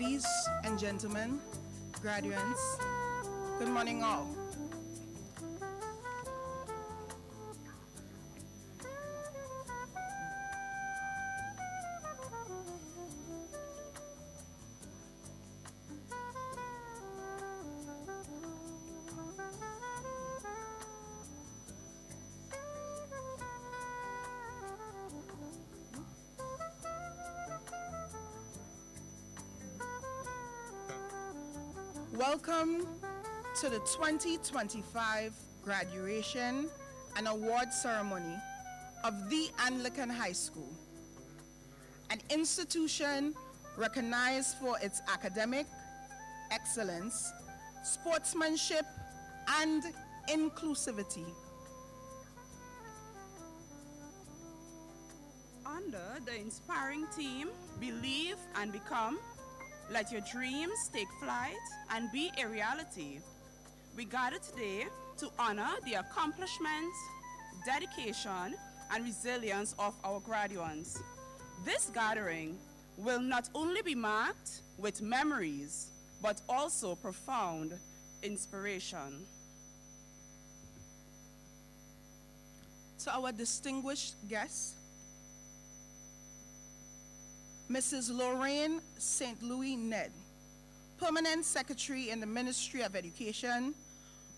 Ladies and gentlemen, graduates, good morning all. Welcome to the 2025 graduation and award ceremony of the Anglican High School, an institution recognized for its academic excellence, sportsmanship, and inclusivity. Under the inspiring theme, Believe and Become, let your dreams take flight and be a reality. We gather today to honor the accomplishments, dedication, and resilience of our graduates. This gathering will not only be marked with memories, but also profound inspiration. To our distinguished guests, Mrs. Lorraine St. Louis Ned, Permanent Secretary in the Ministry of Education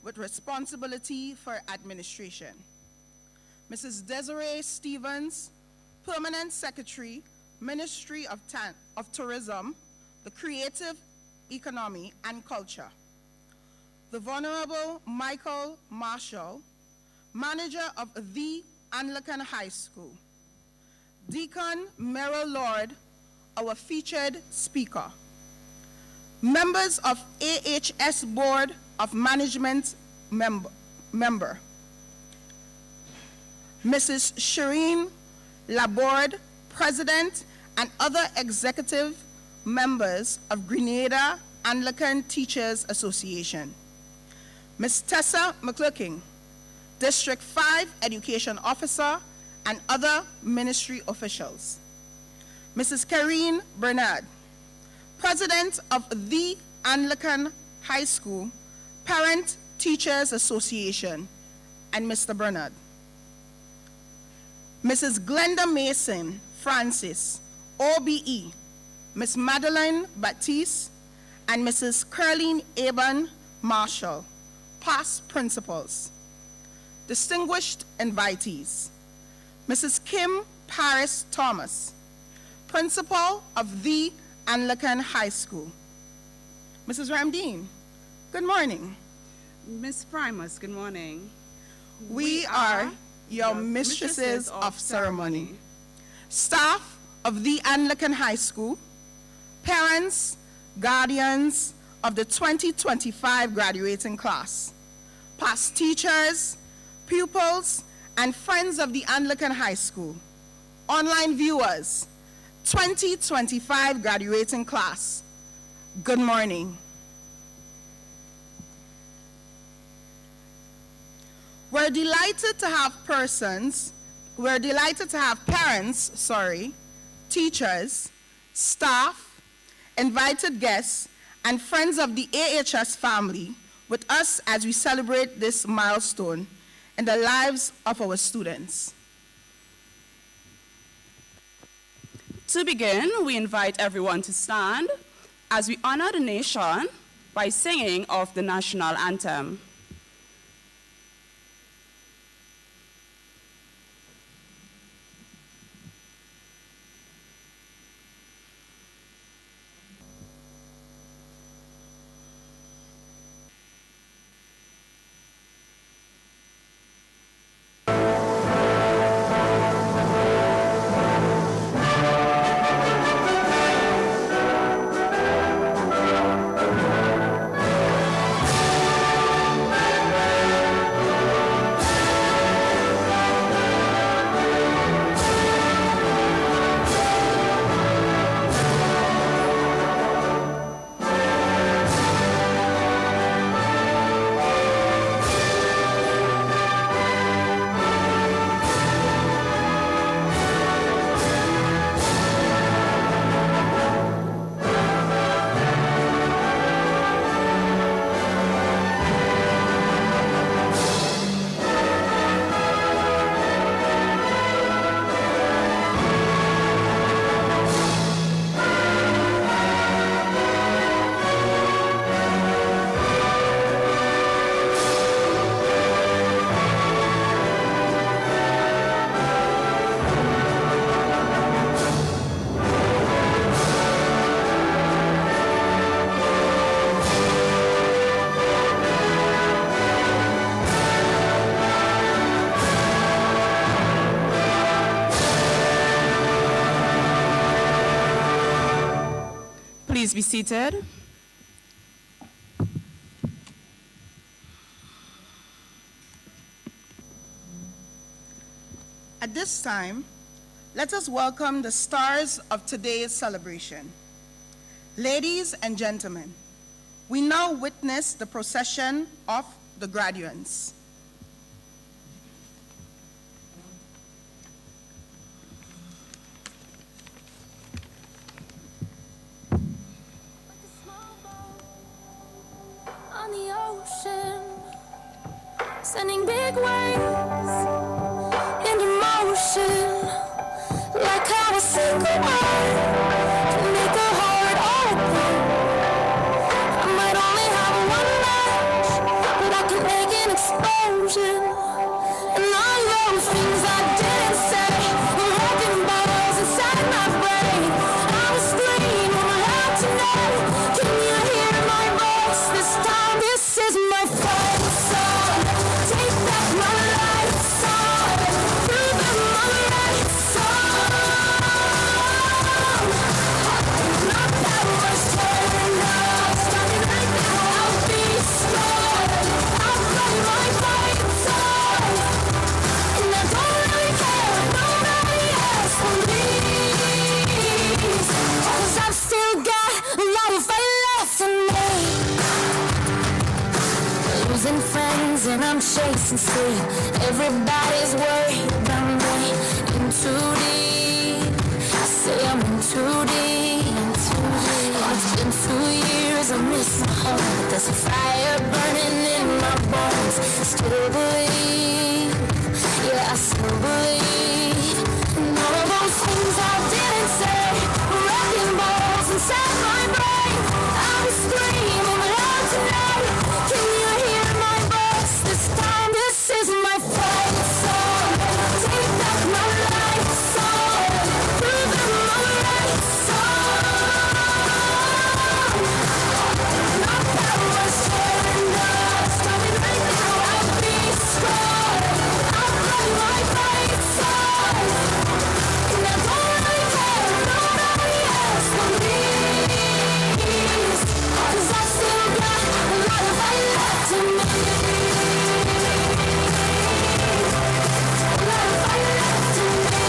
with responsibility for administration. Mrs. Desiree Stevens, Permanent Secretary, Ministry of Tourism, the Creative Economy and Culture. The Venerable Michael Marshall, Manager of the Anglican High School. Deacon Merrill Lord, our featured speaker. Members of AHS Board of Management member. Mrs. Shireen Laborde, President, and other executive members of Grenada Anglican Teachers Association. Ms. Tessa McClurking, District 5 Education Officer, and other ministry officials. Mrs. Karine Bernard, President of the Anglican High School Parent Teachers Association, and Mr. Bernard. Mrs. Glenda Mason Francis, OBE, Ms. Madeline Baptiste, and Mrs. Curleen Aban Marshall, past principals. Distinguished invitees, Mrs. Kim Paris Thomas, Principal of the Anglican High School. Mrs. Ramdeen, good morning. Ms. Primus, good morning. We are your mistresses of ceremony. Staff of the Anglican High School, parents, guardians of the 2025 graduating class, past teachers, pupils, and friends of the Anglican High School, online viewers, 2025 graduating class, good morning. We're delighted to have parents, teachers, staff, invited guests, and friends of the AHS family with us as we celebrate this milestone in the lives of our students. To begin, we invite everyone to stand as we honor the nation by singing of the national anthem. Please be seated. At this time, let us welcome the stars of today's celebration. Ladies and gentlemen, we now witness the procession of the graduates. On the ocean, sending big waves into motion, like how a single word can make a heart open. I might only have one match, but I can make an explosion. And all those things I didn't say were wrecking balls inside my brain. I was screaming loud to know. Can you hear my voice this time? This is my fight song. Take back my life song. Prove I'm my right song. My power's turned up. Starting right now, I'll be strong. I'll play my fight song. And I don't really care if nobody else believes. 'Cause I've still got a lot of fight left in me. Losing friends and I'm chasing sleep. Everybody's worried about me. In too deep. I say I'm in too deep. It's been 2 years, I miss my home. There's a fire burning in my bones. I still believe. Yeah, I still believe. And all of those things I didn't say were wrecking balls inside my brain. I was screaming loud tonight. Can you hear my voice this time? This is my fight song. Take back my life song. Prove I'm my right song. My power's turned up. Starting right now, I'll be strong. I'll play my fight song. And I don't really care if nobody else believes. 'Cause I still got a lot of fight left in me. A lot of fight left in me.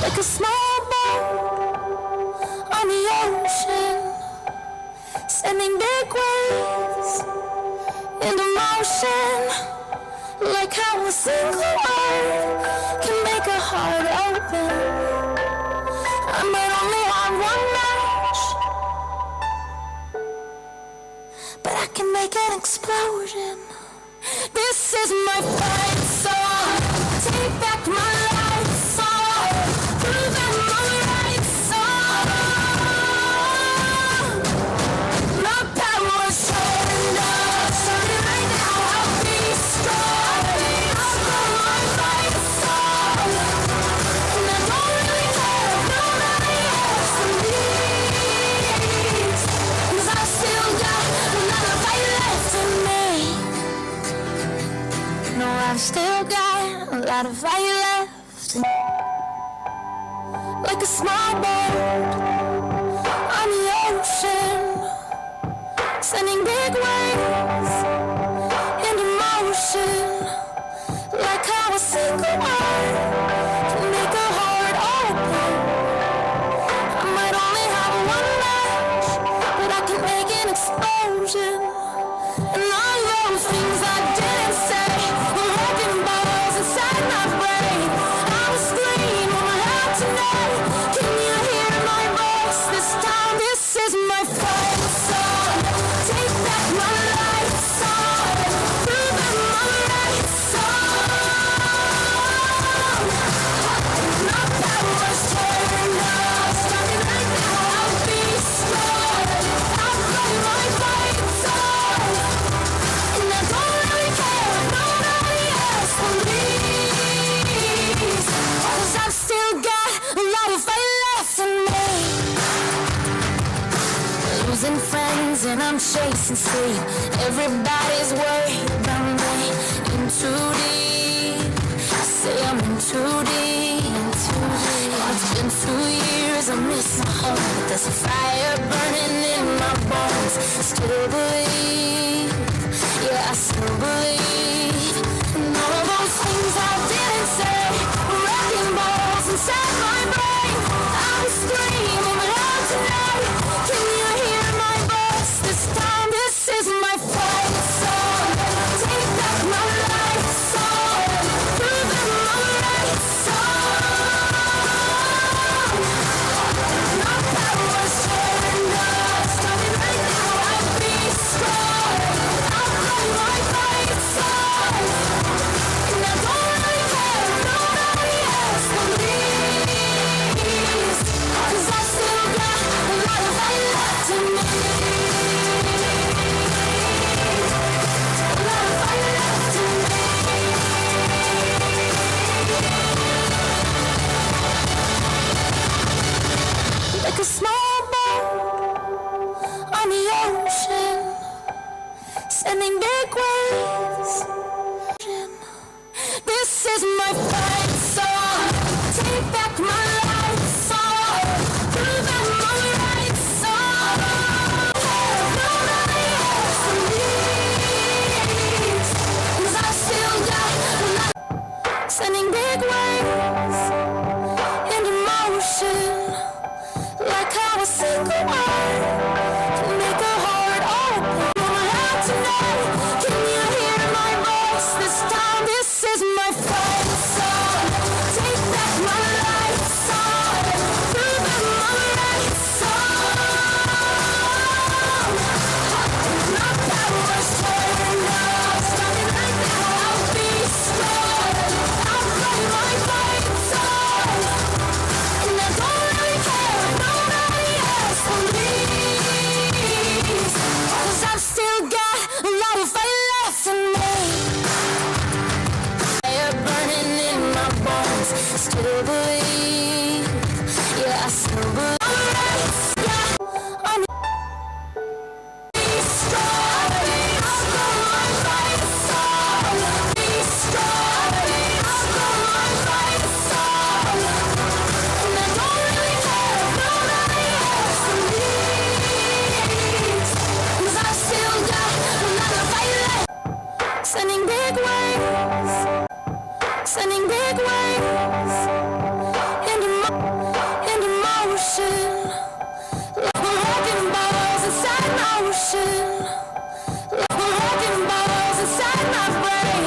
Like a small boat on the ocean, sending big waves into motion, like how a single word can make a heart open. I might only have one match, but I can make an explosion. This is my fight song. Take back my life song. Prove I'm my right song. My power's turned up. Starting right now, I'll be strong. I'll play my fight song. And I don't really care if nobody else believes. 'Cause I've still got a lot of fight left in me. No, I've still got a lot of fight left in me. Like a small boat on the ocean, sending big waves into motion, like how a single word can make a heart open. I might only have one match, but I can make an explosion. And all those things I didn't say were wrecking balls inside my brain. I was screaming loud tonight. Can you hear my voice this time? This is my fight song. Take back my life song. Prove I'm my right song. My power's turned up. Starting right now, I'll be strong. I'll play my fight song. And I don't really care if nobody else believes. 'Cause I've still got a lot of fight left in me. Losing friends and I'm chasing sleep. Everybody's worried about me. In too deep. I say I'm in too deep. It's been 2 years, I miss my home, but there's a fire burning in my bones. Still believe, yeah, I still believe in all of those things I didn't say. Wrecking balls inside my brain. I was screaming loud tonight. Can you hear my voice? This time, this is my fight song. Take back my life song. Proving my right song. My power's turned up. Starting right now, I'll be strong. I'll play my fight song. And I don't really care if nobody else believes. 'Cause I still got a lot of fight left in me. A lot of fight left in me. Like a small boat on the ocean, sending big waves. This is my fight song. Take back my life song. Proving my right song. Nobody else believes. 'Cause I still got a lot. Sending big waves into motion. Like how a single word can make a heart open. Out tonight, can you hear my voice? This time, this is my fight song. Take back my life song. Proving my right song. My power's turned up. Starting right now, I'll be strong. I'll play my fight song. And I don't really care if nobody else believes. 'Cause I've still got a lot of fight left in me. Fire burning in my bones. Still believe, yeah, I still believe. Yeah, I'm be strong. I'll go my fight song. Be strong. I'll go my fight song. And I don't really care if nobody else believes. 'Cause I've still got a lot of fight left. Sending big waves. Sending big waves into motion. Like we're wrecking balls inside my ocean. Like we're wrecking balls inside my brain.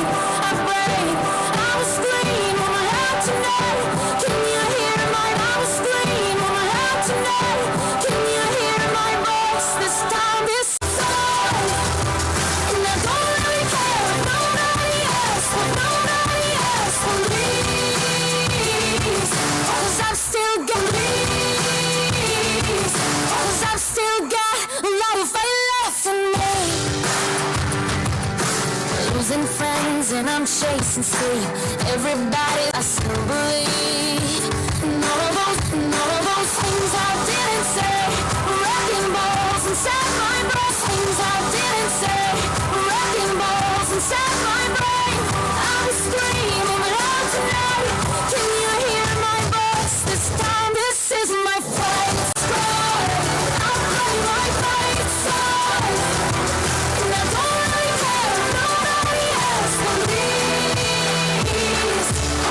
I was screaming loud tonight. Can you hear my? I was screaming loud tonight. Can you hear my voice? This time, this song. And I don't really care if nobody else believes. 'Cause I've still got leaves. 'Cause I've still got a lot of fight left in me. Losing friends and I'm chasing sleep. Everybody, I still believe in all of those things I didn't say. Wrecking balls inside my brain. Things I didn't say. Wrecking balls inside my brain. I was screaming loud tonight. Can you hear my voice? This time, this is my fight song. I'll play my fight song. And I don't really care if nobody else believes.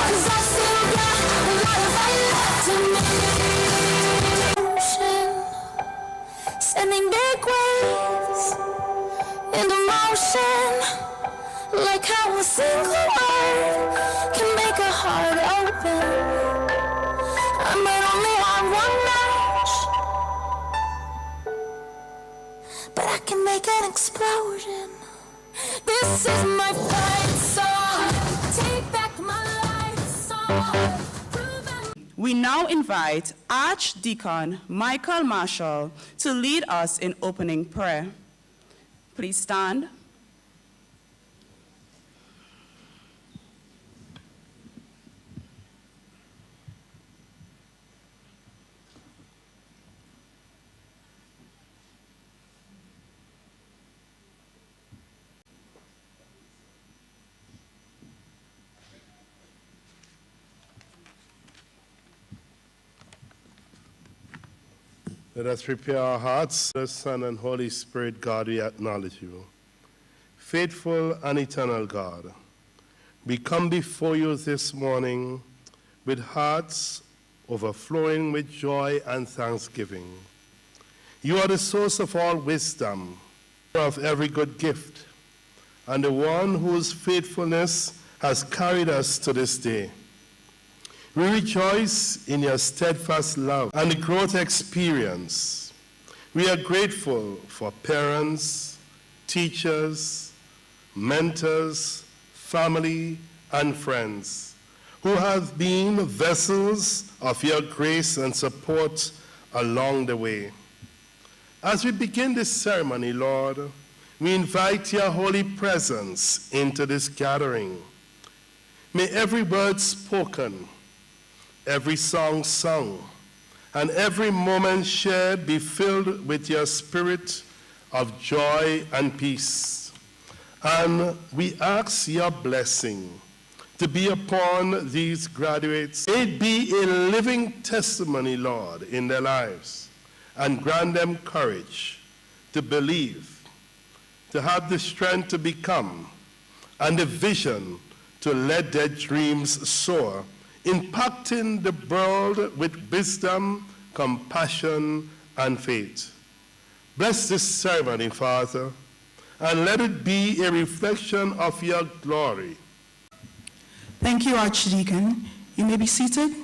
'Cause I still got a lot of fight left in me. Ocean, sending big waves into motion. Like how a single word can make a heart open. I might only have one match, but I can make an explosion. This is my fight song. Take back my life song. We now invite Archdeacon Michael Marshall to lead us in opening prayer. Please stand. Let us prepare our hearts. The Son and Holy Spirit, God, we acknowledge you. Faithful and eternal God, we come before you this morning with hearts overflowing with joy and thanksgiving. You are the source of all wisdom, of every good gift, and the one whose faithfulness has carried us to this day. We rejoice in your steadfast love and the growth experience. We are grateful for parents, teachers, mentors, family, and friends who have been vessels of your grace and support along the way. As we begin this ceremony, Lord, we invite your holy presence into this gathering. May every word spoken, every song sung, and every moment shared be filled with your spirit of joy and peace. And we ask your blessing to be upon these graduates. May it be a living testimony, Lord, in their lives, and grant them courage to believe, to have the strength to become, and the vision to let their dreams soar, impacting the world with wisdom, compassion, and faith. Bless this ceremony, Father, and let it be a reflection of your glory. Thank you, Archdeacon. You may be seated.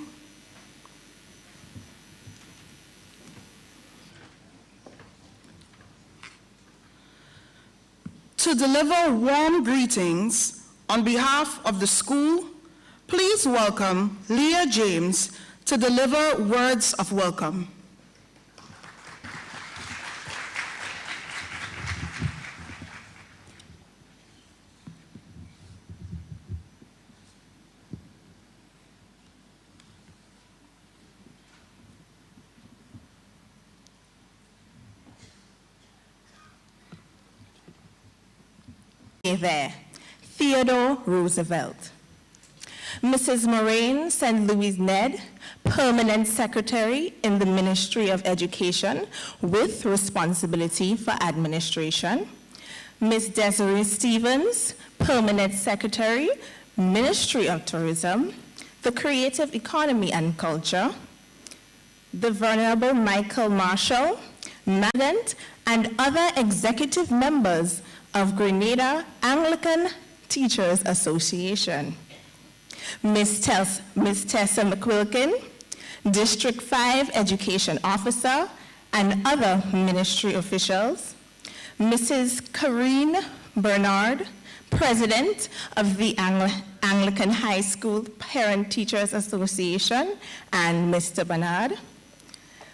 To deliver warm greetings on behalf of the school, please welcome Leah James to deliver words of welcome. There, Theodore Roosevelt. Mrs. Moraine St. Louis Ned, Permanent Secretary in the Ministry of Education with responsibility for administration. Ms. Desiree Stevens, Permanent Secretary, Ministry of Tourism, the Creative Economy and Culture. The Venerable Michael Marshall, President, and other executive members of Grenada Anglican Teachers Association. Ms. Tessa McQuilkin, District 5 Education Officer, and other ministry officials. Mrs. Karine Bernard, President of the Anglican High School Parent Teachers Association, and Mr. Bernard.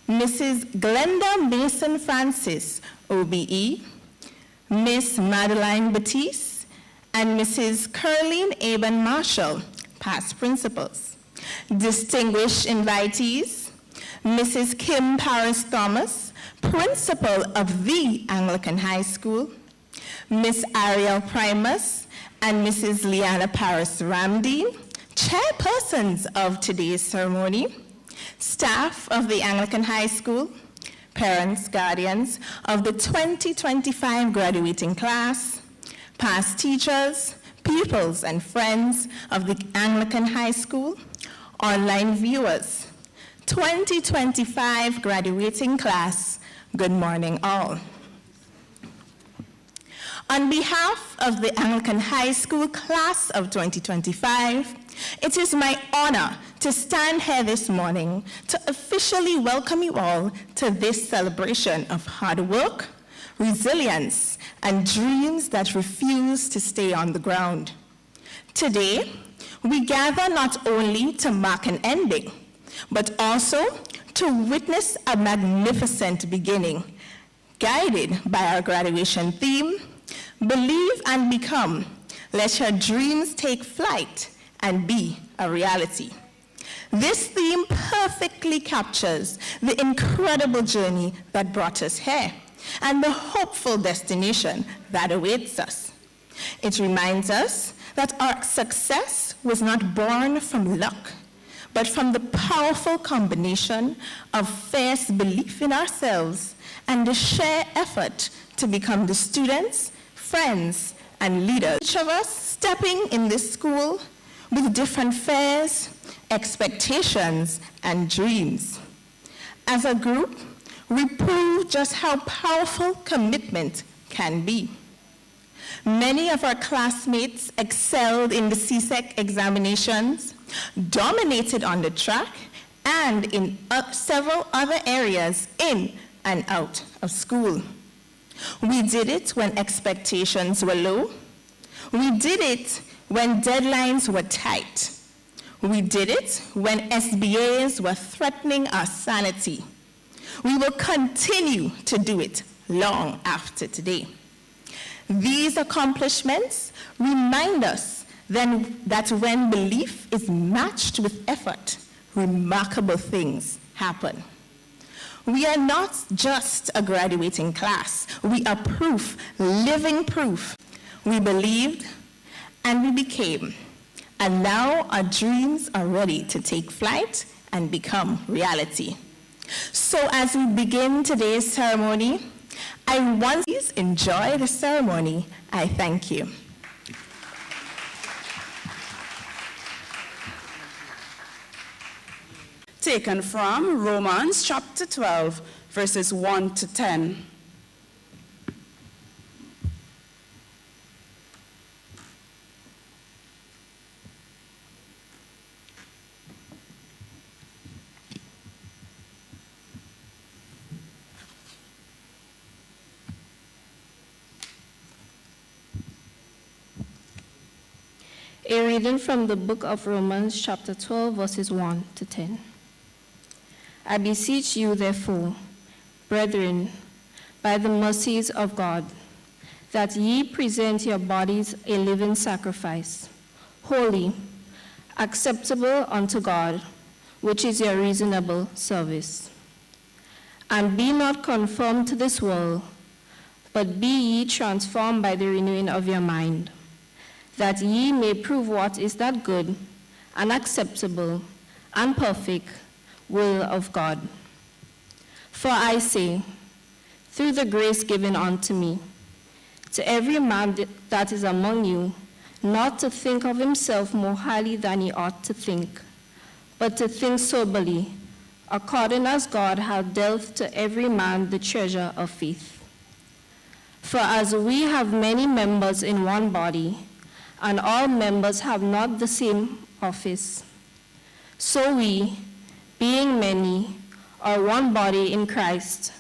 Mrs. Glenda Mason Francis, OBE, Miss Madeline Batiste, and Mrs. Curleen Aben Marshall, past principals. Distinguished invitees, Mrs. Kim Paris Thomas, principal of the Anglican High School, Miss Ariel Primus, and Mrs. Liana Paris Ramdeen, chairpersons of today's ceremony, staff of the Anglican High School, parents, guardians of the 2025 graduating class, past teachers, pupils, and friends of the Anglican High School, online viewers, 2025 graduating class, good morning all. On behalf of the Anglican High School class of 2025, it is my honor to stand here this morning to officially welcome you all to this celebration of hard work, resilience, and dreams that refuse to stay on the ground. Today, we gather not only to mark an ending, but also to witness a magnificent beginning, guided by our graduation theme, Believe and Become, let your dreams take flight and be a reality. This theme perfectly captures the incredible journey that brought us here and the hopeful destination that awaits us. It reminds us that our success was not born from luck, but from the powerful combination of fierce belief in ourselves and the sheer effort to become the students, friends, and leaders. Each of us stepping in this school with different fears, expectations, and dreams. As a group, we prove just how powerful commitment can be. Many of our classmates excelled in the CSEC examinations, dominated on the track, and in several other areas in and out of school. We did it when expectations were low. We did it when deadlines were tight. We did it when SBAs were threatening our sanity. We will continue to do it long after today. These accomplishments remind us then that when belief is matched with effort, remarkable things happen. We are not just a graduating class. We are proof, living proof. We believed and we became. And now our dreams are ready to take flight and become reality. So as we begin today's ceremony, I want you to enjoy the ceremony. I thank you. Taken from Romans chapter 12, verses 1 to 10. A reading from the book of Romans, chapter 12, verses 1 to 10. I beseech you, therefore, brethren, by the mercies of God, that ye present your bodies a living sacrifice, holy, acceptable unto God, which is your reasonable service. And be not conformed to this world, but be ye transformed by the renewing of your mind, that ye may prove what is that good and acceptable and perfect will of God. For I say, through the grace given unto me, to every man that is among you, not to think of himself more highly than he ought to think, but to think soberly, according as God hath dealt to every man the treasure of faith. For as we have many members in one body, and all members have not the same office, so we, being many, are one body in Christ,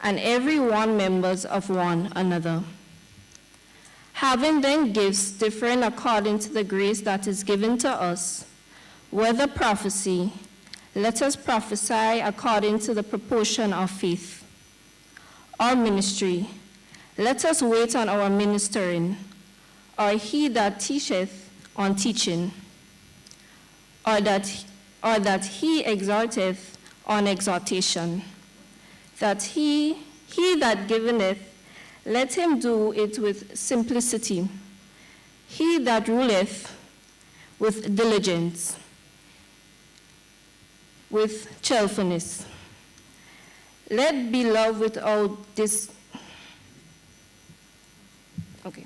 and every one members of one another. Having then gifts different according to the grace that is given to us, whether prophecy, let us prophesy according to the proportion of faith. Or ministry, let us wait on our ministering, or he that teacheth on teaching, or that he exhorteth on exhortation, that he that giveth, let him do it with simplicity, he that ruleth with diligence, with cheerfulness. Let be love without this. Okay.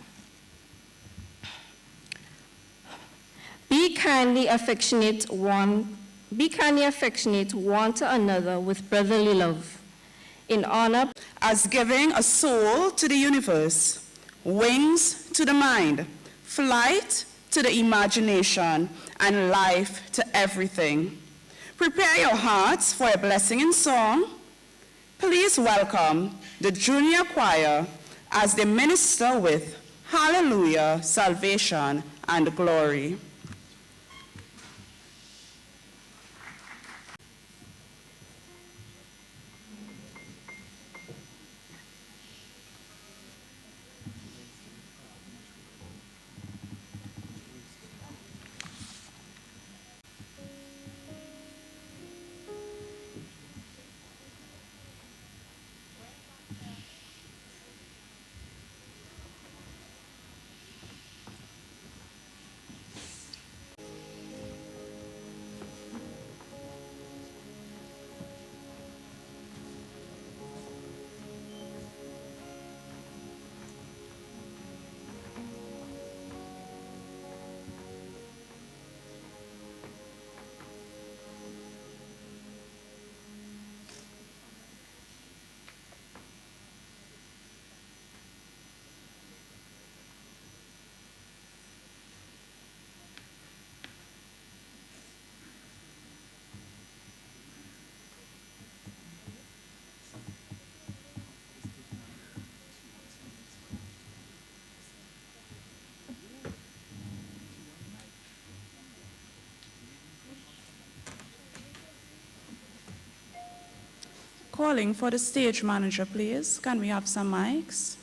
Be kindly affectionate one to another with brotherly love, in honor, As giving a soul to the universe, wings to the mind, flight to the imagination, and life to everything. Prepare your hearts for a blessing in song. Please welcome the junior choir as they minister with Hallelujah, Salvation, and Glory. Calling for the stage manager, please. Can we have some mics?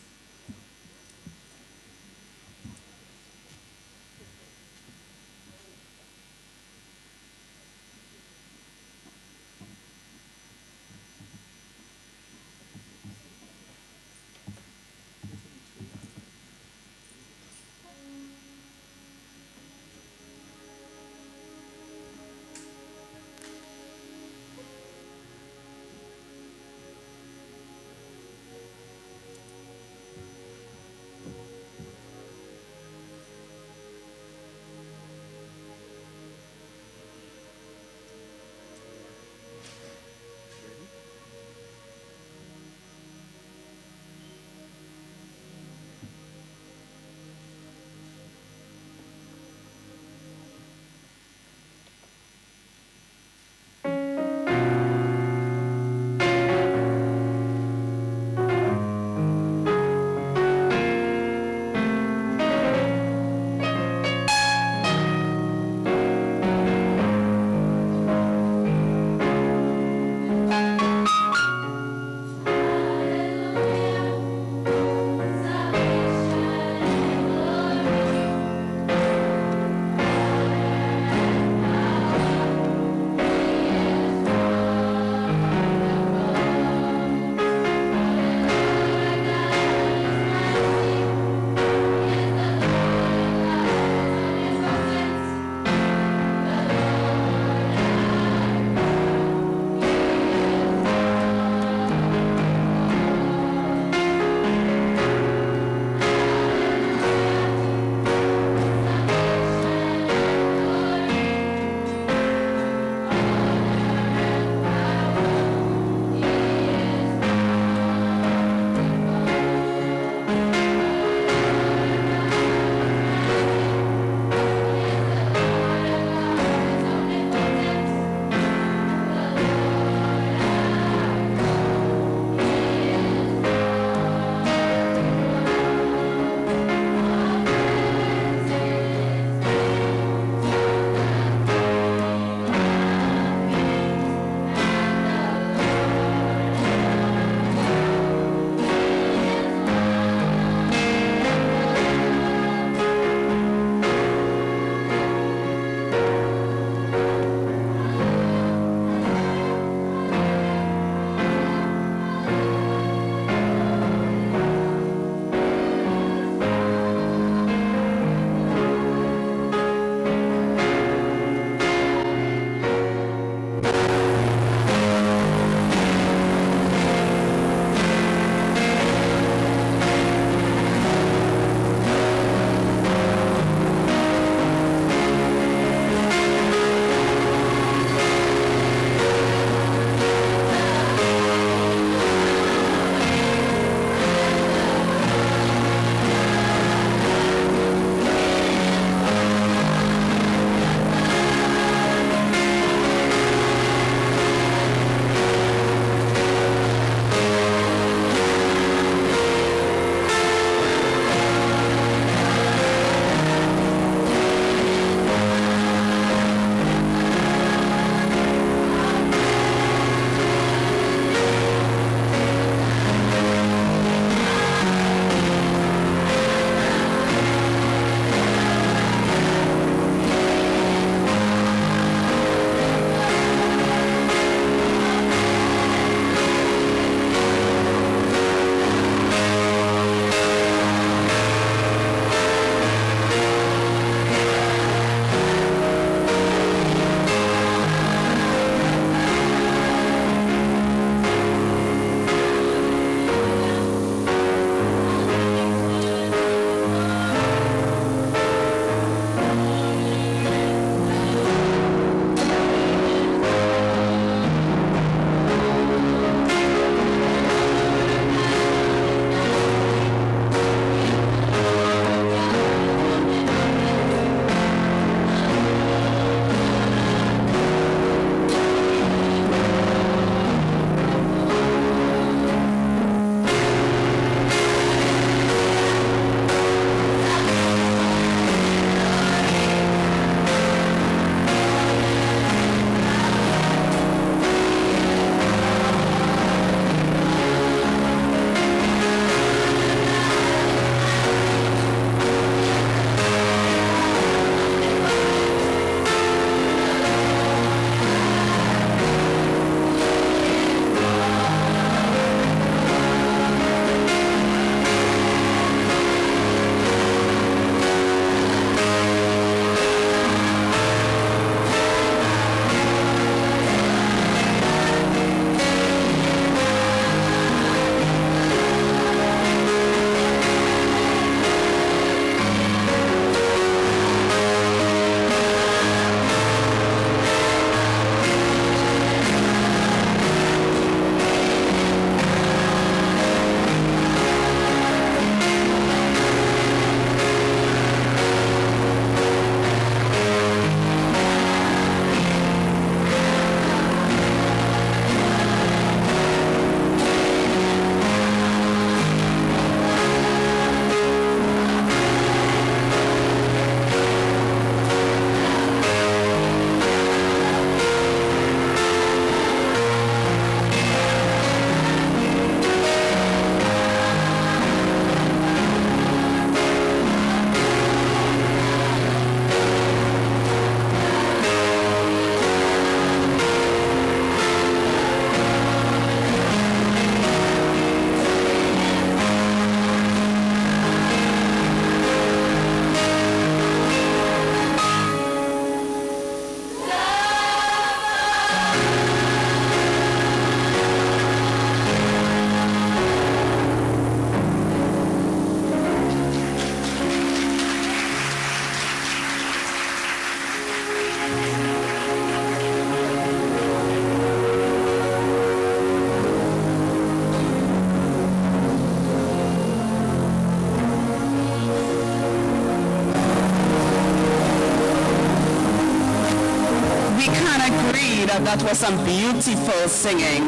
agree that that was some beautiful singing.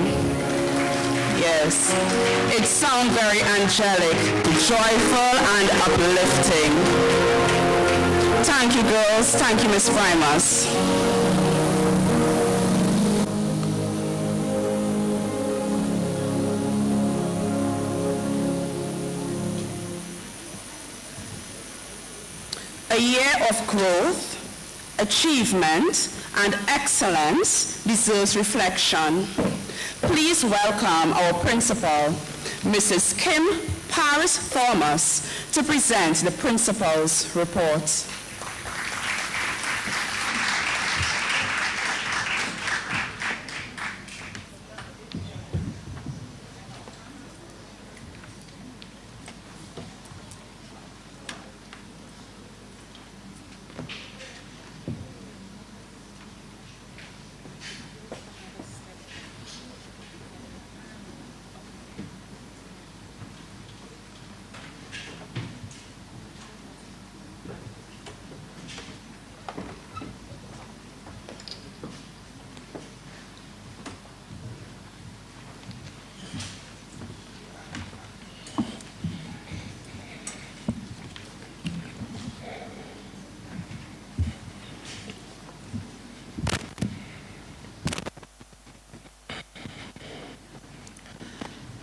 Yes, it sounds very angelic, joyful, and uplifting. Thank you, girls. Thank you, Miss Primus. A year of growth, achievement, and excellence deserves reflection. Please welcome our principal, Mrs. Kim Paris Thomas, to present the principal's report.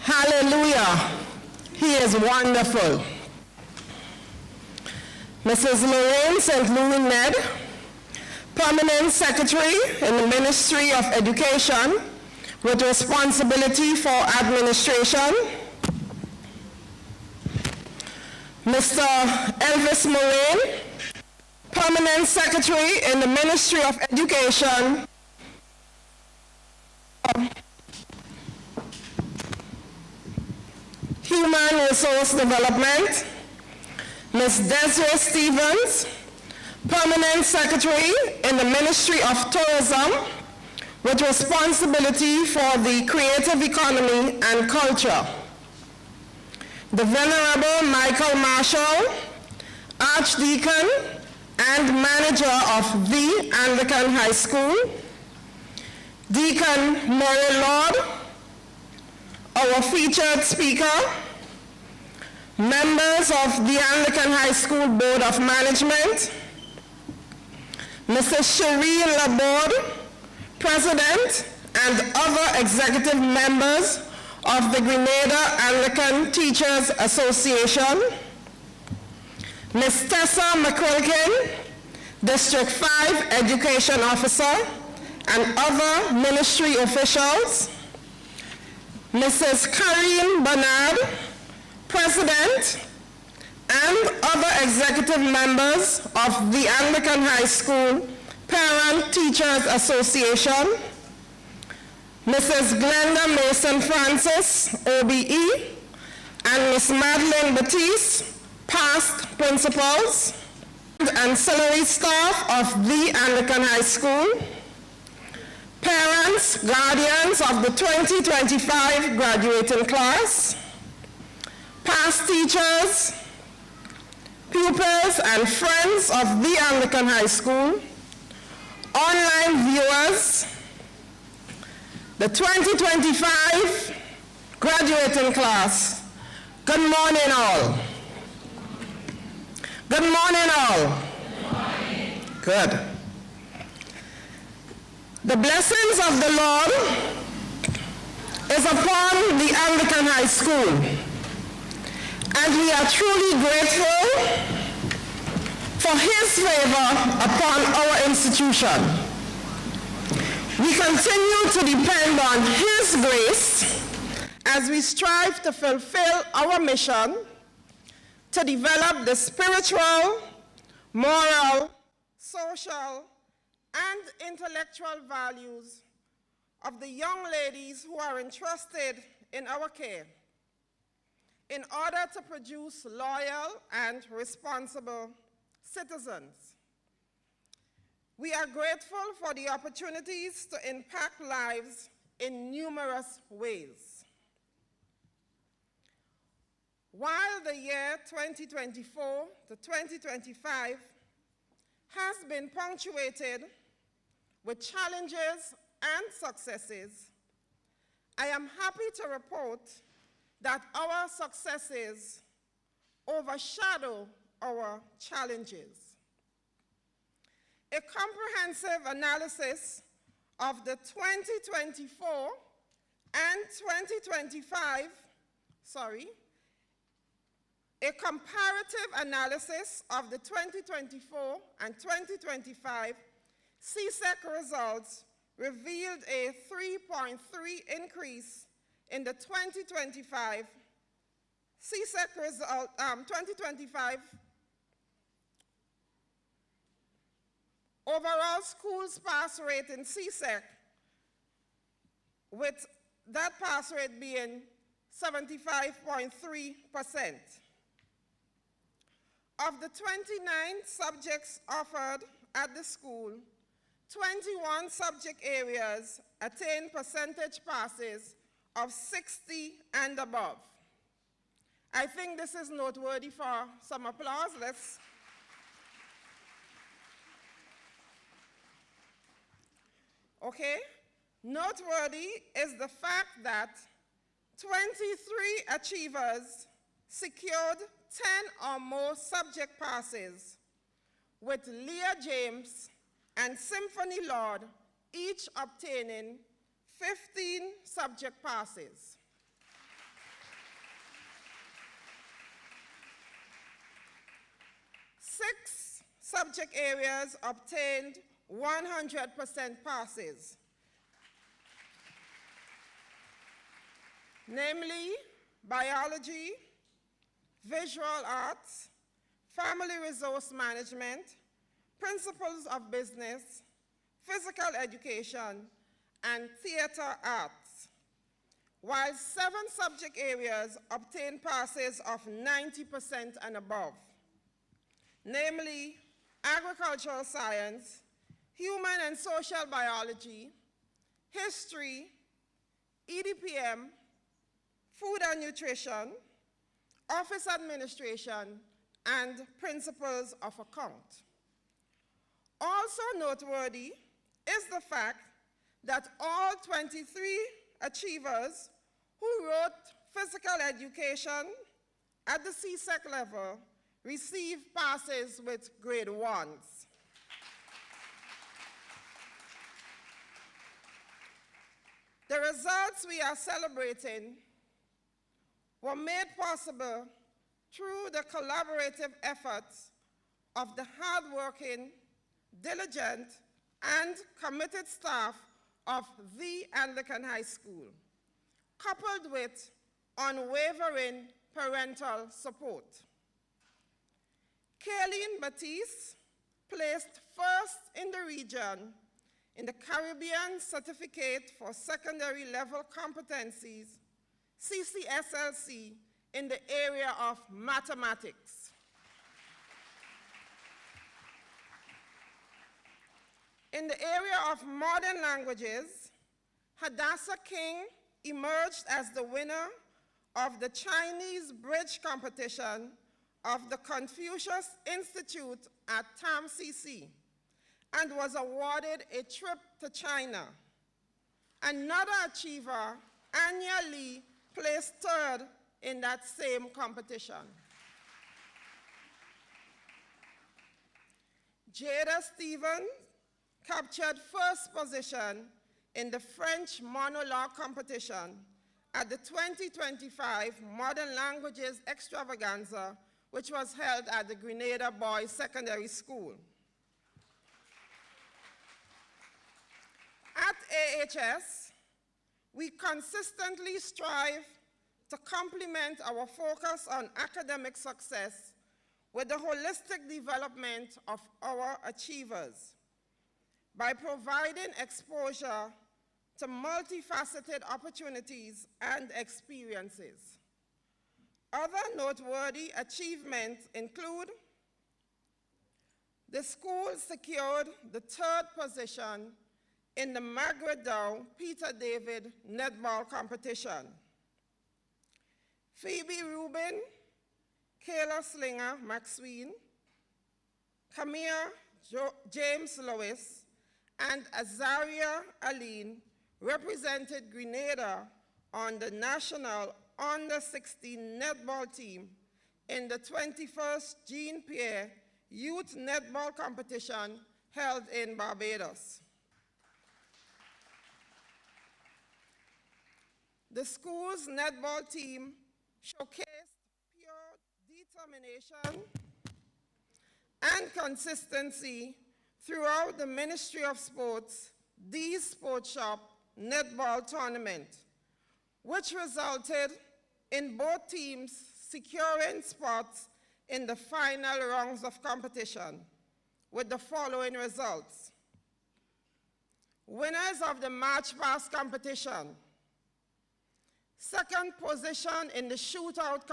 Hallelujah. He is wonderful. Mrs. Lorraine St. Louis Ned, Permanent Secretary in the Ministry of Education with responsibility for administration. Mr. Elvis Moraine, Permanent Secretary in the Ministry of Education. Human Resource Development, Ms. Desiree Stevens, Permanent Secretary in the Ministry of Tourism with responsibility for the creative economy and culture. The Venerable Michael Marshall, Archdeacon and Manager of the Anglican High School. Deacon Murray Lord, our featured speaker, members of the Anglican High School Board of Management, Mrs. Cherie Laborde, President, and other executive members of the Grenada Anglican Teachers Association, Ms. Tessa McQuilkin, District 5 Education Officer, and other ministry officials, Mrs. Karine Bernard, President, and other executive members of the Anglican High School Parent Teachers Association, Mrs. Glenda Mason Francis, OBE, and Ms. Madeline Batiste, past principals, and ancillary staff of the Anglican High School, parents, guardians of the 2025 graduating class, past teachers, pupils, and friends of the Anglican High School, online viewers, the 2025 graduating class. Good morning, all. Good morning, all. Good morning. Good. The blessings of the Lord is upon the Anglican High School, and we are truly grateful for His favor upon our institution. We continue to depend on His grace as we strive to fulfill our mission to develop the spiritual, moral, social, and intellectual values of the young ladies who are entrusted in our care in order to produce loyal and responsible citizens. We are grateful for the opportunities to impact lives in numerous ways. While the year 2024 to 2025 has been punctuated with challenges and successes, I am happy to report that our successes overshadow our challenges. A comprehensive analysis of the 2024 and 2025, a comparative analysis of the 2024 and 2025 CSEC results revealed a 3.3 increase in the 2025 CSEC result, 2025 overall schools pass rate in CSEC, with that pass rate being 75.3%. Of the 29 subjects offered at the school, 21 subject areas attain percentage passes of 60 and above. I think this is noteworthy for some applause. Noteworthy is the fact that 23 achievers secured 10 or more subject passes, with Leah James and Symphony Lord each obtaining 15 subject passes. Six subject areas obtained 100% passes, namely biology, visual arts, family resource management, principles of business, physical education, and theater arts, while 7 subject areas obtained passes of 90% and above, namely agricultural science, human and social biology, history, EDPM, food and nutrition, office administration, and principles of account. Also noteworthy is the fact that all 23 achievers who wrote physical education at the CSEC level received passes with grade 1s. The results we are celebrating were made possible through the collaborative efforts of the hardworking, diligent, and committed staff of the Anglican High School, coupled with unwavering parental support. Kayleen Batiste placed first in the region in the Caribbean Certificate for Secondary Level Competencies, CCSLC, in the area of mathematics. In the area of modern languages, Hadassah King emerged as the winner of the Chinese Bridge competition of the Confucius Institute at TAMCC and was awarded a trip to China. Another achiever, Anya Lee, placed third in that same competition. Jada Stevens captured first position in the French monologue competition at the 2025 Modern Languages Extravaganza, which was held at the Grenada Boys Secondary School. At AHS, we consistently strive to complement our focus on academic success with the holistic development of our achievers by providing exposure to multifaceted opportunities and experiences. Other noteworthy achievements include the school secured the 3rd position in the Margaret Dow Peter David netball competition. Phoebe Rubin, Kayla Slinger McSween, Camilla James Lewis, and Azaria Aline represented Grenada on the national under-16 netball team in the 21st Jean Pierre Youth Netball Competition held in Barbados. The school's netball team showcased pure determination and consistency throughout the Ministry of Sports D's Sports Shop netball tournament, which resulted in both teams securing spots in the final rounds of competition with the following results. Winners of the March Past competition: second position in the shootout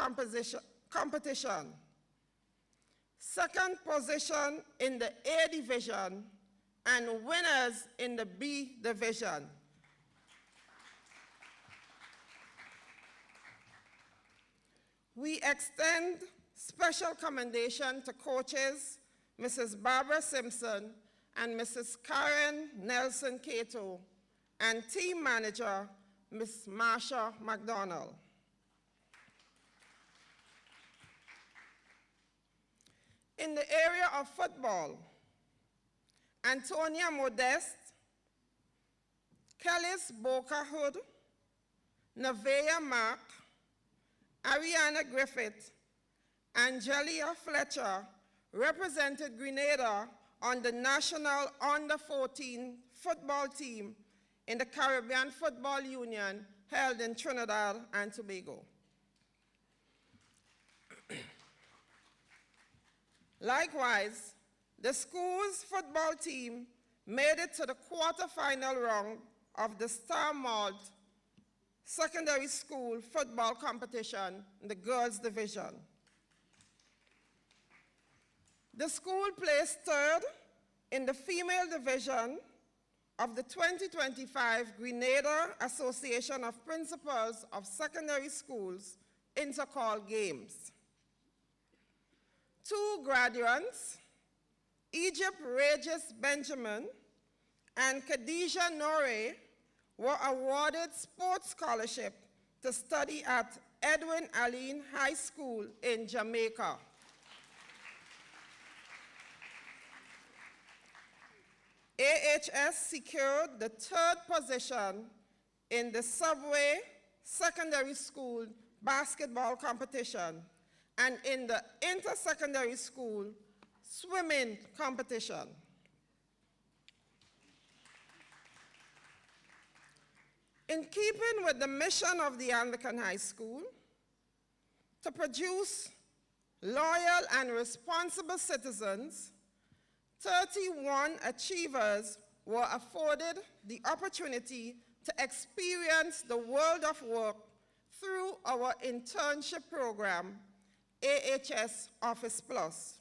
competition, second position in the A division, and winners in the B division. We extend special commendation to coaches Mrs. Barbara Simpson and Mrs. Karen Nelson Cato, and team manager Ms. Marsha McDonald. In the area of football, Antonia Modeste, Kellis Boca Hood, Nevaeh Mark, Ariana Griffith, Angelia Fletcher represented Grenada on the national under-14 football team in the Caribbean Football Union held in Trinidad and Tobago. Likewise, the school's football team made it to the quarterfinal round of the Star Malt Secondary School football competition in the girls' division. The school placed third in the female division of the 2025 Grenada Association of Principals of Secondary Schools Intercall Games. Two graduates, Egypt Regis Benjamin and Khadijah Norre, were awarded sports scholarship to study at Edwin Allen High School in Jamaica. AHS secured the third position in the Subway Secondary School basketball competition and in the inter-secondary school swimming competition. In keeping with the mission of the Anglican High School to produce loyal and responsible citizens, 31 achievers were afforded the opportunity to experience the world of work through our internship program, AHS Office Plus.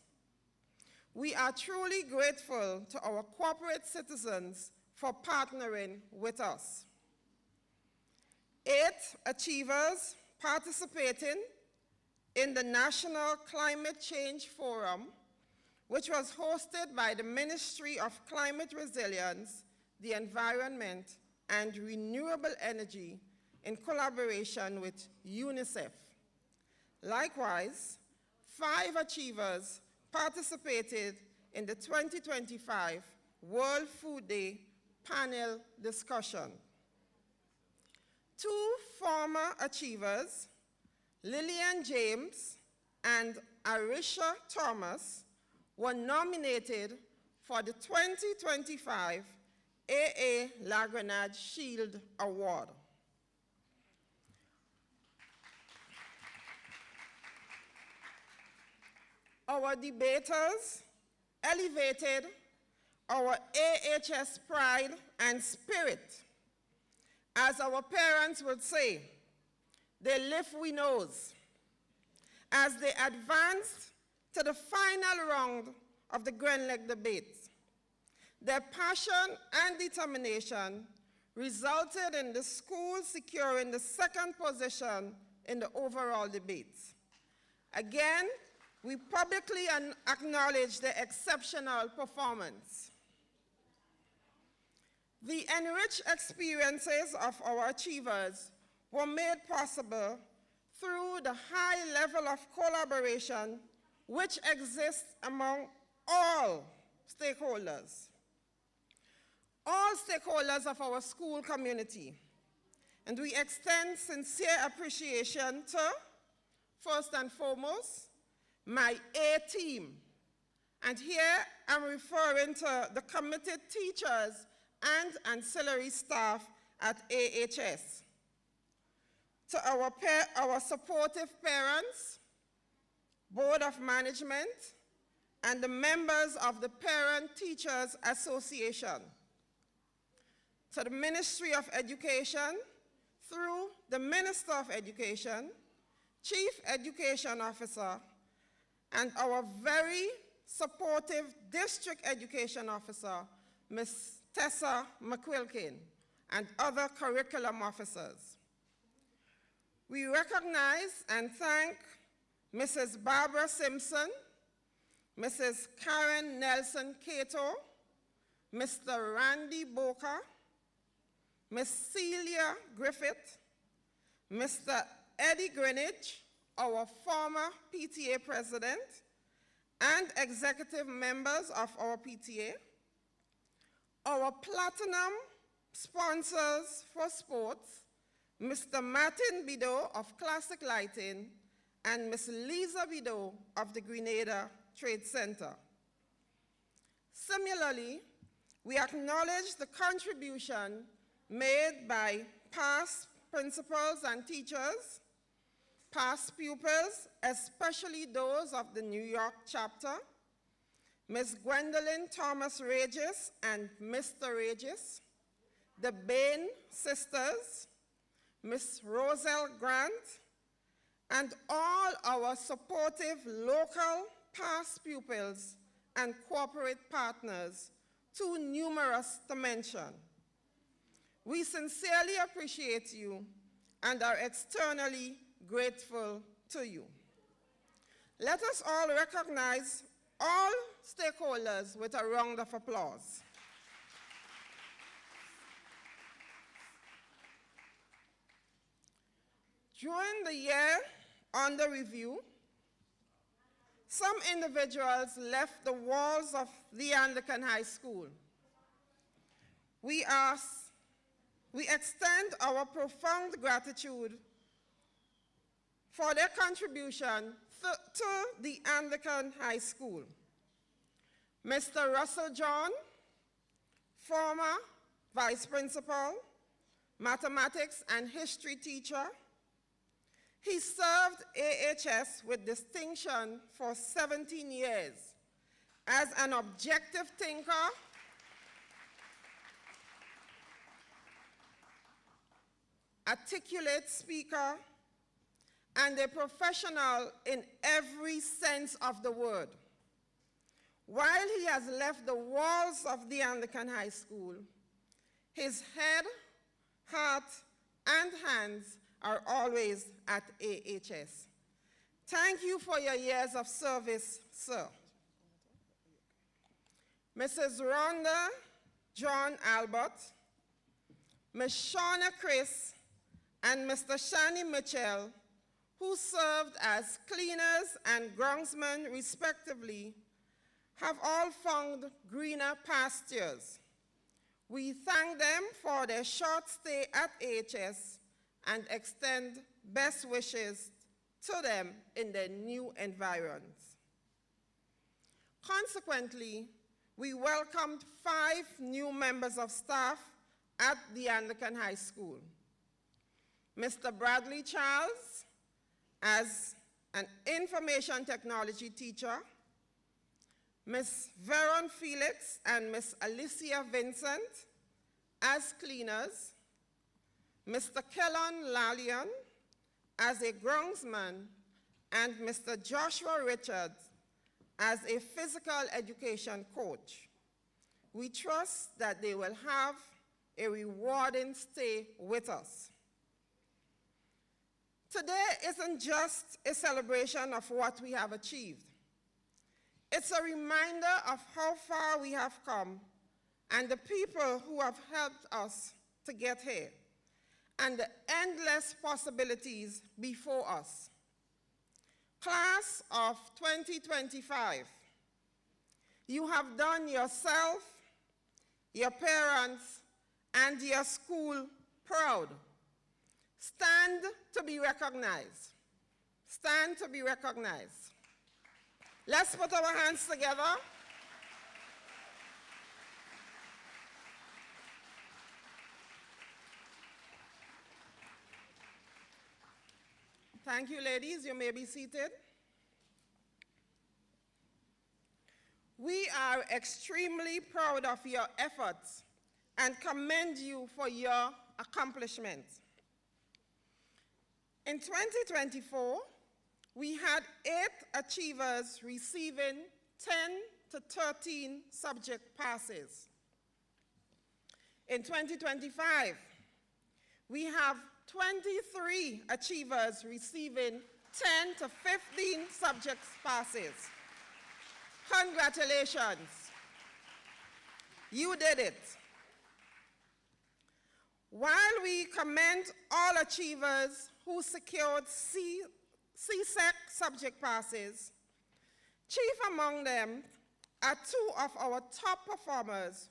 We are truly grateful to our corporate citizens for partnering with us. 8 achievers participating in the National Climate Change Forum, which was hosted by the Ministry of Climate Resilience, the Environment, and Renewable Energy in collaboration with UNICEF. Likewise, 5 achievers participated in the 2025 World Food Day panel discussion. 2 former achievers, Lillian James and Arisha Thomas, were nominated for the 2025 AA La Grenade Shield Award. Our debaters elevated our AHS pride and spirit. As our parents would say, they lift we nose as they advanced to the final round of the Grand Leg debates. Their passion and determination resulted in the school securing the second position in the overall debates. Again, we publicly acknowledge their exceptional performance. The enriched experiences of our achievers were made possible through the high level of collaboration which exists among all stakeholders of our school community. And we extend sincere appreciation to, first and foremost, my A team. And here I'm referring to the committed teachers and ancillary staff at AHS. To our supportive parents, Board of Management, and the members of the Parent Teachers Association. To the Ministry of Education, through the Minister of Education, Chief Education Officer, and our very supportive District Education Officer, Ms. Tessa McQuilkin, and other curriculum officers. We recognize and thank Mrs. Barbara Simpson, Mrs. Karen Nelson Cato, Mr. Randy Boca, Ms. Celia Griffith, Mr. Eddie Greenwich, our former PTA president, and executive members of our PTA, our platinum sponsors for sports, Mr. Martin Bido of Classic Lighting, and Ms. Lisa Bido of the Grenada Trade Center. Similarly, we acknowledge the contribution made by past principals and teachers, past pupils, especially those of the New York chapter, Ms. Gwendolyn Thomas Regis and Mr. Regis, the Bain sisters, Ms. Roselle Grant, and all our supportive local past pupils and corporate partners, too numerous to mention. We sincerely appreciate you and are externally grateful to you. Let us all recognize all stakeholders with a round of applause. During the year under review, some individuals left the walls of the Anglican High School. We extend our profound gratitude for their contribution to the Anglican High School. Mr. Russell John, former vice principal, mathematics and history teacher. He served AHS with distinction for 17 years as an objective thinker, articulate speaker, and a professional in every sense of the word. While he has left the walls of the Anglican High School, his head, heart, and hands are always at AHS. Thank you for your years of service, sir. Mrs. Rhonda John Albert, Ms. Shauna Chris, and Mr. Shani Mitchell, who served as cleaners and groundsmen respectively, have all found greener pastures. We thank them for their short stay at AHS and extend best wishes to them in their new environs. Consequently, we welcomed 5 new members of staff at the Anglican High School. Mr. Bradley Charles as an information technology teacher, Ms. Veron Felix and Ms. Alicia Vincent as cleaners, Mr. Kellon Lalion as a groundsman, and Mr. Joshua Richards as a physical education coach. We trust that they will have a rewarding stay with us. Today isn't just a celebration of what we have achieved. It's a reminder of how far we have come and the people who have helped us to get here, and the endless possibilities before us. Class of 2025, you have done yourself, your parents, and your school proud. Stand to be recognized. Stand to be recognized. Let's put our hands together. Thank you, ladies. You may be seated. We are extremely proud of your efforts and commend you for your accomplishments. In 2024, we had 8 achievers receiving 10 to 13 subject passes. In 2025, we have 23 achievers receiving 10 to 15 subject passes. Congratulations. You did it. While we commend all achievers who secured CSEC subject passes, chief among them are 2 of our top performers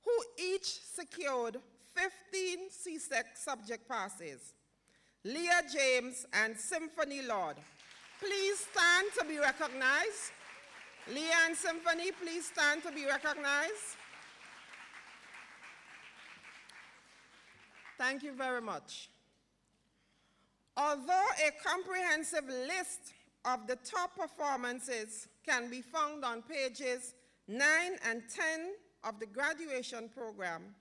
who each secured 15 CSEC subject passes, Leah James and Symphony Lord. Please stand to be recognized. Leah and Symphony, please stand to be recognized. Thank you very much. Although a comprehensive list of the top performances can be found on pages 9 and 10 of the graduation program,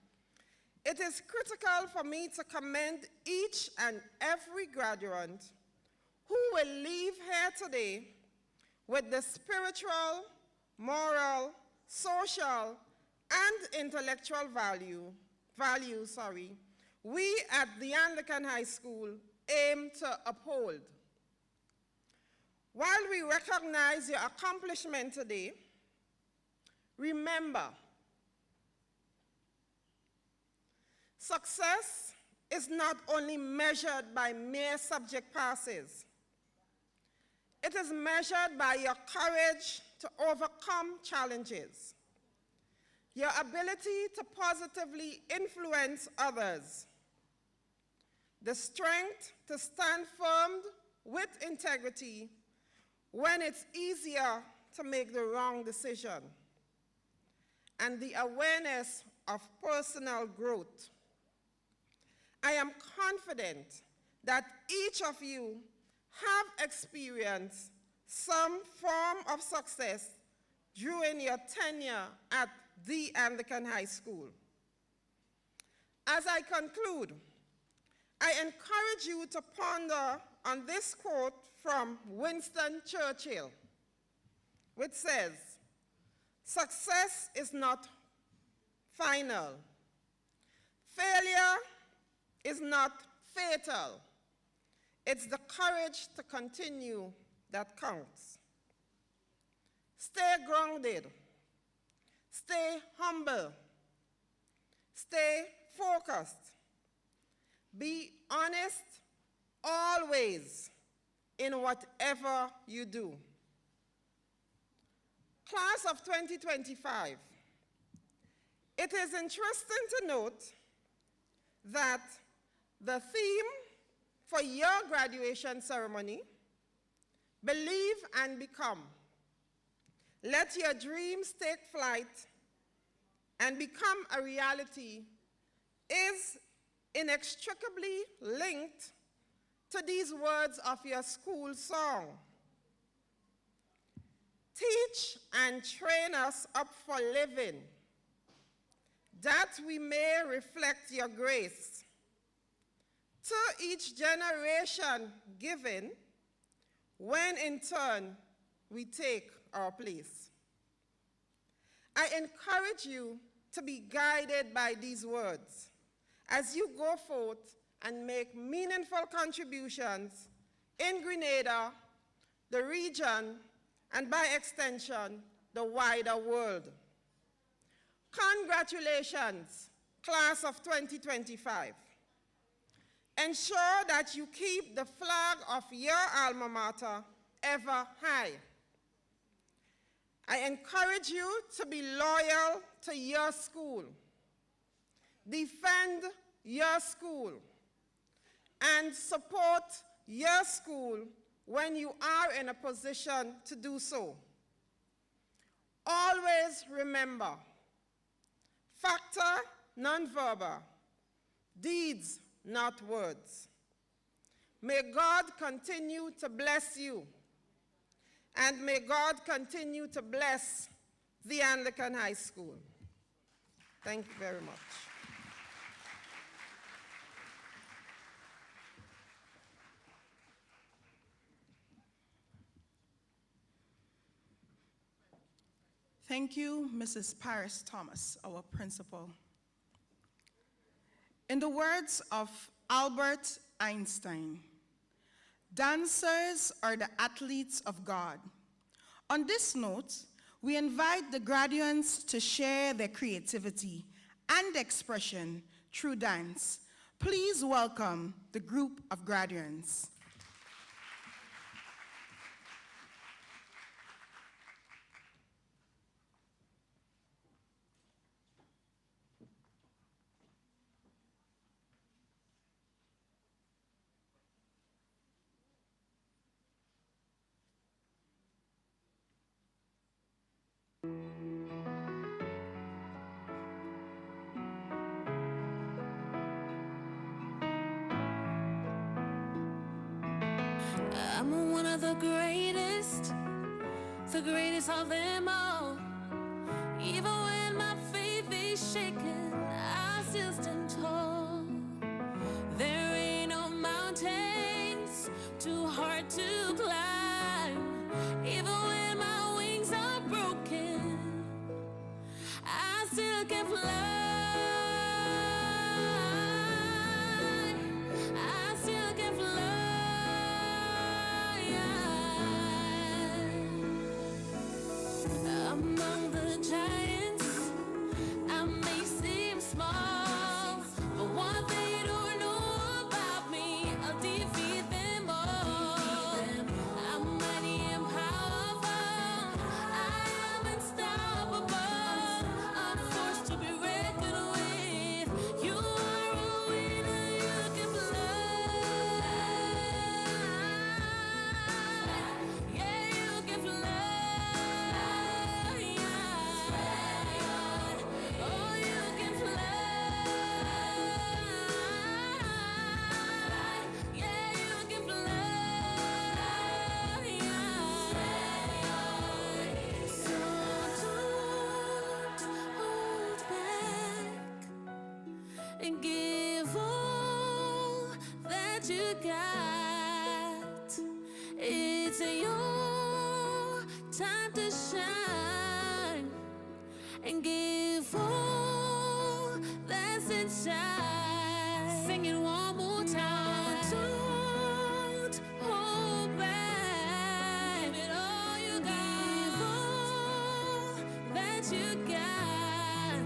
it is critical for me to commend each and every graduate who will leave here today with the spiritual, moral, social, and intellectual values we at the Anglican High School aim to uphold. While we recognize your accomplishment today, remember, success is not only measured by mere subject passes. It is measured by your courage to overcome challenges, your ability to positively influence others, the strength to stand firm with integrity when it's easier to make the wrong decision, and the awareness of personal growth. I am confident that each of you have experienced some form of success during your tenure at the Anglican High School. As I conclude, I encourage you to ponder on this quote from Winston Churchill, which says, "Success is not final. Failure is not fatal. It's the courage to continue that counts." Stay grounded. Stay humble. Stay focused. Be honest always in whatever you do. Class of 2025, it is interesting to note that the theme for your graduation ceremony, Believe and Become, let your dreams take flight and become a reality, is inextricably linked to these words of your school song. Teach and train us up for living, that we may reflect your grace. To each generation given, when in turn we take our place. I encourage you to be guided by these words as you go forth and make meaningful contributions in Grenada, the region, and by extension, the wider world. Congratulations, class of 2025. Ensure that you keep the flag of your alma mater ever high. I encourage you to be loyal to your school. Defend your school and support your school when you are in a position to do so. Always remember, factor non-verbal, deeds not words. May God continue to bless you, and may God continue to bless the Anglican High School. Thank you very much. Thank you, Mrs. Paris Thomas, our principal. In the words of Albert Einstein, dancers are the athletes of God. On this note, we invite the graduates to share their creativity and expression through dance. Please welcome the group of graduates. I'm one of the greatest of them all. Even when my faith is shaken, I still stand tall. There ain't no mountains too hard to climb. Even when my wings are broken, I still can fly. I still can fly. Among the giants, I may seem small, but one they don't know about me, I'll defeat them all. I'm mighty and powerful, I am unstoppable, a force to be reckoned with. You are a winner, you can fly. Yeah, you can fly. Oh, you can fly. Yeah, you can fly. So don't hold back and give all that you got. It's your time to shine and give all that's inside. Sing it one more time. Don't hold back. Give it all you got. Give all that you got.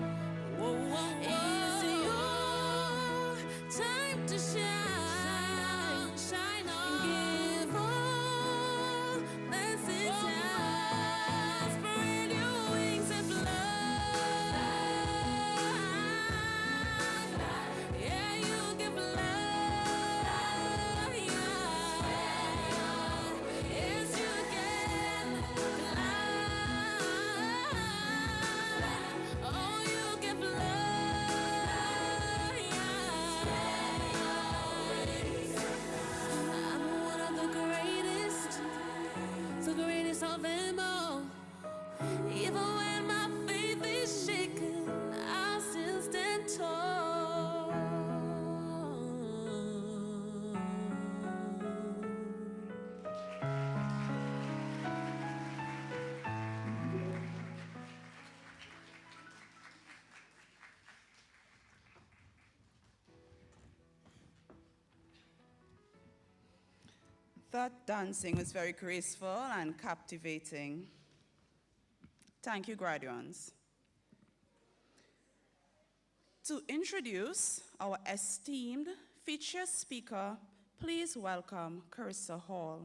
Whoa, whoa, whoa. It's your time to shine. Shine on. And give all that's inside. Spread your wings and fly. Yeah, you can fly. Yes, you can fly. Oh, you can fly. I'm one of the greatest of them all. Even when my faith is shaken, I'll still stand tall. That dancing was very graceful and captivating. Thank you, graduates. To introduce our esteemed featured speaker, please welcome Carissa Hall.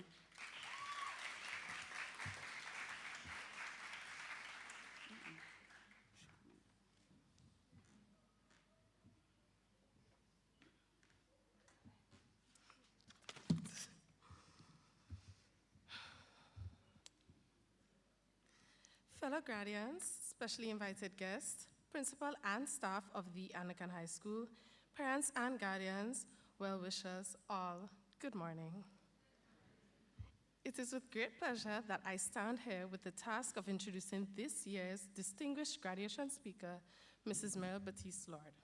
Fellow graduates, specially invited guests, principal and staff of the Anglican High School, parents and guardians, well-wishers, all, good morning. It is with great pleasure that I stand here with the task of introducing this year's distinguished graduation speaker, Mrs. Mary Baptiste Lord.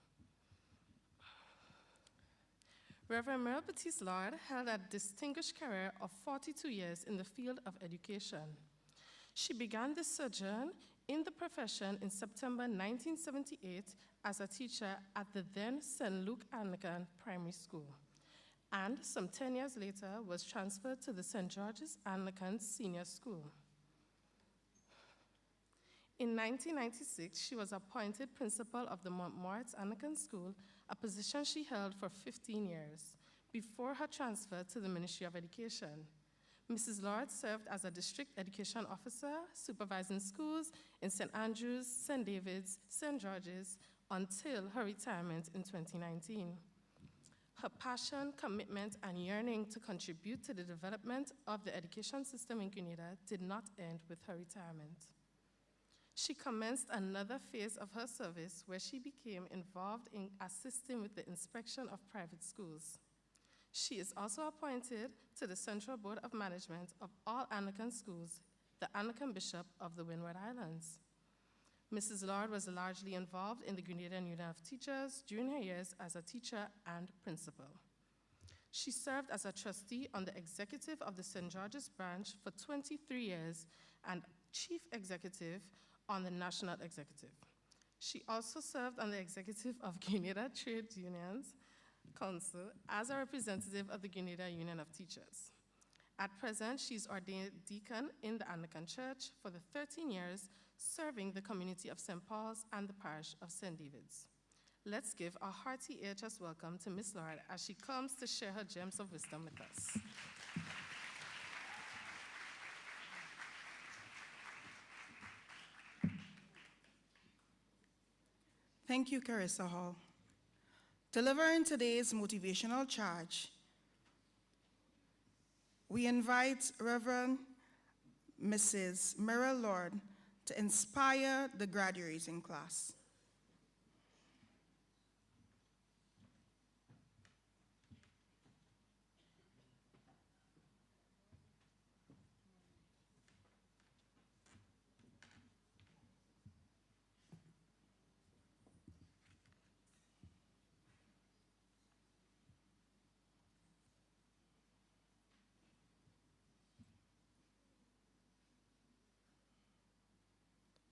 Reverend Mary Baptiste Lord held a distinguished career of 42 years in the field of education. She began this sojourn in the profession in September 1978 as a teacher at the then St. Luke Anglican Primary School, and some 10 years later was transferred to the St. George's Anglican Senior School. In 1996, she was appointed principal of the Montmartre Anglican School, a position she held for 15 years, before her transfer to the Ministry of Education. Mrs. Lord served as a district education officer, supervising schools in St. Andrews, St. David's, St. George's, until her retirement in 2019. Her passion, commitment, and yearning to contribute to the development of the education system in Grenada did not end with her retirement. She commenced another phase of her service where she became involved in assisting with the inspection of private schools. She is also appointed to the Central Board of Management of all Anglican schools, the Anglican Bishop of the Windward Islands. Mrs. Lord was largely involved in the Grenadian Union of Teachers during her years as a teacher and principal. She served as a trustee on the executive of the St. George's branch for 23 years and chief executive on the national executive. She also served on the executive of Grenada Trade Unions Council as a representative of the Grenada Union of Teachers. At present, she's ordained deacon in the Anglican Church for the 13 years, serving the community of St. Paul's and the parish of St. David's. Let's give a hearty AHS welcome to Ms. Lord as she comes to share her gems of wisdom with us. Thank you, Carissa Hall. Delivering today's motivational charge, we invite Reverend Mrs. Mary Lord to inspire the graduating class.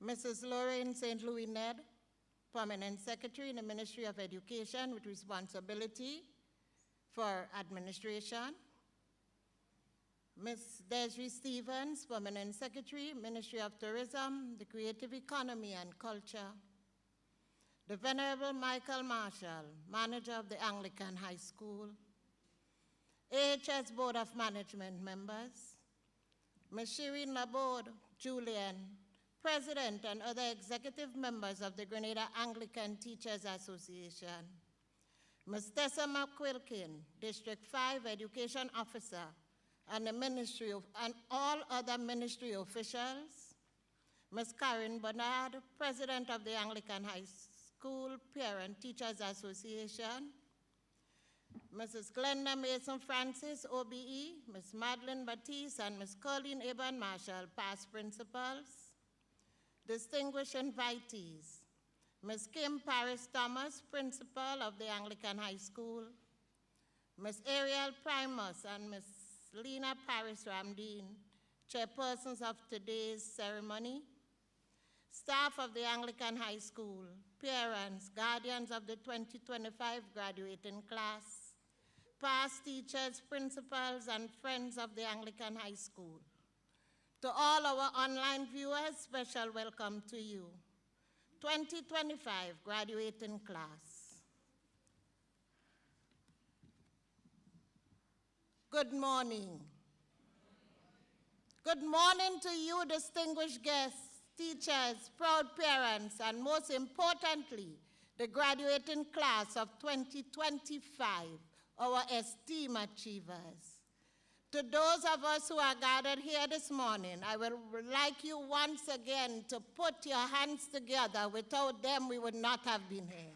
Mrs. Lorraine St. Louis Ned, Permanent Secretary in the Ministry of Education with responsibility for administration. Ms. Desiree Stevens, Permanent Secretary, Ministry of Tourism, the Creative Economy and Culture. The Venerable Michael Marshall, Manager of the Anglican High School. AHS Board of Management members. Ms. Shireen Laborde, Julian, President and other executive members of the Grenada Anglican Teachers Association. Ms. Tessa McQuilkin, District 5 Education Officer, and all other ministry officials. Ms. Karen Bernard, President of the Anglican High School Parent Teachers Association. Mrs. Glenda Mason Francis, OBE, Ms. Madeline Batiste, and Ms. Colleen Eben Marshall, past principals. Distinguished invitees, Ms. Kim Paris Thomas, Principal of the Anglican High School, Ms. Ariel Primus and Ms. Lena Paris Ramdeen, chairpersons of today's ceremony, staff of the Anglican High School, parents, guardians of the 2025 graduating class, past teachers, principals, and friends of the Anglican High School. To all our online viewers, special welcome to you. 2025 graduating class. Good morning. Good morning to you, distinguished guests, teachers, proud parents, and most importantly, the graduating class of 2025, our esteemed achievers. To those of us who are gathered here this morning, I would like you once again to put your hands together. Without them, we would not have been here.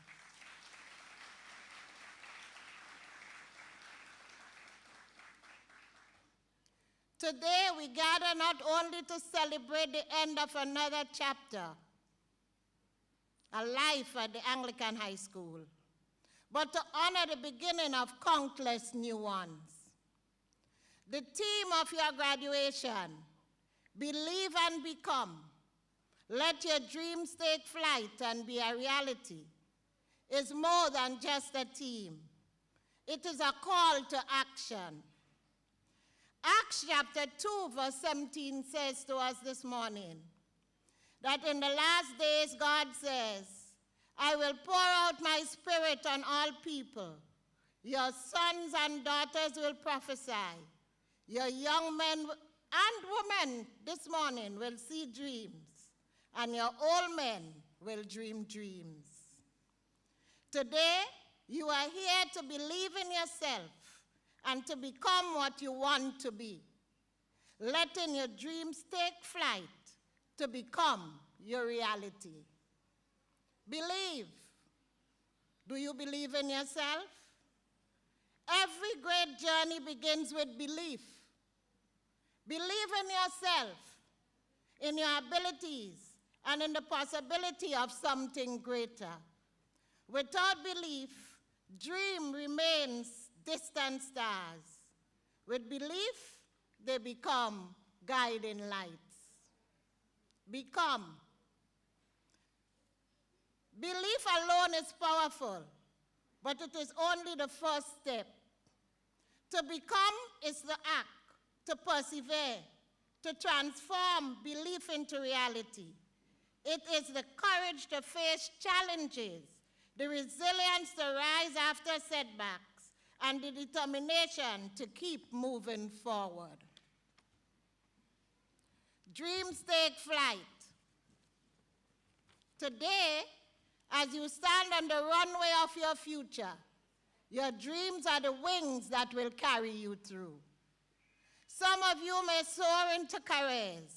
Today, we gather not only to celebrate the end of another chapter, a life at the Anglican High School, but to honor the beginning of countless new ones. The theme of your graduation, believe and become, let your dreams take flight and be a reality, is more than just a theme. It is a call to action. Acts chapter 2, verse 17 says to us this morning that in the last days, God says, I will pour out my spirit on all people. Your sons and daughters will prophesy. Your young men and women this morning will see dreams, and your old men will dream dreams. Today, you are here to believe in yourself and to become what you want to be, letting your dreams take flight to become your reality. Believe. Do you believe in yourself? Every great journey begins with belief. Believe in yourself, in your abilities, and in the possibility of something greater. Without belief, dream remains distant stars. With belief, they become guiding lights. Become. Belief alone is powerful, but it is only the first step. To become is the act, to persevere, to transform belief into reality. It is the courage to face challenges, the resilience to rise after setbacks, and the determination to keep moving forward. Dreams take flight. Today, as you stand on the runway of your future, your dreams are the wings that will carry you through. Some of you may soar into careers,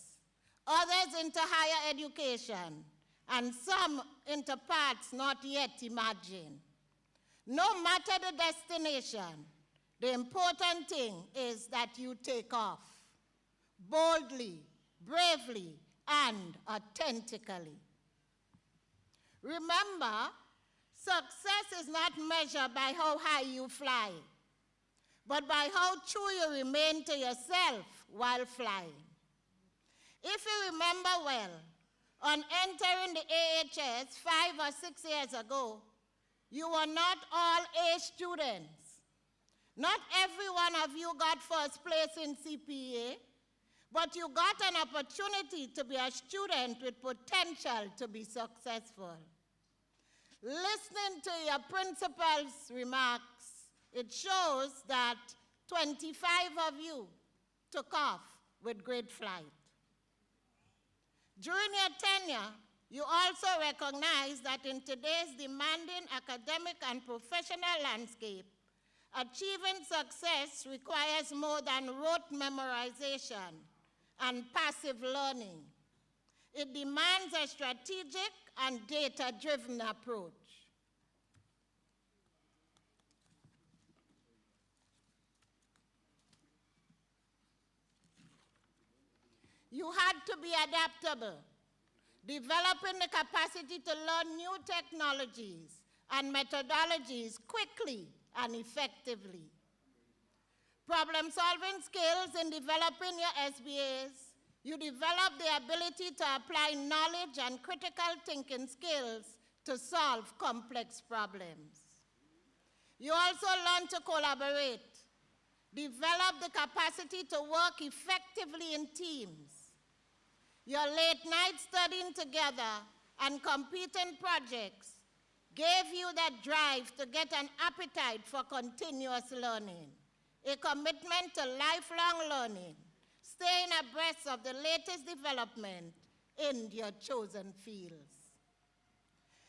others into higher education, and some into paths not yet imagined. No matter the destination, the important thing is that you take off boldly, bravely, and authentically. Remember, success is not measured by how high you fly, but by how true you remain to yourself while flying. If you remember well, on entering the AHS 5 or 6 years ago, you were not all A students. Not every one of you got first place in CPA, but you got an opportunity to be a student with potential to be successful. Listening to your principal's remarks, it shows that 25 of you took off with great flight. During your tenure, you also recognize that in today's demanding academic and professional landscape, achieving success requires more than rote memorization and passive learning. It demands a strategic and data-driven approach. You had to be adaptable, developing the capacity to learn new technologies and methodologies quickly and effectively. Problem-solving skills in developing your SBAs, you develop the ability to apply knowledge and critical thinking skills to solve complex problems. You also learn to collaborate, develop the capacity to work effectively in teams. Your late night studying together and competing projects gave you that drive to get an appetite for continuous learning. a commitment to lifelong learning, staying abreast of the latest development in your chosen fields.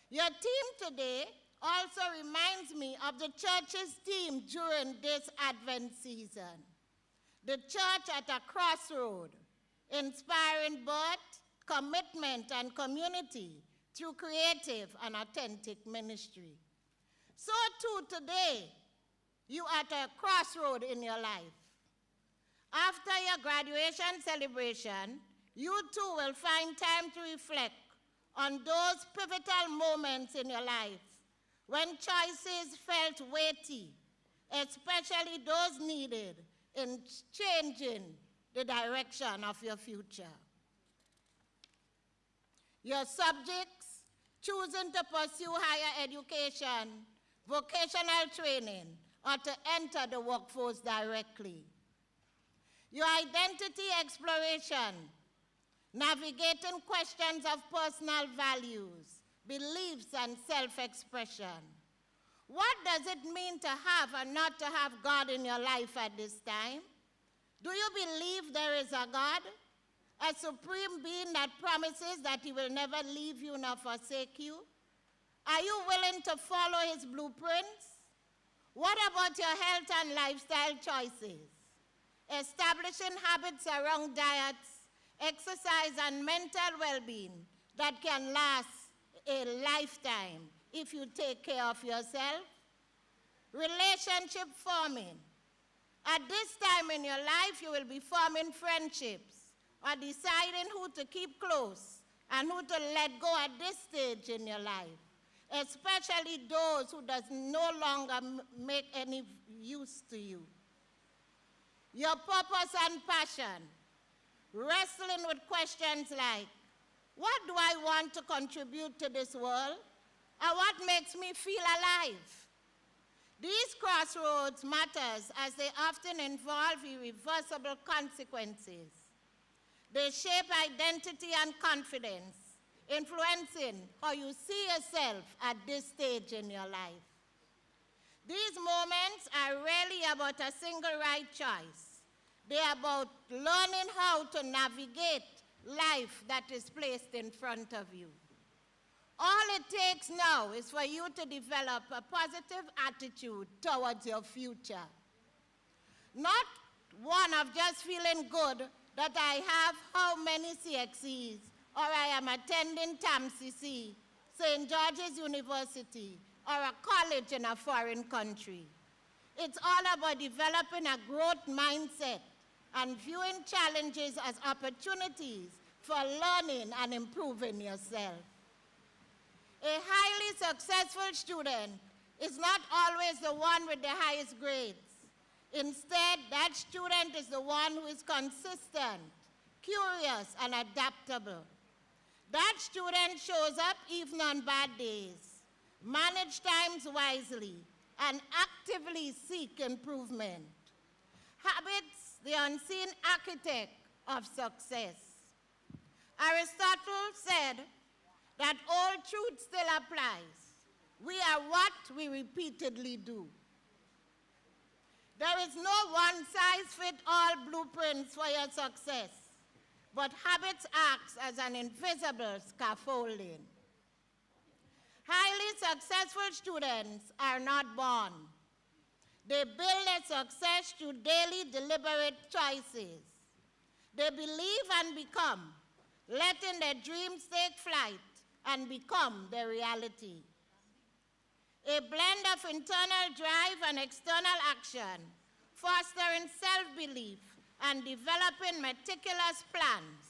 Your theme today also reminds me of the church's theme during this Advent season. The church at a crossroad, inspiring birth, commitment, and community through creative and authentic ministry. So too today, you are at a crossroad in your life. After your graduation celebration, you too will find time to reflect on those pivotal moments in your life when choices felt weighty, especially those needed in changing the direction of your future. Your subjects, choosing to pursue higher education, vocational training, or to enter the workforce directly. Your identity exploration, navigating questions of personal values, beliefs, and self-expression. What does it mean to have and not to have God in your life at this time? Do you believe there is a God, a supreme being that promises that he will never leave you nor forsake you? Are you willing to follow his blueprints? What about your health and lifestyle choices? Establishing habits around diets, exercise, and mental well-being that can last a lifetime if you take care of yourself. Relationship forming. At this time in your life, you will be forming friendships or deciding who to keep close and who to let go at this stage in your life, especially those who does no longer make any use to you. Your purpose and passion. Wrestling with questions like, what do I want to contribute to this world? Or what makes me feel alive? These crossroads matters as they often involve irreversible consequences. They shape identity and confidence, influencing how you see yourself at this stage in your life. These moments are rarely about a single right choice. They are about learning how to navigate life that is placed in front of you. All it takes now is for you to develop a positive attitude towards your future. Not one of just feeling good that I have how many CXCs, or I am attending TAMCC, St. George's University, or a college in a foreign country. It's all about developing a growth mindset and viewing challenges as opportunities for learning and improving yourself. A highly successful student is not always the one with the highest grades. Instead, that student is the one who is consistent, curious, and adaptable. That student shows up even on bad days, manage times wisely, and actively seek improvement. Habits, the unseen architect of success. Aristotle said that old truth still applies. We are what we repeatedly do. There is no one-size-fits-all blueprints for your success, but habits act as an invisible scaffolding. Highly successful students are not born. They build their success through daily deliberate choices. They believe and become, letting their dreams take flight and become their reality. A blend of internal drive and external action, fostering self-belief and developing meticulous plans,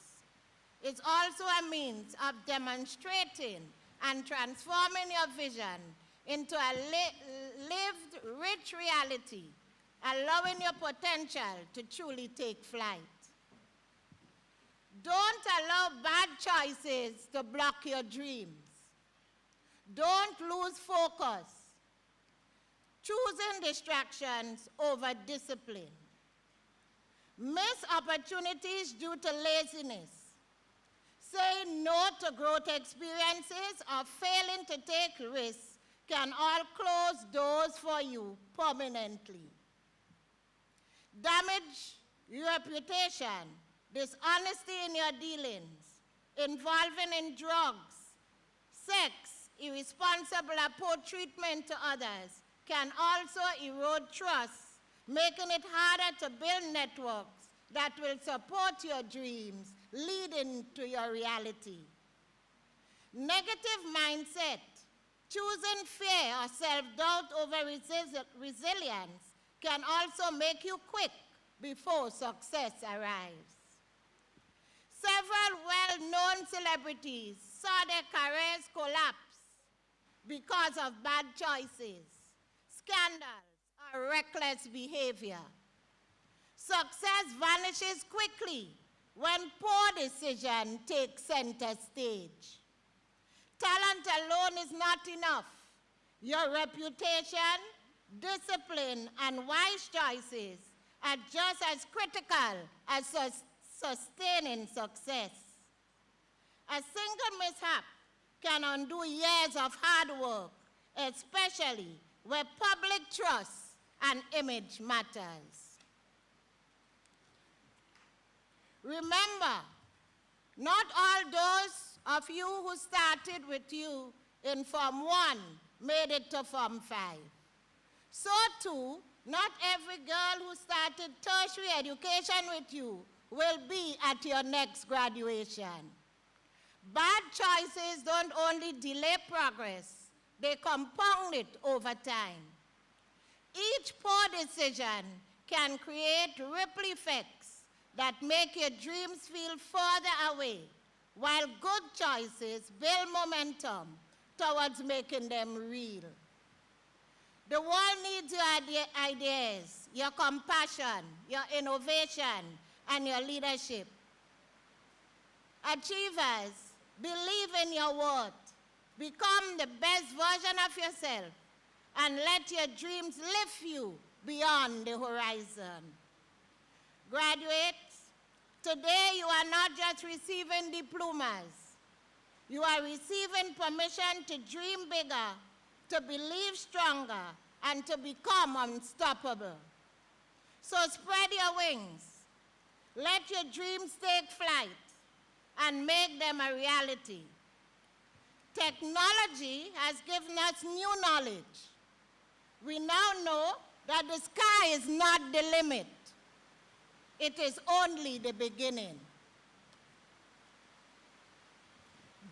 is also a means of demonstrating and transforming your vision into a lived, rich reality, allowing your potential to truly take flight. Don't allow bad choices to block your dreams. Don't lose focus, choosing distractions over discipline. Miss opportunities due to laziness. Say no to growth experiences or failing to take risks can all close doors for you permanently. damage your reputation, dishonesty in your dealings, involving in drugs, sex, irresponsible or poor treatment to others can also erode trust, making it harder to build networks that will support your dreams, leading to your reality. Negative mindset, choosing fear or self-doubt over resilience can also make you quit before success arrives. Several well-known celebrities saw their careers collapse because of bad choices, scandals, or reckless behavior. Success vanishes quickly when poor decision takes center stage. Talent alone is not enough. Your reputation, discipline, and wise choices are just as critical as sustaining success. A single mishap can undo years of hard work, especially where public trust and image matters. Remember, not all those of you who started with you in Form 1 made it to Form 5. So too, not every girl who started tertiary education with you will be at your next graduation. Bad choices don't only delay progress, they compound it over time. Each poor decision can create ripple effects that make your dreams feel further away, while good choices build momentum towards making them real. The world needs your ideas, your compassion, your innovation, and your leadership. Achievers, believe in your worth. Become the best version of yourself, and let your dreams lift you beyond the horizon. Graduates, today you are not just receiving diplomas. You are receiving permission to dream bigger, to believe stronger, and to become unstoppable. So spread your wings. Let your dreams take flight and make them a reality. Technology has given us new knowledge. We now know that the sky is not the limit. It is only the beginning.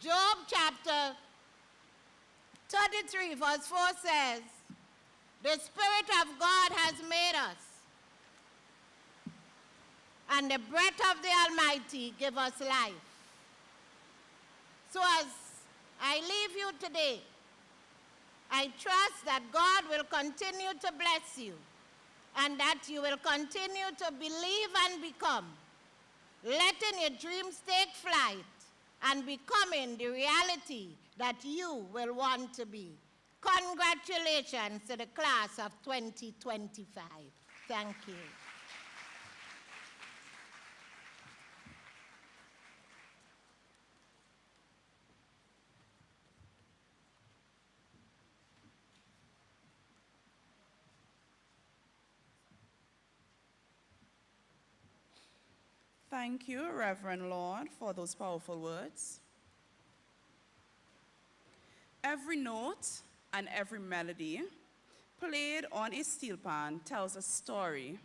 Job chapter 33 verse 4 says, "The Spirit of God has made us, and the breath of the Almighty give us life." So as I leave you today, I trust that God will continue to bless you, and that you will continue to believe and become, letting your dreams take flight and becoming the reality that you will want to be. Congratulations to the class of 2025. Thank you. Thank you, Reverend Lord, for those powerful words. Every note and every melody played on a steel pan tells a story.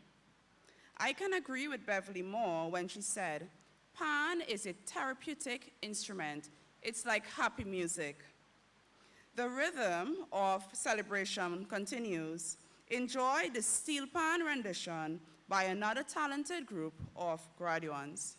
I can agree with Beverly Moore when she said, "Pan is a therapeutic instrument. It's like happy music." The rhythm of celebration continues. Enjoy the steel pan rendition by another talented group of graduates.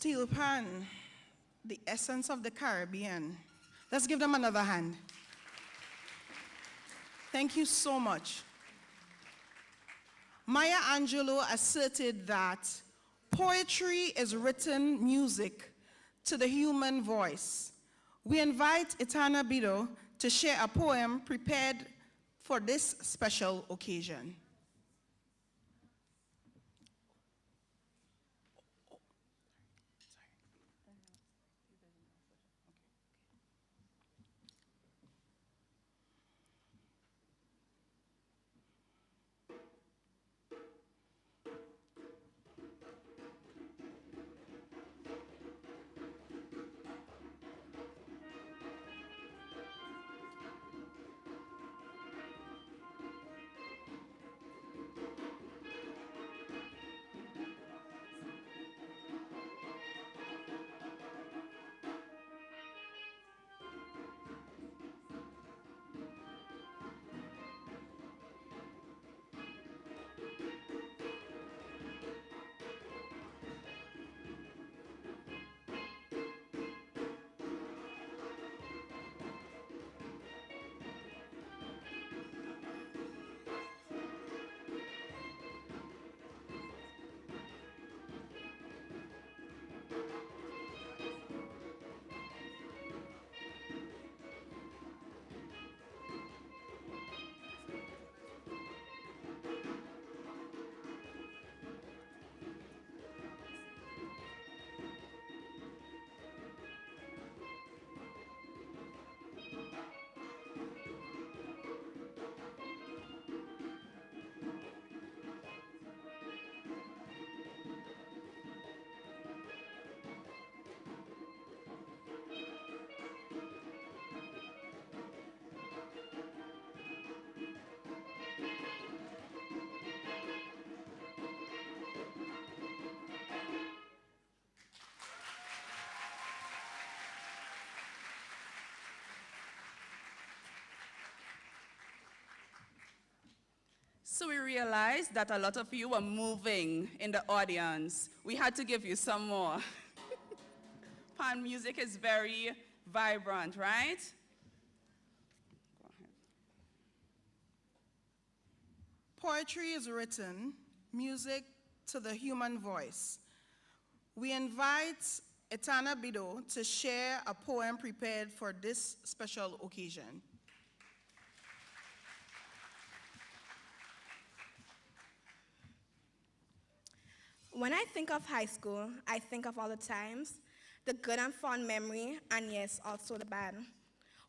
Steel pan, the essence of the Caribbean. Let's give them another hand. Thank you so much. Maya Angelou asserted that poetry is written music to the human voice. We invite Etana Bido to share a poem prepared for this special occasion. So we realized that a lot of you were moving in the audience. We had to give you some more. Pan music is very vibrant, right? Go ahead. Poetry is written, music to the human voice. We invite Etana Bido to share a poem prepared for this special occasion. When I think of high school, I think of all the times, the good and fond memory, and yes, also the bad.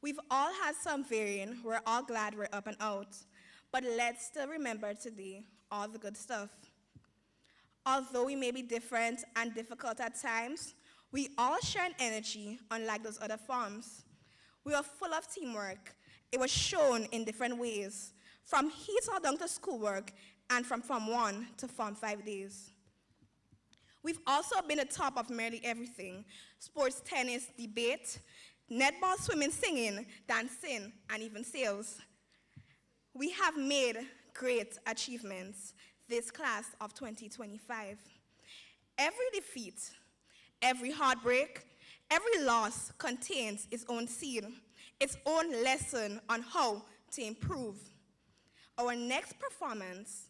We've all had some varying, we're all glad we're up and out, but let's still remember today all the good stuff. Although we may be different and difficult at times, we all share an energy unlike those other forms. We were full of teamwork. It was shown in different ways, from heat all down to schoolwork, and from Form 1 to Form 5 days. We've also been the top of nearly everything: sports, tennis, debate, netball, swimming, singing, dancing, and even sales. We have made great achievements this class of 2025. Every defeat, every heartbreak, every loss contains its own seed, its own lesson on how to improve. Our next performance,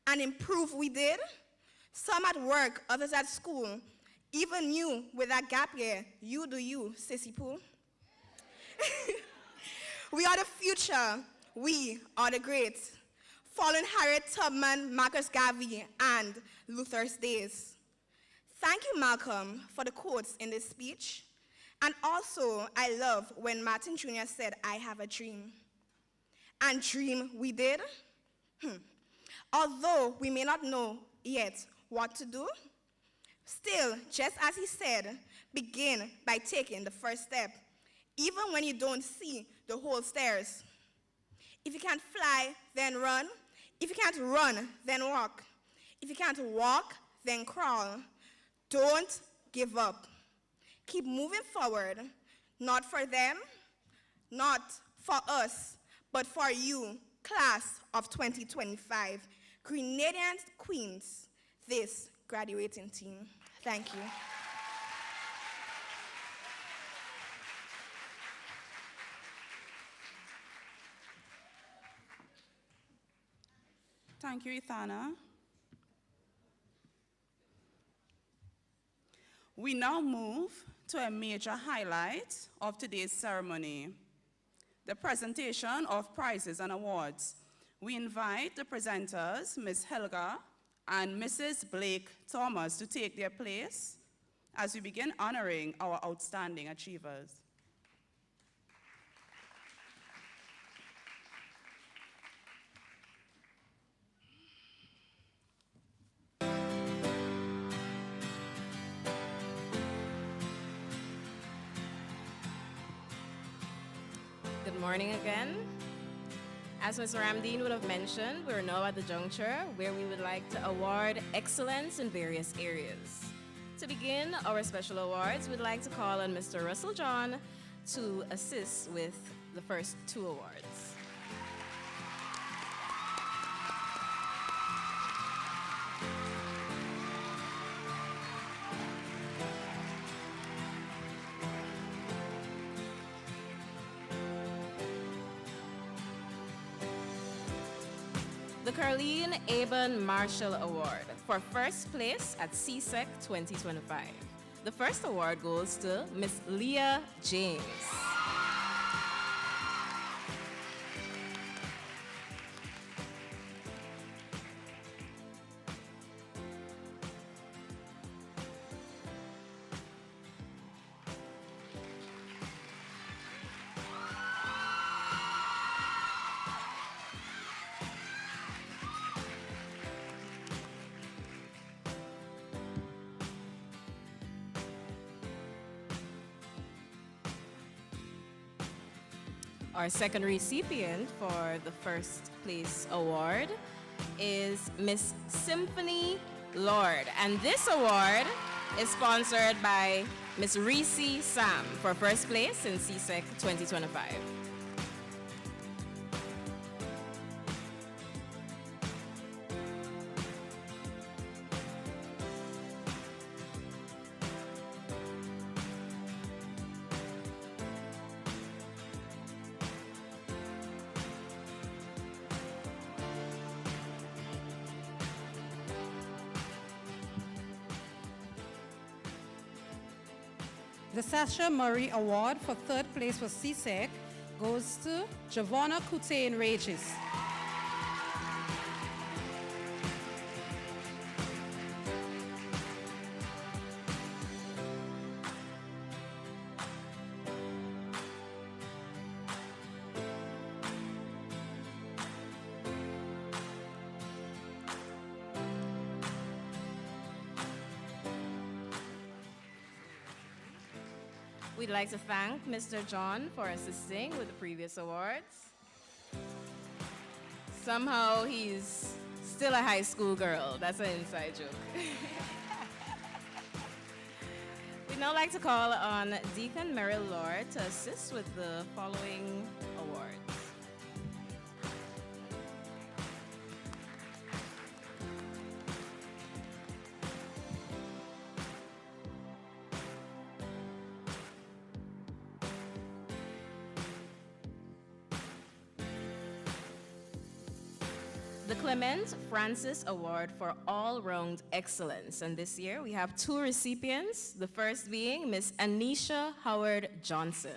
and improve we did, some at work, others at school, even you with that gap year, you do you, sissy poo. We are the future, we are the great, following Harriet Tubman, Marcus Garvey, and Luther's days. Thank you, Malcolm, for the quotes in this speech. And also, I love when Martin Jr. said, I have a dream. And dream we did. Although we may not know yet what to do, still, just as he said, begin by taking the first step, even when you don't see the whole stairs. If you can't fly, then run. If you can't run, then walk. If you can't walk, then crawl. Don't give up. Keep moving forward, not for them, not for us, but for you, class of 2025, Grenadian Queens, this graduating team. Thank you. Thank you, Ithana. We now move to a major highlight of today's ceremony, the presentation of prizes and awards. We invite the presenters, Ms. Helga and Mrs. Blake Thomas, to take their place as we begin honoring our outstanding achievers. Good morning again. As Mr. Ramdeen would have mentioned, we're now at the juncture where we would like to award excellence in various areas. To begin our special awards, we'd like to call on Mr. Russell John to assist with the first two awards. The Carleen Aben Marshall Award for first place at CSEC 2025. The first award goes to Miss Leah James. Our second recipient for the first place award is Miss Symphony Lord. And this award is sponsored by Miss Reese Sam for first place in CSEC 2025. The Sasha Murray Award for third place for CSEC goes to Javonna Coutain Regis. We'd like to thank Mr. John for assisting with the previous awards. Somehow he's still a high school girl. That's an inside joke. We'd now like to call on Deacon Merrill Lord to assist with the following awards. The Clement Francis Award for All-Round Excellence. And this year we have two recipients, the first being Miss Anisha Howard Johnson.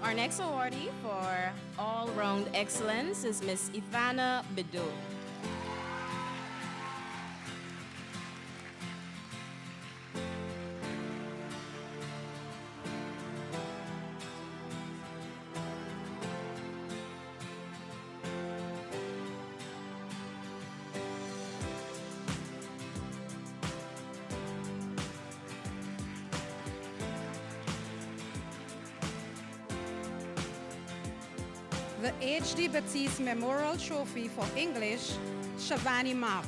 Our next awardee for all-round excellence is Miss Ivana Bedo. The H.D. Batiste Memorial Trophy for English, Shavani Mark.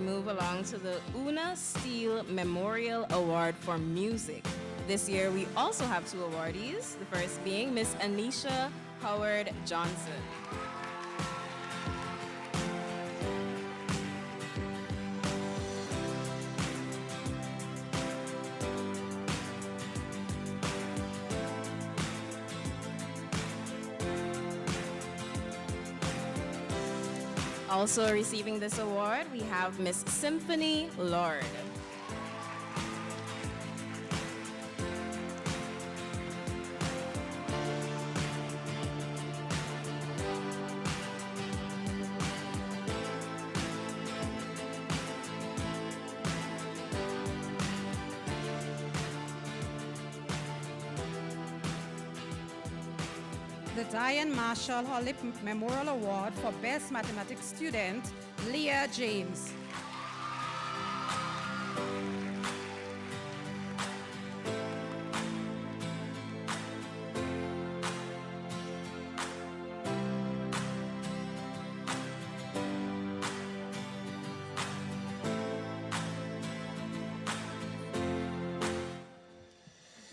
move along to the Una Steele Memorial Award for Music. This year, we also have two awardees, the first being Miss Anisha Howard Johnson. Also receiving this award, we have Miss Symphony Lord. The Diane Marshall Hollip Memorial Award for Best Mathematics Student, Leah James.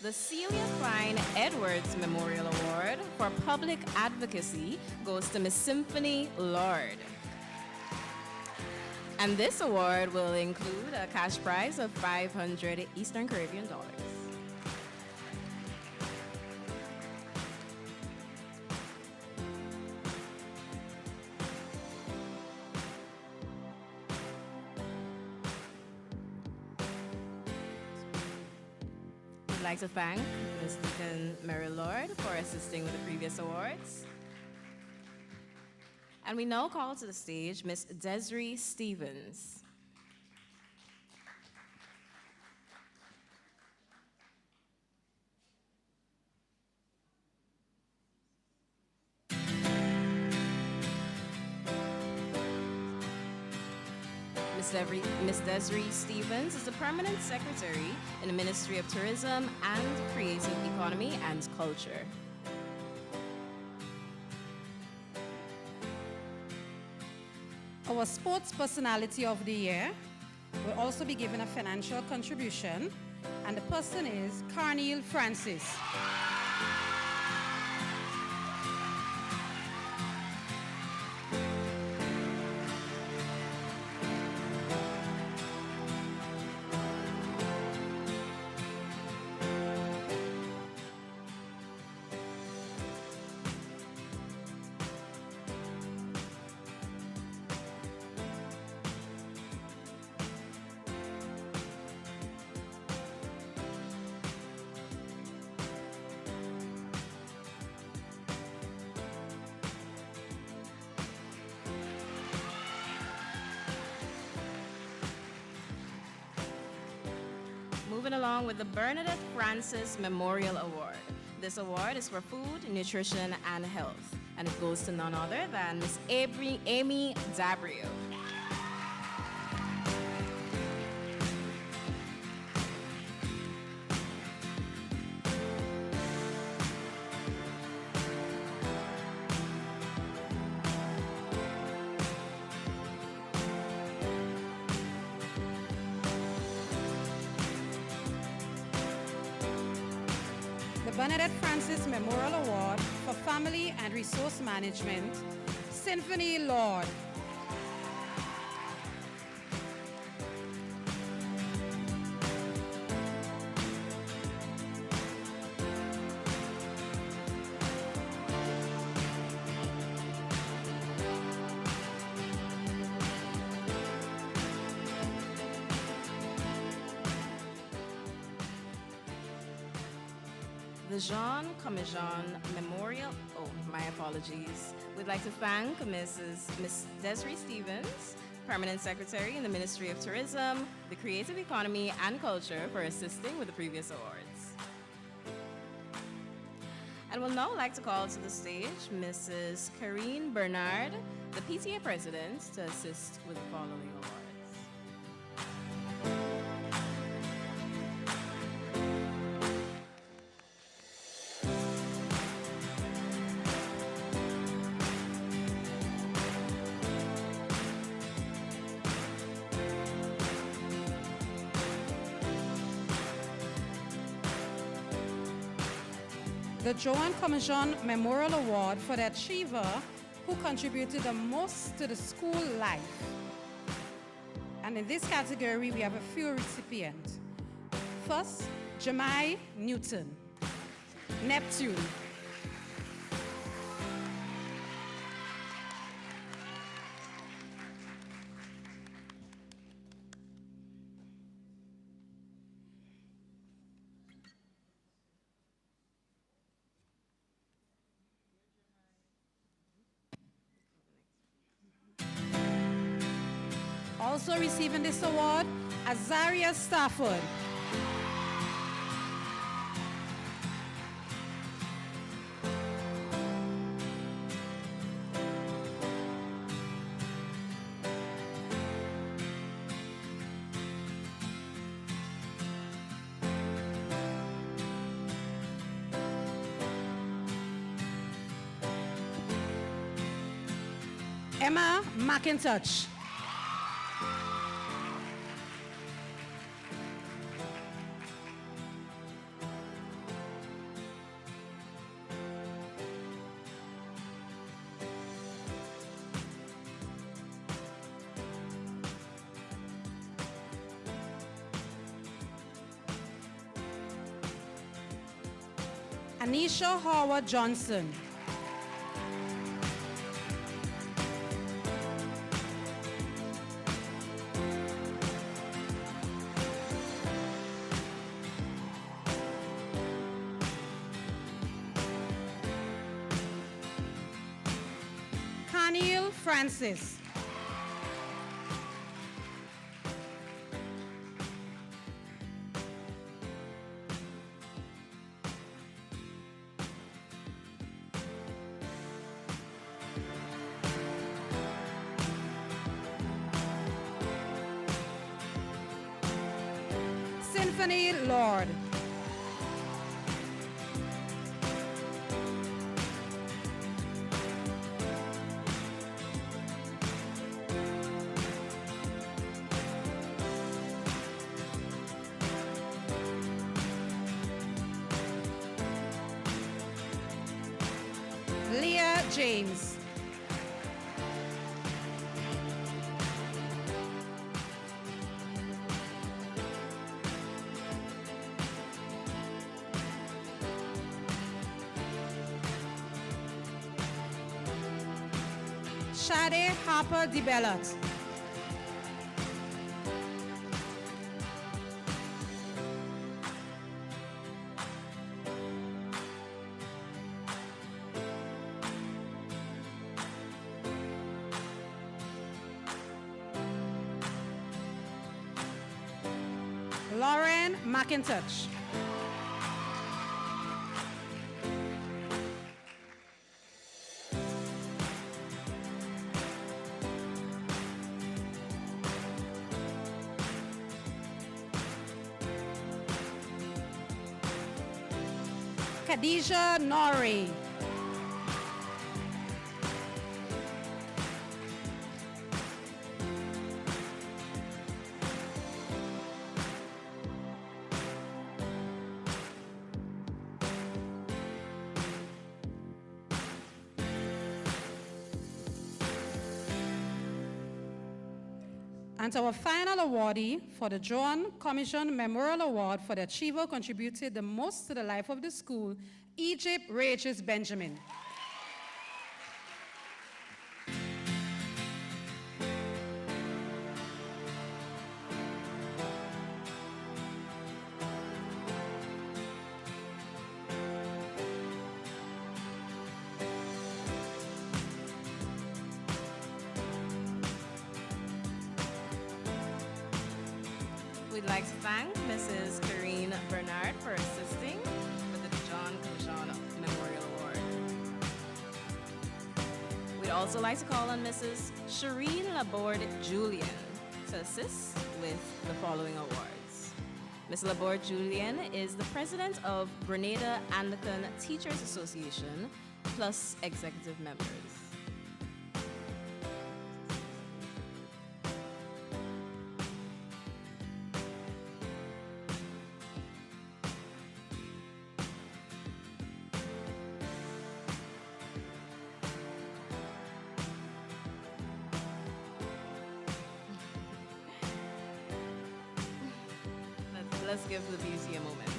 The Celia Klein Edwards Memorial Award for Public Advocacy goes to Miss Symphony Lord. And this award will include a cash prize of 500 Eastern Caribbean dollars. I'd like to thank Ms. Deacon Mary Lord for assisting with the previous awards. And we now call to the stage Ms. Desiree Stevens. Ms. Desiree Stevens is the Permanent Secretary in the Ministry of Tourism and Creative Economy and Culture. Our Sports Personality of the Year will also be given a financial contribution, and the person is Carneal Francis. Moving along with the Bernadette Francis Memorial Award. This award is for food, nutrition, and health, and it goes to none other than Miss Amy Dabrio. Bernadette Francis Memorial Award for Family and Resource Management, Symphony Lord. The Jean Commission Memorial, my apologies. We'd like to thank Miss Desiree Stevens, Permanent Secretary in the Ministry of Tourism, the Creative Economy and Culture for assisting with the previous awards. And we'll now like to call to the stage Mrs. Karine Bernard, the PTA President, to assist with the following awards. the Joan Commission Memorial Award for the achiever who contributed the most to the school life. And in this category, we have a few recipients. First, Jemai Newton, Neptune. Also receiving this award, Azaria Stafford. Emma McIntosh. Anisha Howard Johnson. Carneal Francis. Symphony Lord. Leah James. Shade Harper DeBellot. Lauren McIntosh. Khadijah Nori. And our final awardee for the Joan Commission Memorial Award for the achiever contributed the most to the life of the school, Egypt Regis Benjamin. We'd like to thank Mrs. Karine Bernard for assisting with the John Commission Memorial Award. We'd also like to call on Mrs. Shireen Laborde Julian to assist with the following awards. Ms. Laborde Julian is the president of Grenada Anglican Teachers Association, plus executive members. Let's give the beauty a moment.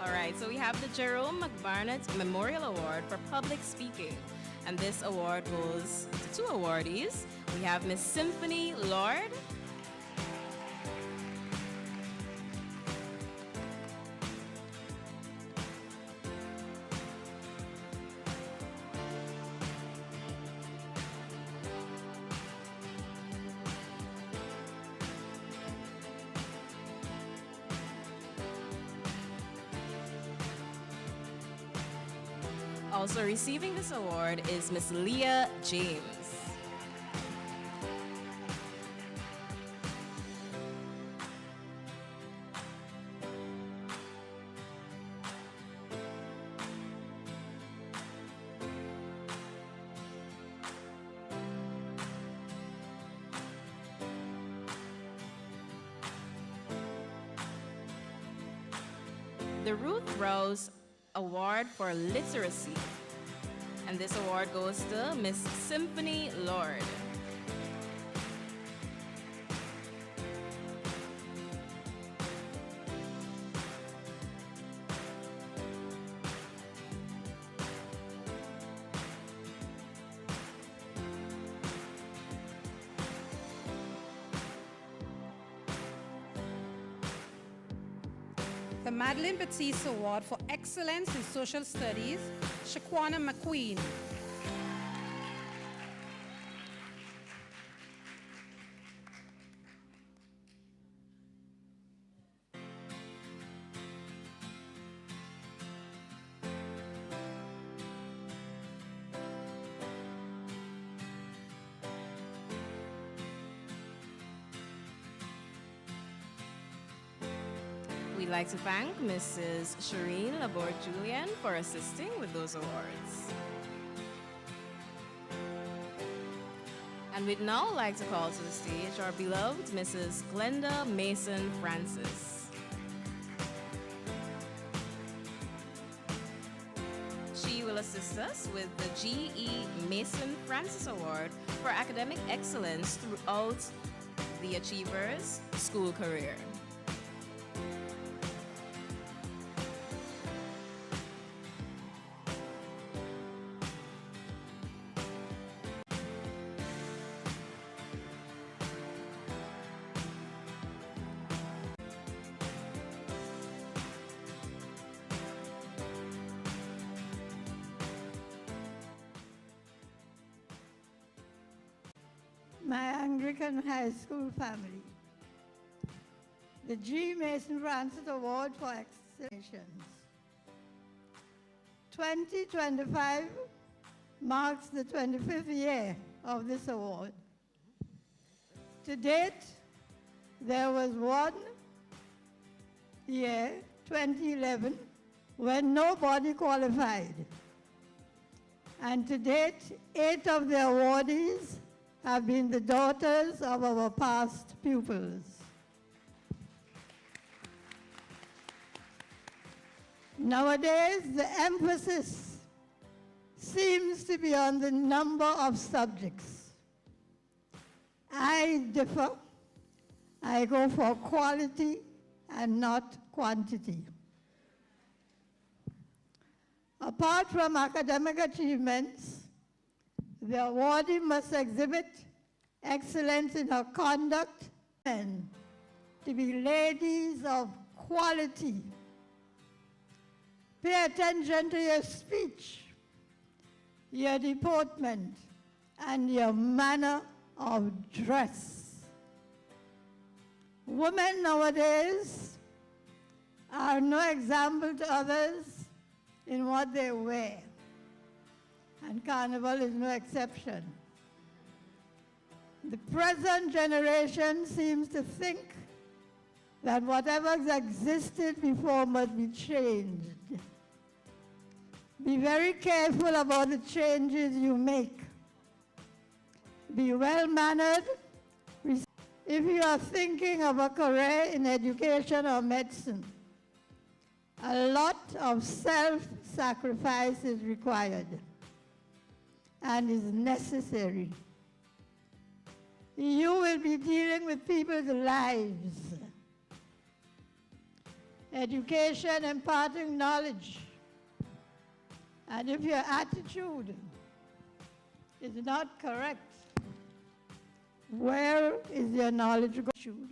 All right, so we have the Jerome McBarnett Memorial Award for Public Speaking. And this award goes to two awardees. We have Miss Symphony Lord. Also receiving this award is Miss Leah James. The Ruth Rose Award for Literacy. And this award goes to Miss Symphony Lord. The Madeline Batiste Award for Excellence in Social Studies, Shaquana McQueen. We'd like to thank Mrs. Shireen Laborde-Julian for assisting with those awards. And we'd now like to call to the stage our beloved Mrs. Glenda Mason Francis. She will assist us with the G.E. Mason Francis Award for Academic Excellence throughout the Achiever's school career. My Anglican high school family. The G. Mason Francis Award for Excellence. 2025 marks the 25th year of this award. To date, there was one year, 2011, when nobody qualified. And to date, 8 of the awardees have been the daughters of our past pupils. Nowadays, the emphasis seems to be on the number of subjects. I differ. I go for quality and not quantity. Apart from academic achievements, the awardee must exhibit excellence in her conduct and to be ladies of quality. Pay attention to your speech, your deportment, and your manner of dress. Women nowadays are no example to others in what they wear. And Carnival is no exception. The present generation seems to think that whatever existed before must be changed. Be very careful about the changes you make. Be well-mannered. If you are thinking of a career in education or medicine, a lot of self-sacrifice is required and is necessary. You will be dealing with people's lives. Education imparting knowledge. And if your attitude is not correct, where is your knowledge going?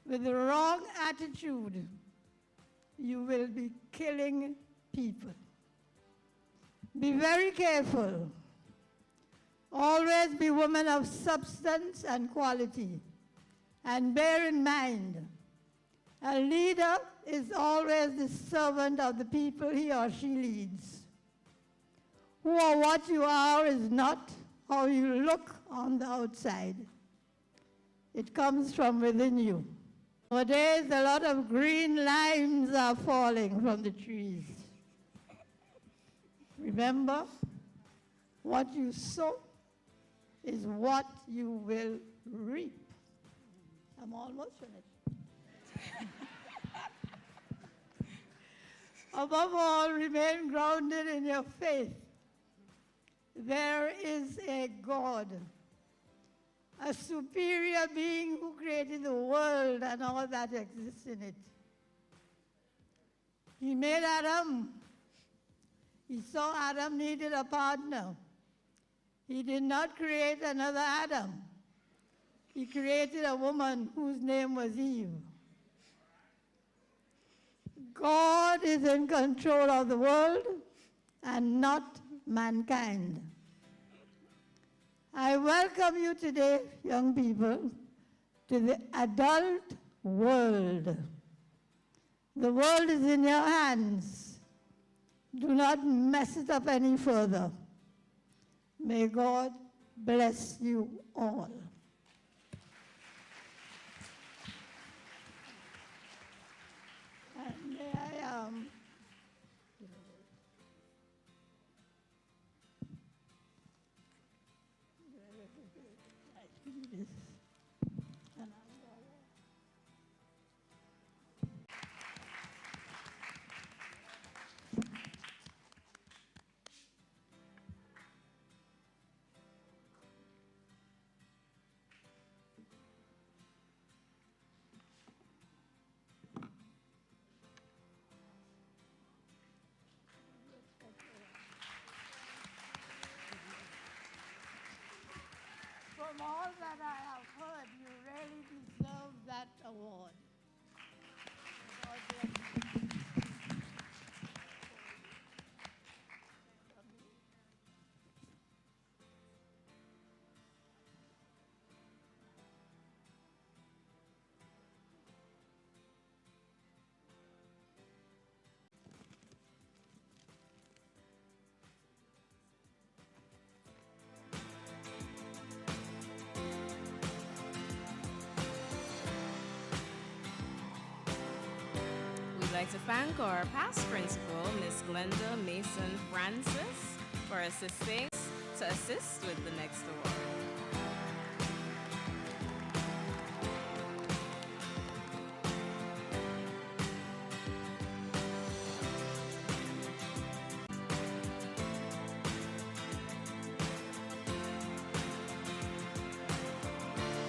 With the wrong attitude, you will be killing people. Be very careful. Always be women of substance and quality. And bear in mind, a leader is always the servant of the people he or she leads. Who or what you are is not how you look on the outside. It comes from within you. Nowadays, a lot of green limes are falling from the trees. Remember, what you sow is what you will reap. I'm almost finished. Above all, remain grounded in your faith. There is a God, a superior being who created the world and all that exists in it. He made Adam. He saw Adam needed a partner. He did not create another Adam. He created a woman whose name was Eve. God is in control of the world and not mankind. I welcome you today, young people, to the adult world. The world is in your hands. Do not mess it up any further. May God bless you all. And may I From all that I have heard, you really deserve that award. God bless you. We'd like to thank our past principal, Miss Glenda Mason Francis, for assisting to assist with the next award.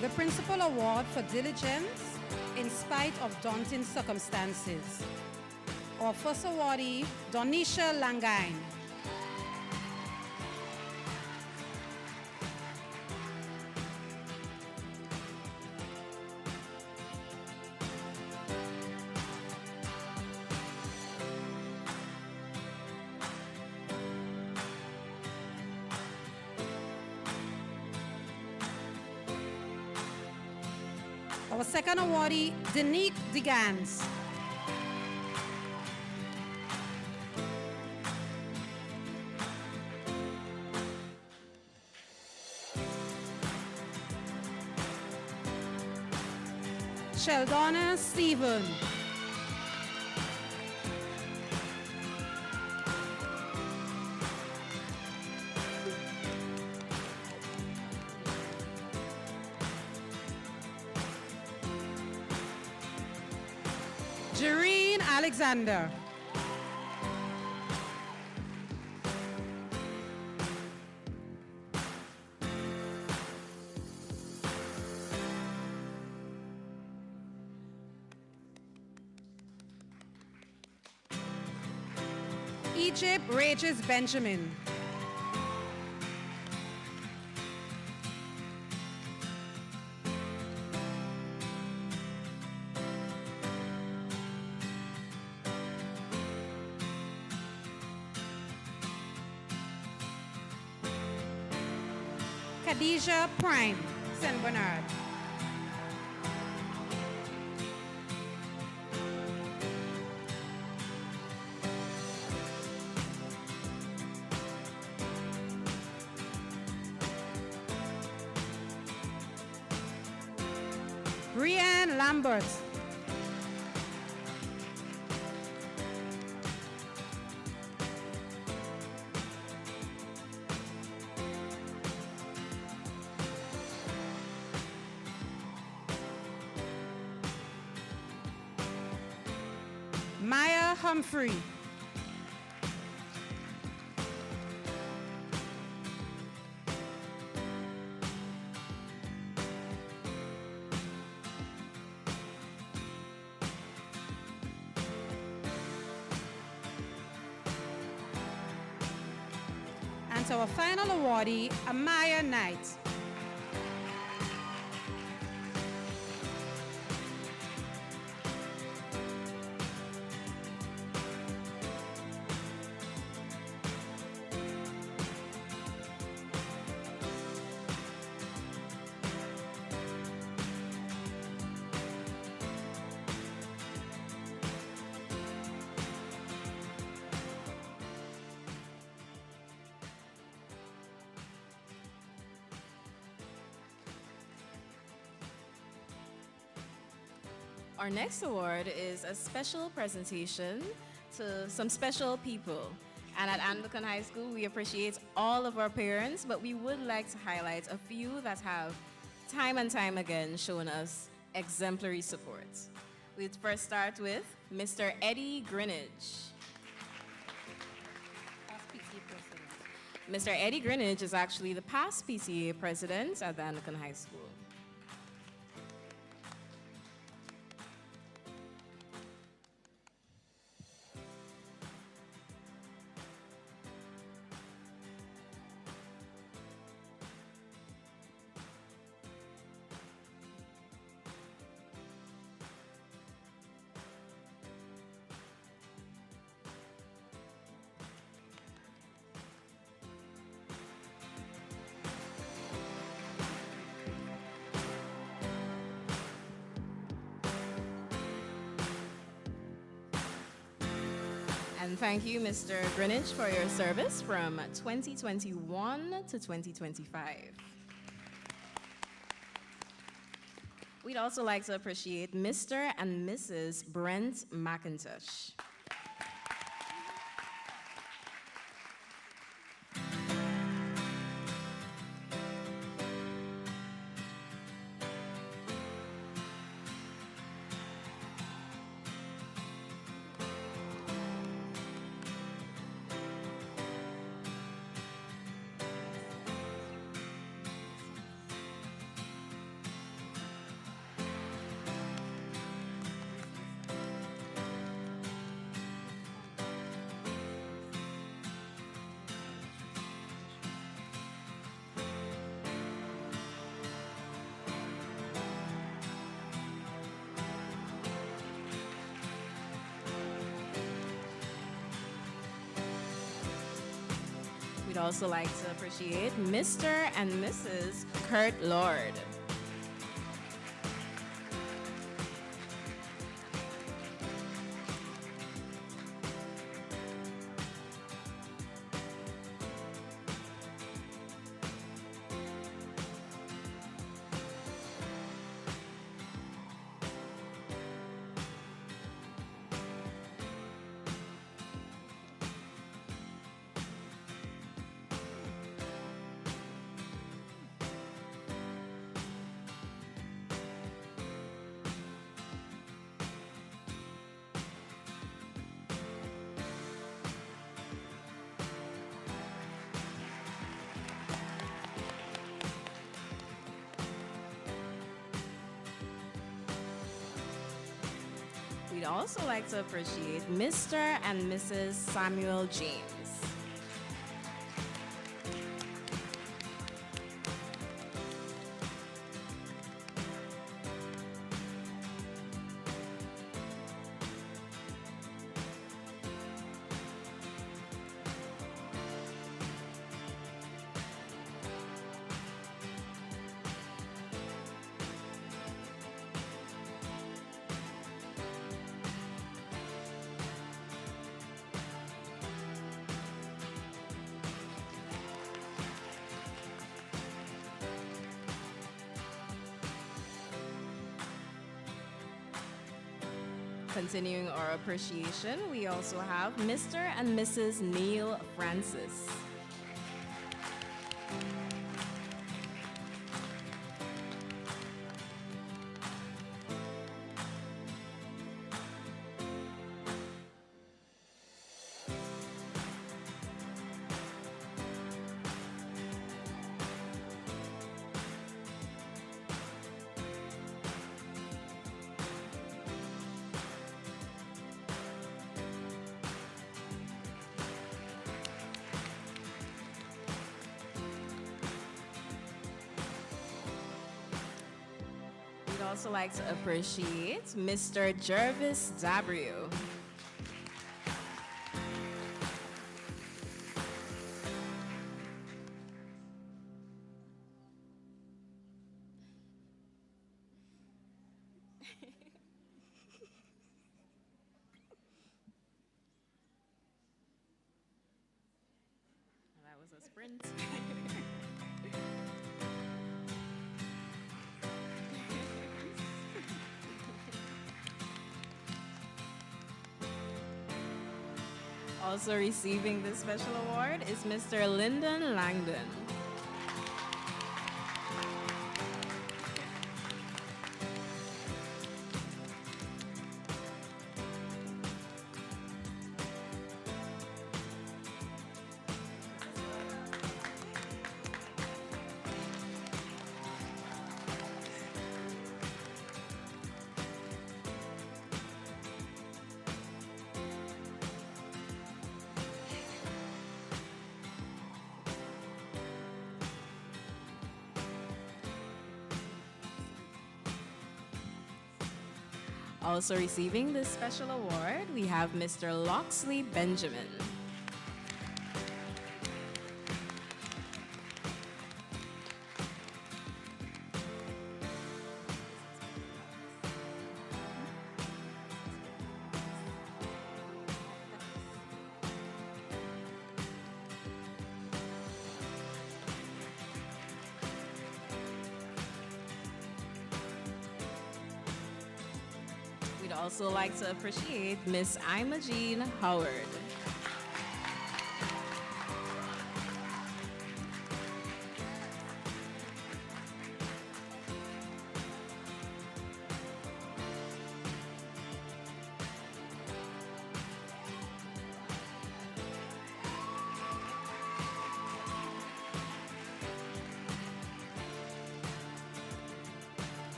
The Principal Award for Diligence in spite of daunting circumstances. Our first awardee, Donisha Langain. Our second awardee, Denique Digans. Sheldona Stephen. Jareen Alexander. Egypt Regis Benjamin. Khadija Prime, St. Bernard. Brianne Lambert. Maya Humphrey. And to our final awardee, Amaya Knight. Our next award is a special presentation to some special people. And at Anglican High School, we appreciate all of our parents, but we would like to highlight a few that have time and time again shown us exemplary support. We'd first start with Mr. Eddie Greenidge. Mr. Eddie Greenidge is actually the past PTA president at the Anglican High School. And thank you, Mr. Greenidge, for your service from 2021 to 2025. We'd also like to appreciate Mr. and Mrs. Brent McIntosh. We'd also like to appreciate Mr. and Mrs. Kurt Lord. We'd also like to appreciate Mr. and Mrs. Samuel James. Continuing our appreciation, we also have Mr. and Mrs. Neil Francis. We'd also like to appreciate Mr. Jervis Dabrio. That was a sprint. Also receiving this special award is Mr. Lyndon Langdon. Also receiving this special award, we have Mr. Loxley Benjamin. We'd also like to appreciate Miss Imogene Howard.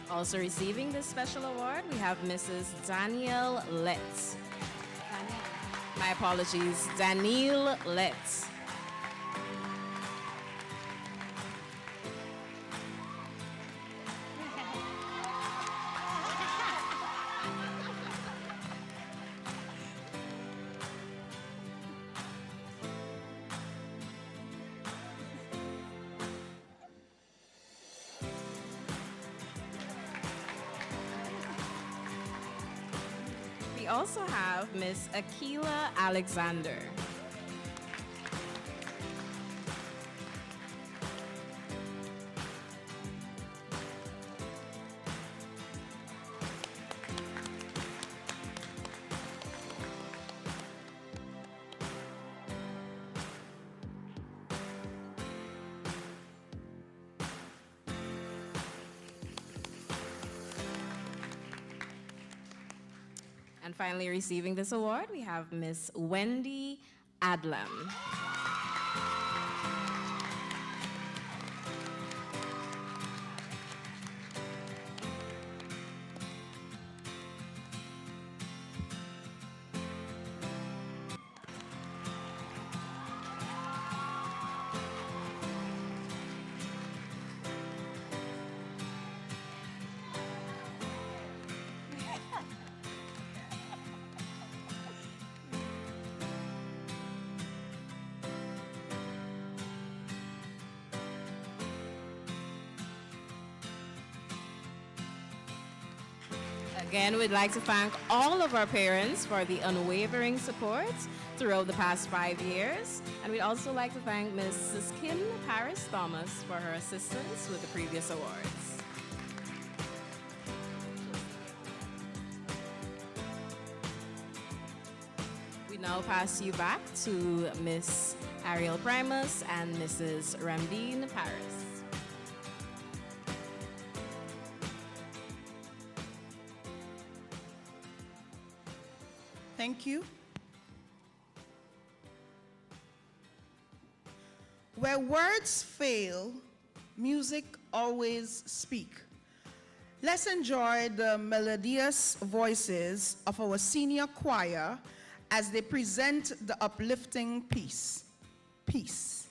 Also receiving this special award, we have Mrs. Danielle Letts. My apologies, Danielle Letts. We also have Miss Akila Alexander. And finally receiving this award, we have Miss Wendy Adlam. Again, we'd like to thank all of our parents for the unwavering support throughout the past 5 years. And we'd also like to thank Mrs. Kim Paris Thomas for her assistance with the previous awards. We now pass you back to Miss Ariel Primus and Mrs. Ramdeen Paris. Thank you. Where words fail, music always speak. Let's enjoy the melodious voices of our senior choir as they present the uplifting piece. Peace.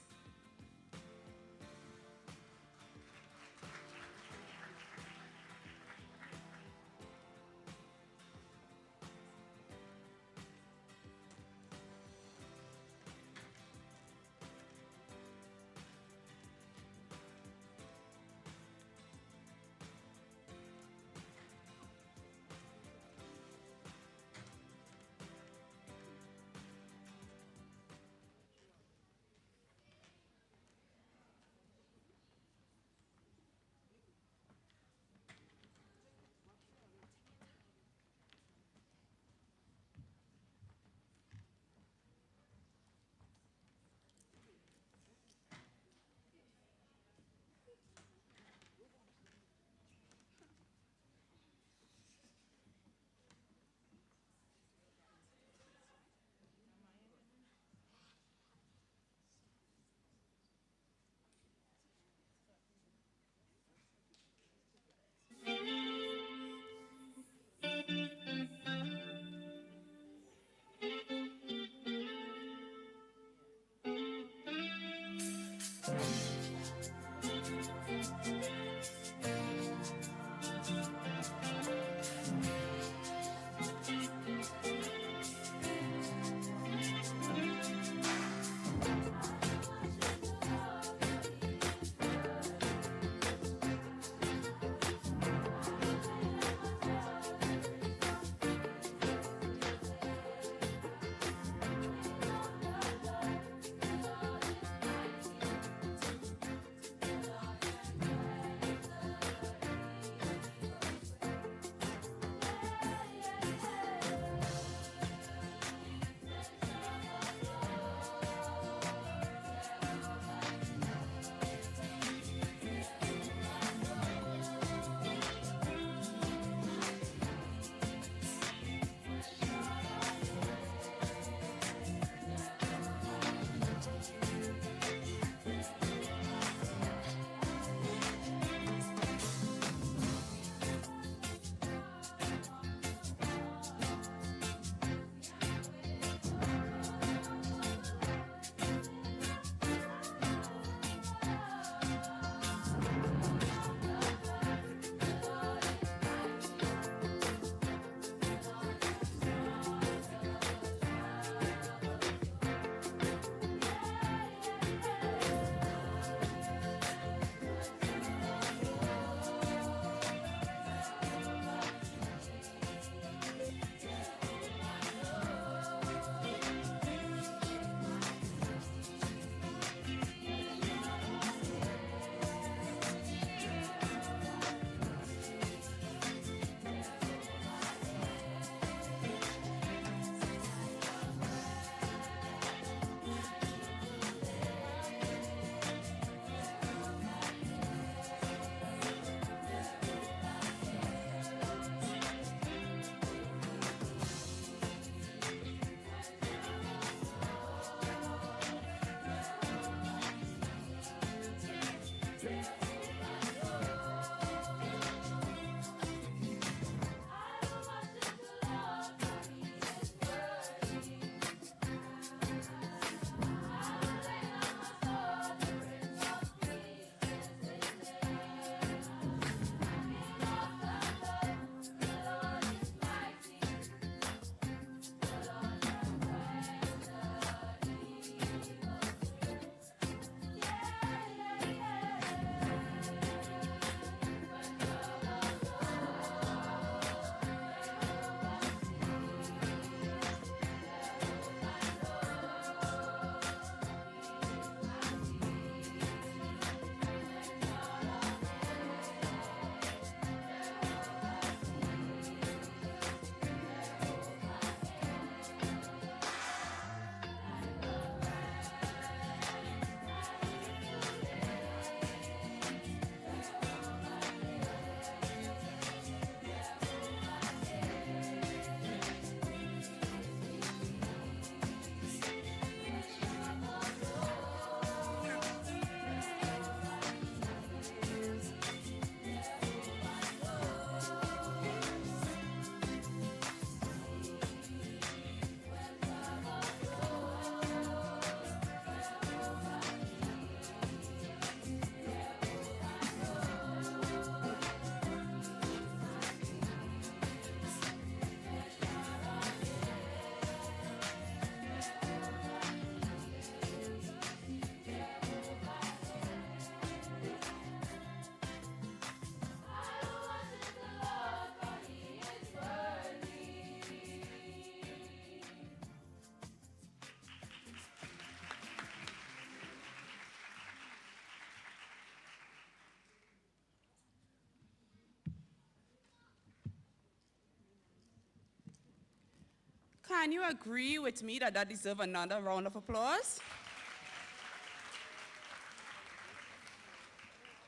Can you agree with me that deserves another round of applause?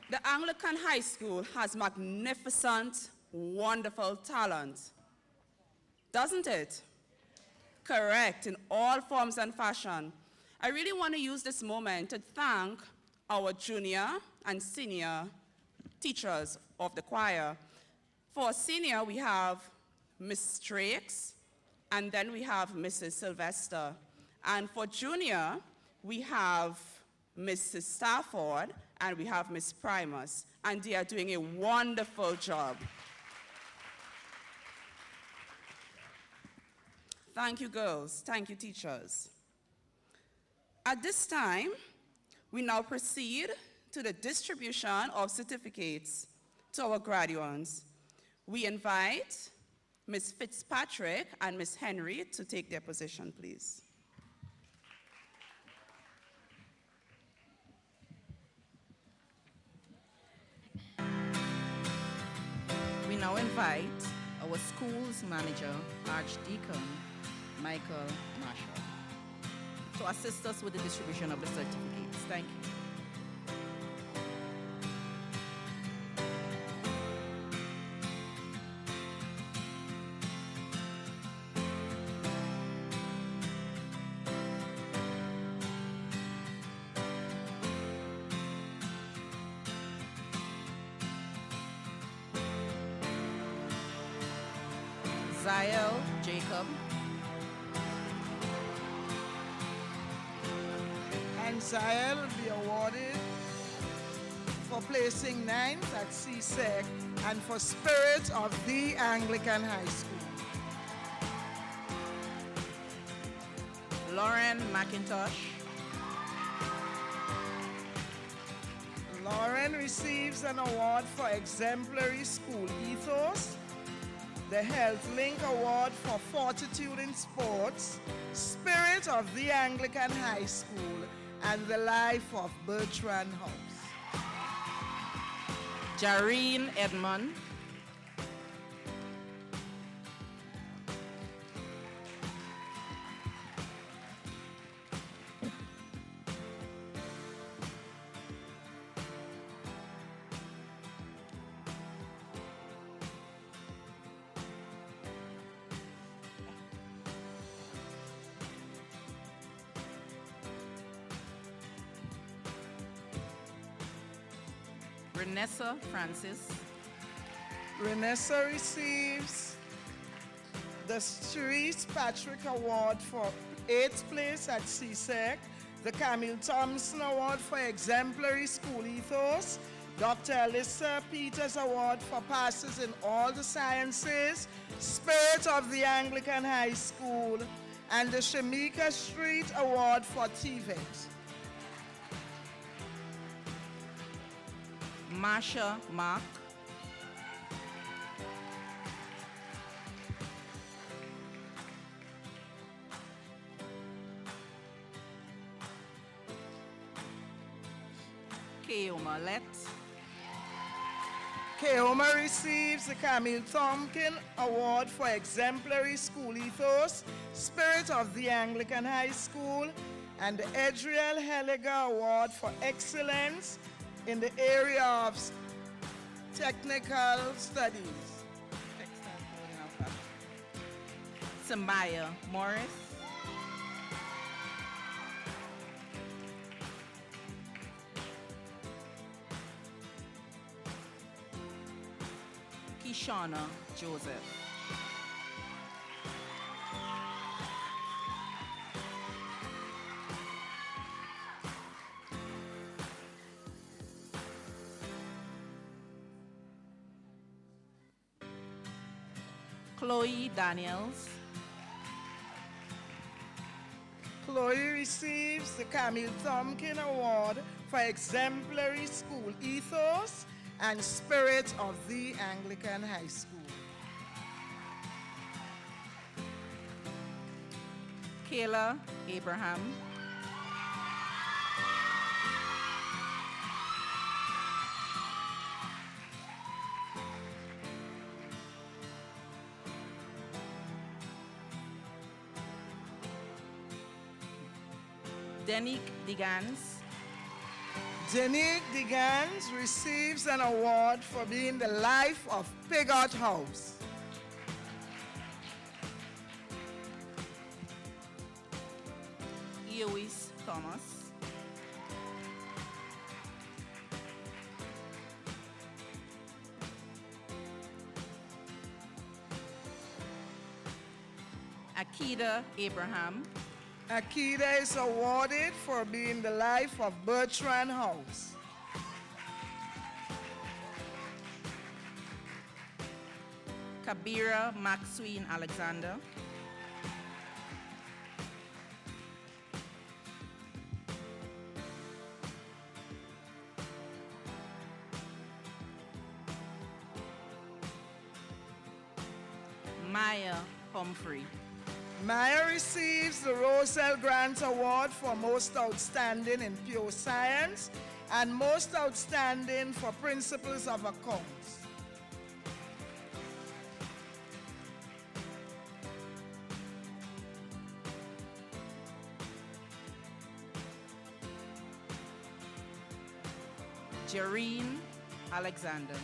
The Anglican High School has magnificent, wonderful talent, doesn't it? Correct, in all forms and fashion. I really want to use this moment to thank our junior and senior teachers of the choir. For senior, we have Miss Strakes, and then we have Mrs. Sylvester. And for junior, we have Mrs. Stafford, and we have Miss Primus, and they are doing a wonderful job. Thank you, girls. Thank you, teachers. At this time, we now proceed to the distribution of certificates to our graduates. We invite Ms. Fitzpatrick and Ms. Henry to take their position, please. We now invite our school's manager, Archdeacon Michael Marshall, to assist us with the distribution of the certificates. Thank you. Ziel Jacob. And Ziel will be awarded for placing 9th at CSEC and for Spirit of the Anglican High School. Lauren McIntosh. Lauren receives an award for exemplary school ethos, the Health Link Award for Fortitude in Sports, Spirit of the Anglican High School, and the Life of Bertrand House. Jareen Edmond. Renessa Francis. Renessa receives the Therese Patrick Award for 8th place at CSEC, the Camille Thompson Award for exemplary school ethos, Dr. Alyssa Peters Award for passes in all the sciences, Spirit of the Anglican High School, and the Shamika Street Award for TVET. Marsha Mark. Keoma Lett. Keoma receives the Camille Tompkin Award for exemplary school ethos, Spirit of the Anglican High School, and the Adriel Helliger Award for excellence in the area of technical studies. Samaya Morris. Kishana Joseph. Chloe Daniels. Chloe receives the Camille Tompkin Award for exemplary school ethos and Spirit of the Anglican High School. Kayla Abraham. Denique Digans. Denique Digans receives an award for being the life of Pigot House. Eowis Thomas. Akida Abraham. Akida is awarded for being the life of Bertrand House. Kabira Maxwell Alexander. Maya Humphrey. Maya receives the Roselle Grant Award for Most Outstanding in Pure Science and Most Outstanding for Principles of Accounts. Jareen Alexander.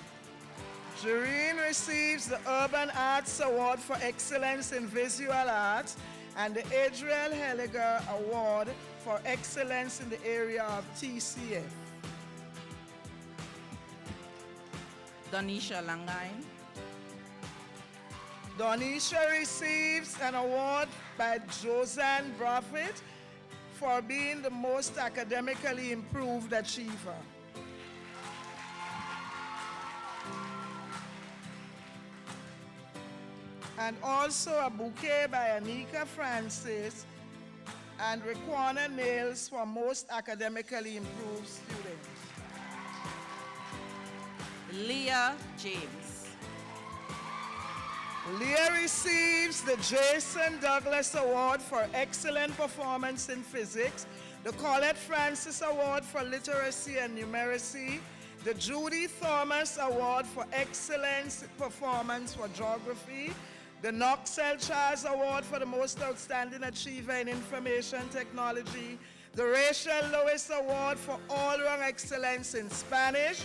Jareen receives the Urban Arts Award for Excellence in Visual Arts and the Adriel Helliger Award for Excellence in the area of TCF. Donisha Langine. Donisha receives an award by Josanne Braffett for being the most academically improved achiever. And also a bouquet by Anika Francis and Raquana Nails for most academically improved students. Leah James. Leah receives the Jason Douglas Award for Excellent Performance in Physics, the Colette Francis Award for Literacy and Numeracy, the Judy Thomas Award for Excellence Performance for Geography, the Knoxell Charles Award for the Most Outstanding Achiever in Information Technology, the Rachel Lewis Award for All-Round Excellence in Spanish,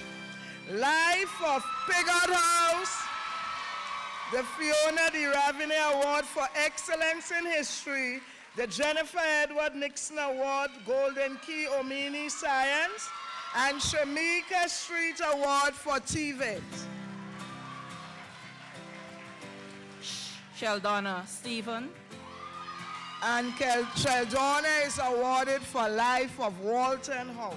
Life of Pigot House, the Fiona de Ravine Award for Excellence in History, the Jennifer Edward Nixon Award, Golden Key Omini Science, and Shamika Street Award for TVET. Sheldona Stephen. And Sheldona is awarded for Life of Walton House.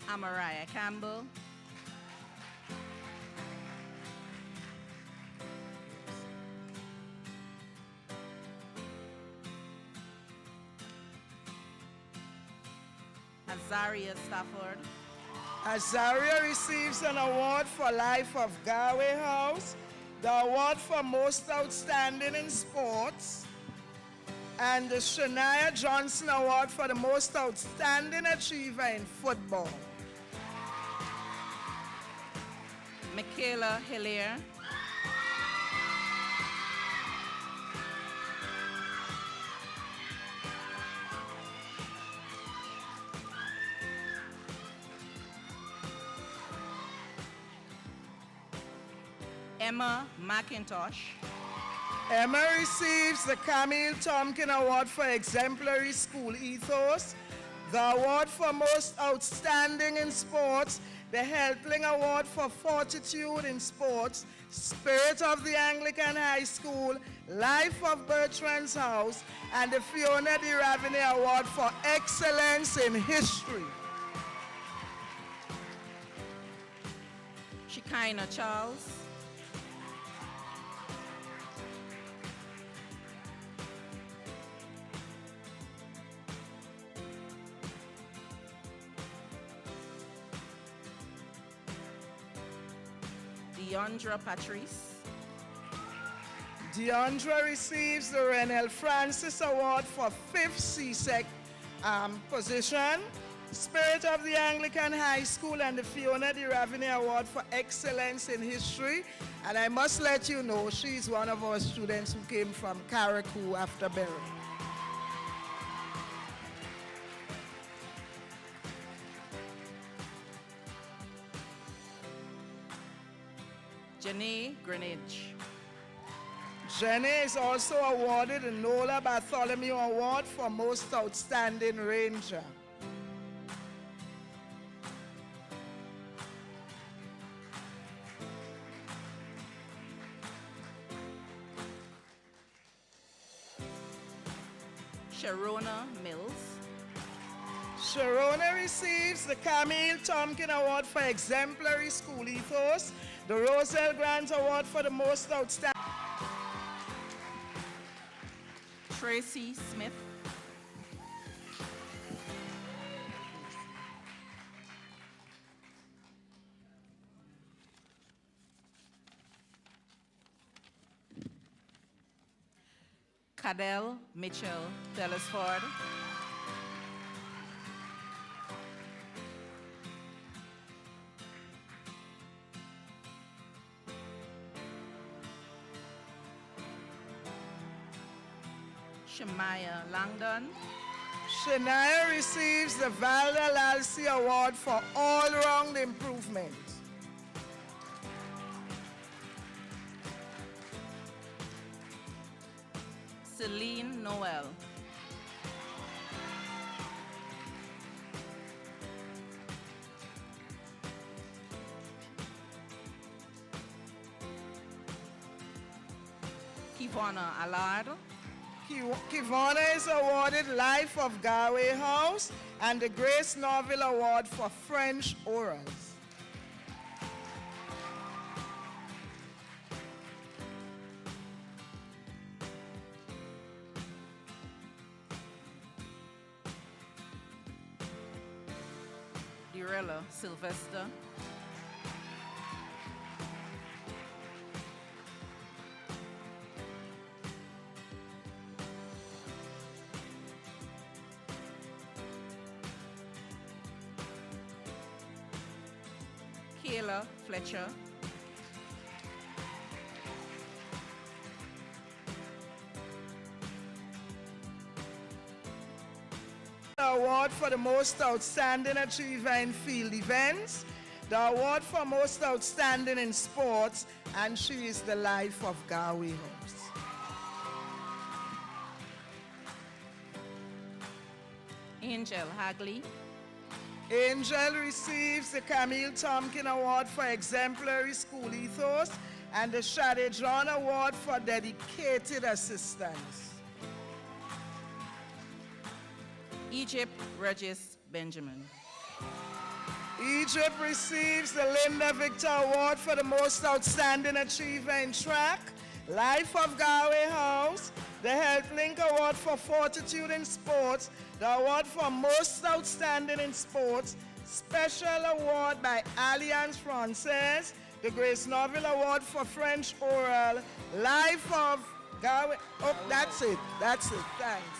Amariah Campbell. Azaria Stafford. Azaria receives an award for Life of Galway House, the award for Most Outstanding in Sports, and the Shania Johnson Award for the Most Outstanding Achiever in Football. Michaela Hilaire. Emma McIntosh. Emma receives the Camille Tompkin Award for Exemplary School Ethos, the award for Most Outstanding in Sports, the Helpling Award for Fortitude in Sports, Spirit of the Anglican High School, Life of Bertrand's House, and the Fiona de Ravine Award for Excellence in History. Shekinah Charles. Deandra Patrice. Deandra receives the Renel Francis Award for 5th CSEC position, Spirit of the Anglican High School and the Fiona de Ravine Award for Excellence in History. And I must let you know, she's one of our students who came from Carriacou after Berry. Jenny Greenwich. Jenny is also awarded the Nola Bartholomew Award for Most Outstanding Ranger. Sharona Mills. Sharona receives the Camille Tompkin Award for Exemplary School Ethos, the Roselle Grant Award for the Most Outstanding. Tracy Smith. Cadell Mitchell Telesford. Shemaya Langdon. Shania receives the Valda Lalsi Award for all-round improvement. Celine Noel. Kivana Allard. Kivana is awarded Life of Galway House and the Grace Norville Award for French Orals. Dirella Sylvester. Kayla Fletcher. The award for the most outstanding achiever in field events, the award for most outstanding in sports, and she is the Life of Galway host. Angel Hagley. Angel receives the Camille Tompkin Award for Exemplary School Ethos and the Shade John Award for Dedicated Assistance. Egypt Regis Benjamin. Egypt receives the Linda Victor Award for the Most Outstanding Achiever in Track, Life of Galway House, the HealthLink Award for Fortitude in Sports, the award for Most Outstanding in Sports, Special Award by Alliance Française, the Grace Norville Award for French Oral, Life of Galway. Oh, that's it. That's it. Thanks.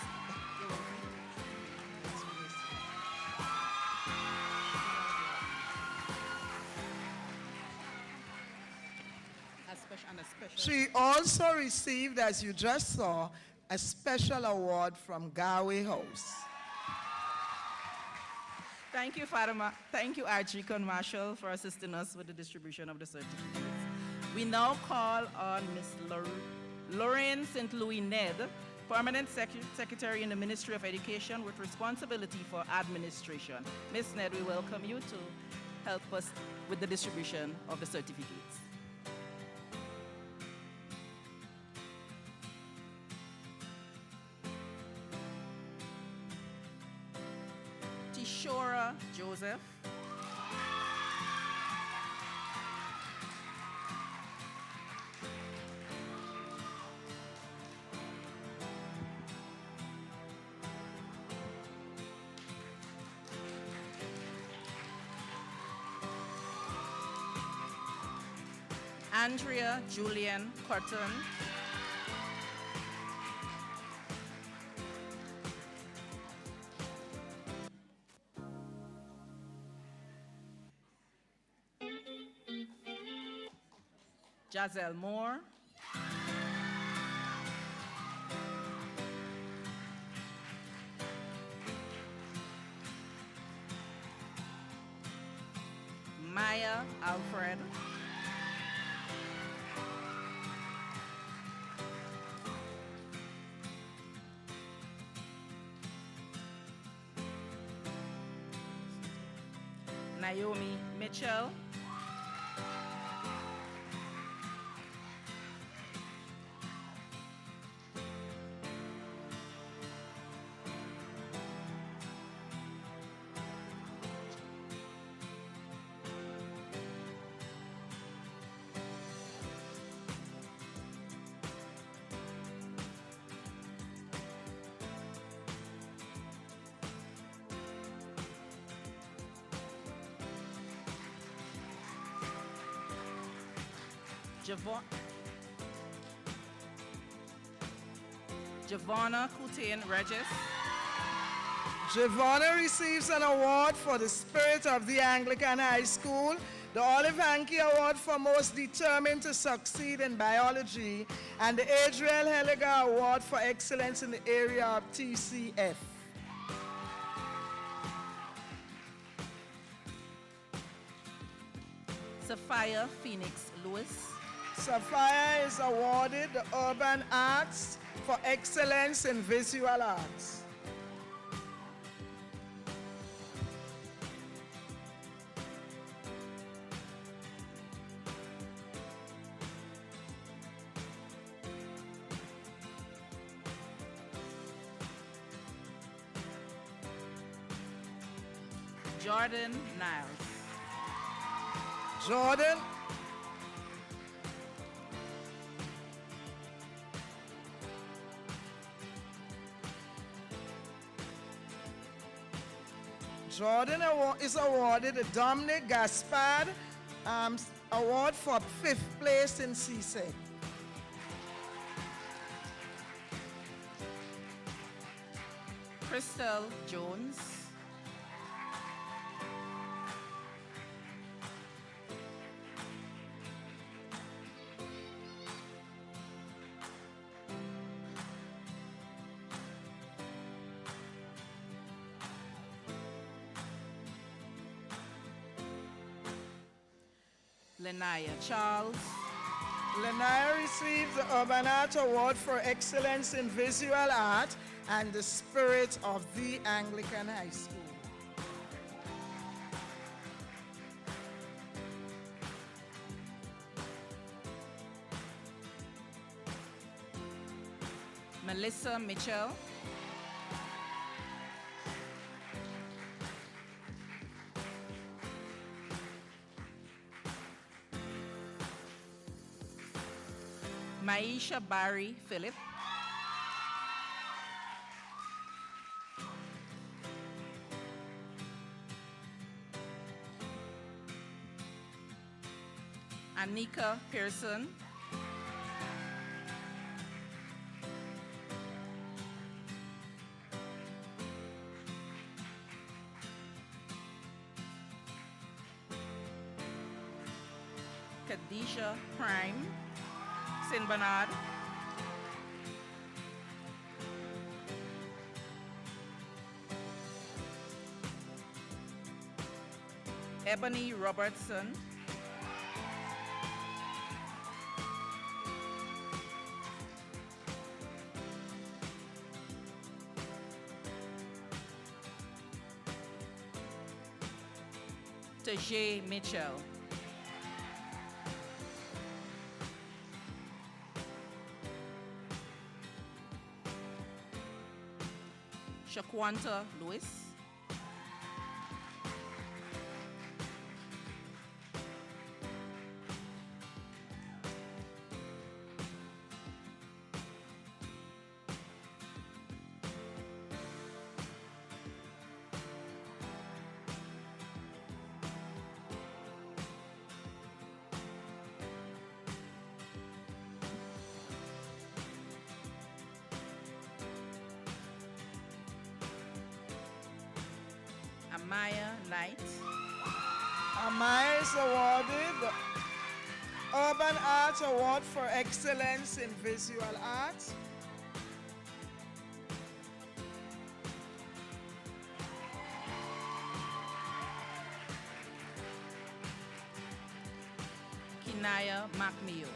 She also received, as you just saw, a special award from Galway House. Thank you, Fatima. Thank you, Archdeacon Marshall, for assisting us with the distribution of the certificates. We now call on Ms. Lorraine St. Louis Ned, Permanent Secretary in the Ministry of Education with responsibility for administration. Ms. Ned, we welcome you to help us with the distribution of the certificates. Tishora Joseph. Andrea Julian Cotton. Giselle Moore, Maya Alfred, Naomi Mitchell, Giovanna Coutain Regis, Giovanna receives an award for the spirit of the Anglican High School, the Olive Hankey Award for most determined to succeed in biology, and the Adriel Helliger Award for excellence in the area of TCF. Sophia Phoenix Lewis, Sophia is awarded the Urban Arts for excellence in visual arts. Jordan Niles, Jordan is awarded the Dominic Gaspard Award for 5th place in CSEC. Crystal Jones, Lenaya Charles, Lenaya received the Urban Art Award for excellence in visual art and the spirit of the Anglican High School. Melissa Mitchell, Maisha Barry Phillip, Anika Pearson, Khadijah Prime, St. Bernard, Ebony Robertson, Tajay Mitchell, Shaquanta Lewis, Amaya Knight, Amaya is awarded the Urban Art Award for Excellence in Visual Arts. Kinaya McMeo.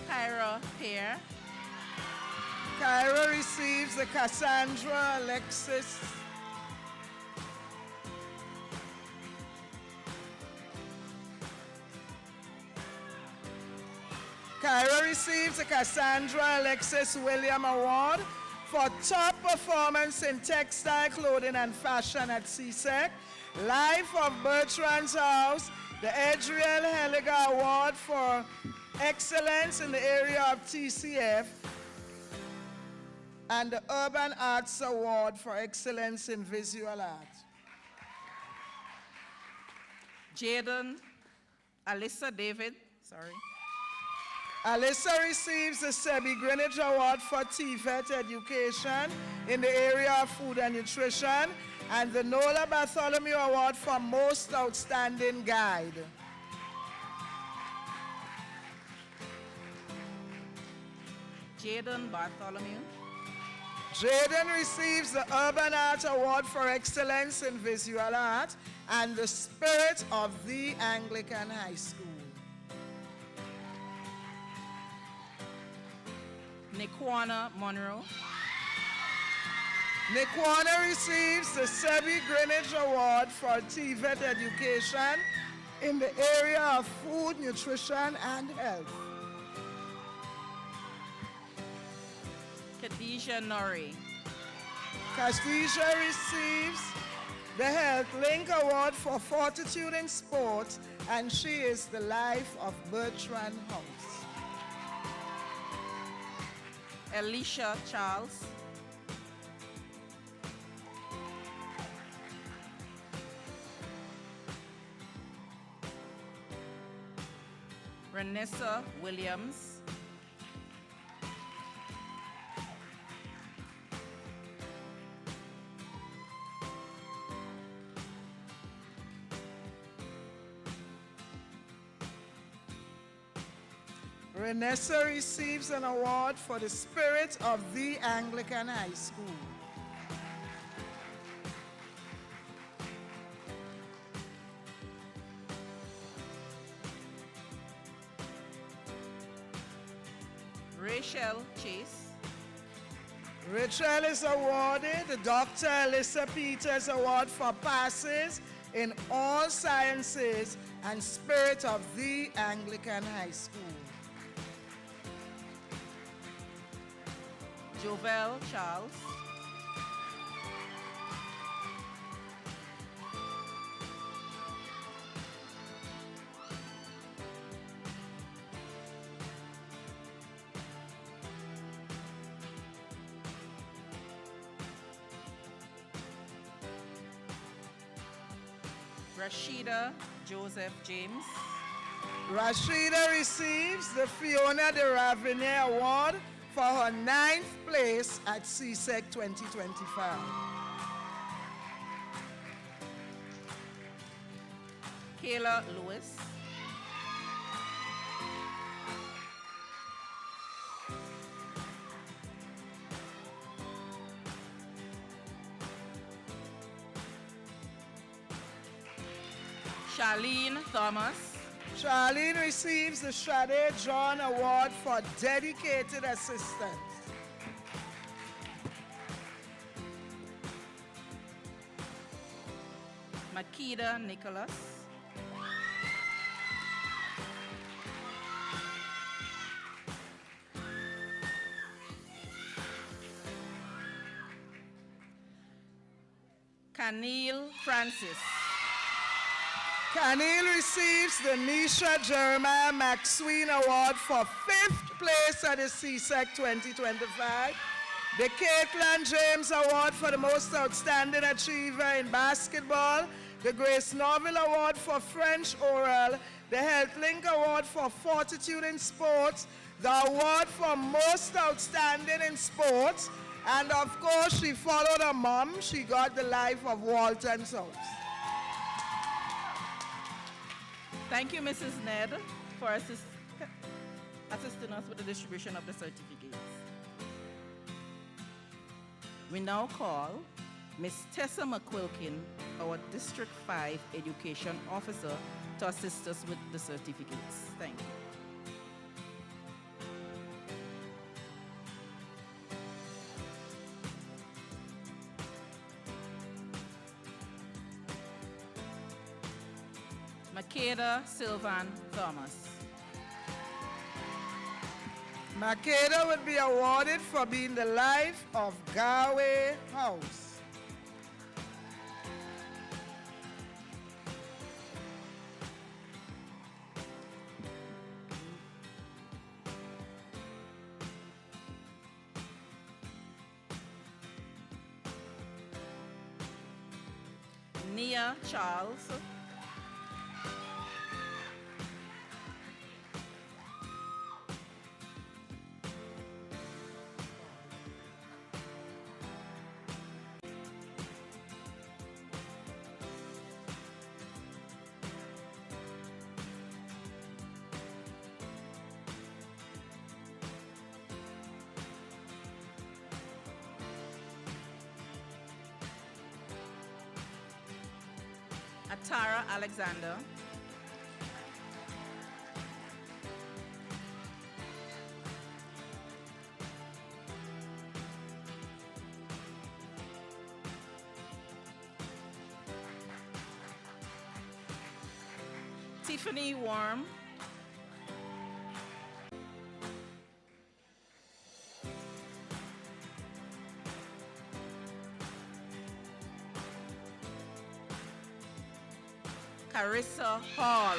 Kyra Pear. Kyra receives the Cassandra Alexis. Kyra receives the Cassandra Alexis William Award for top performance in textile, clothing, and fashion at CSEC. Life of Bertrand's House, the Adriel Heliger Award for excellence in the area of TCF, and the Urban Arts Award for excellence in visual art. Jaden Alyssa David, Alyssa receives the Sebi Greenwich Award for TVET education in the area of food and nutrition, and the Nola Bartholomew Award for most outstanding guide. Jaden Bartholomew. Jaden receives the Urban Art Award for excellence in visual art and the Spirit of the Anglican High School. Nikwana Monroe. Nikwana receives the Sebi Greenwich Award for TVET education in the area of food, nutrition, and health. Khadijah Norrie. Khadijah receives the Health Link Award for fortitude in sport, and she is the life of Bertrand House. Alicia Charles. Renessa Williams. Renessa receives an award for the Spirit of the Anglican High School. Rachel Chase. Rachel is awarded the Dr. Alyssa Peters Award for passes in all sciences and Spirit of the Anglican High School. Jovel Charles. Rashida Joseph James. Rashida receives the Fiona de Ravinier Award for her 9th place at CSEC 2025. Kayla Lewis. Charlene Thomas. Charlene receives the Shade John Award for dedicated assistance. Makeda Nicholas. Canil Francis. Canil receives the Nisha Jeremiah McSween Award for 5th place at the CSEC 2025. The Caitlin James Award for the Most Outstanding Achiever in Basketball. The Grace Norville Award for French Oral. The Health Link Award for Fortitude in Sports. The award for Most Outstanding in Sports. And of course, she followed her mom. She got the Life of Walton Souls. Thank you, Mrs. Ned, for assisting us with the distribution of the certificates. We now call Ms. Tessa McQuilkin, our District 5 Education Officer, to assist us with the certificates. Thank you. Makeda Sylvan Thomas. Makeda would be awarded for being the life of Galway House. Nia Charles. Atara Alexander. Tiffany Worm. Carissa Hall.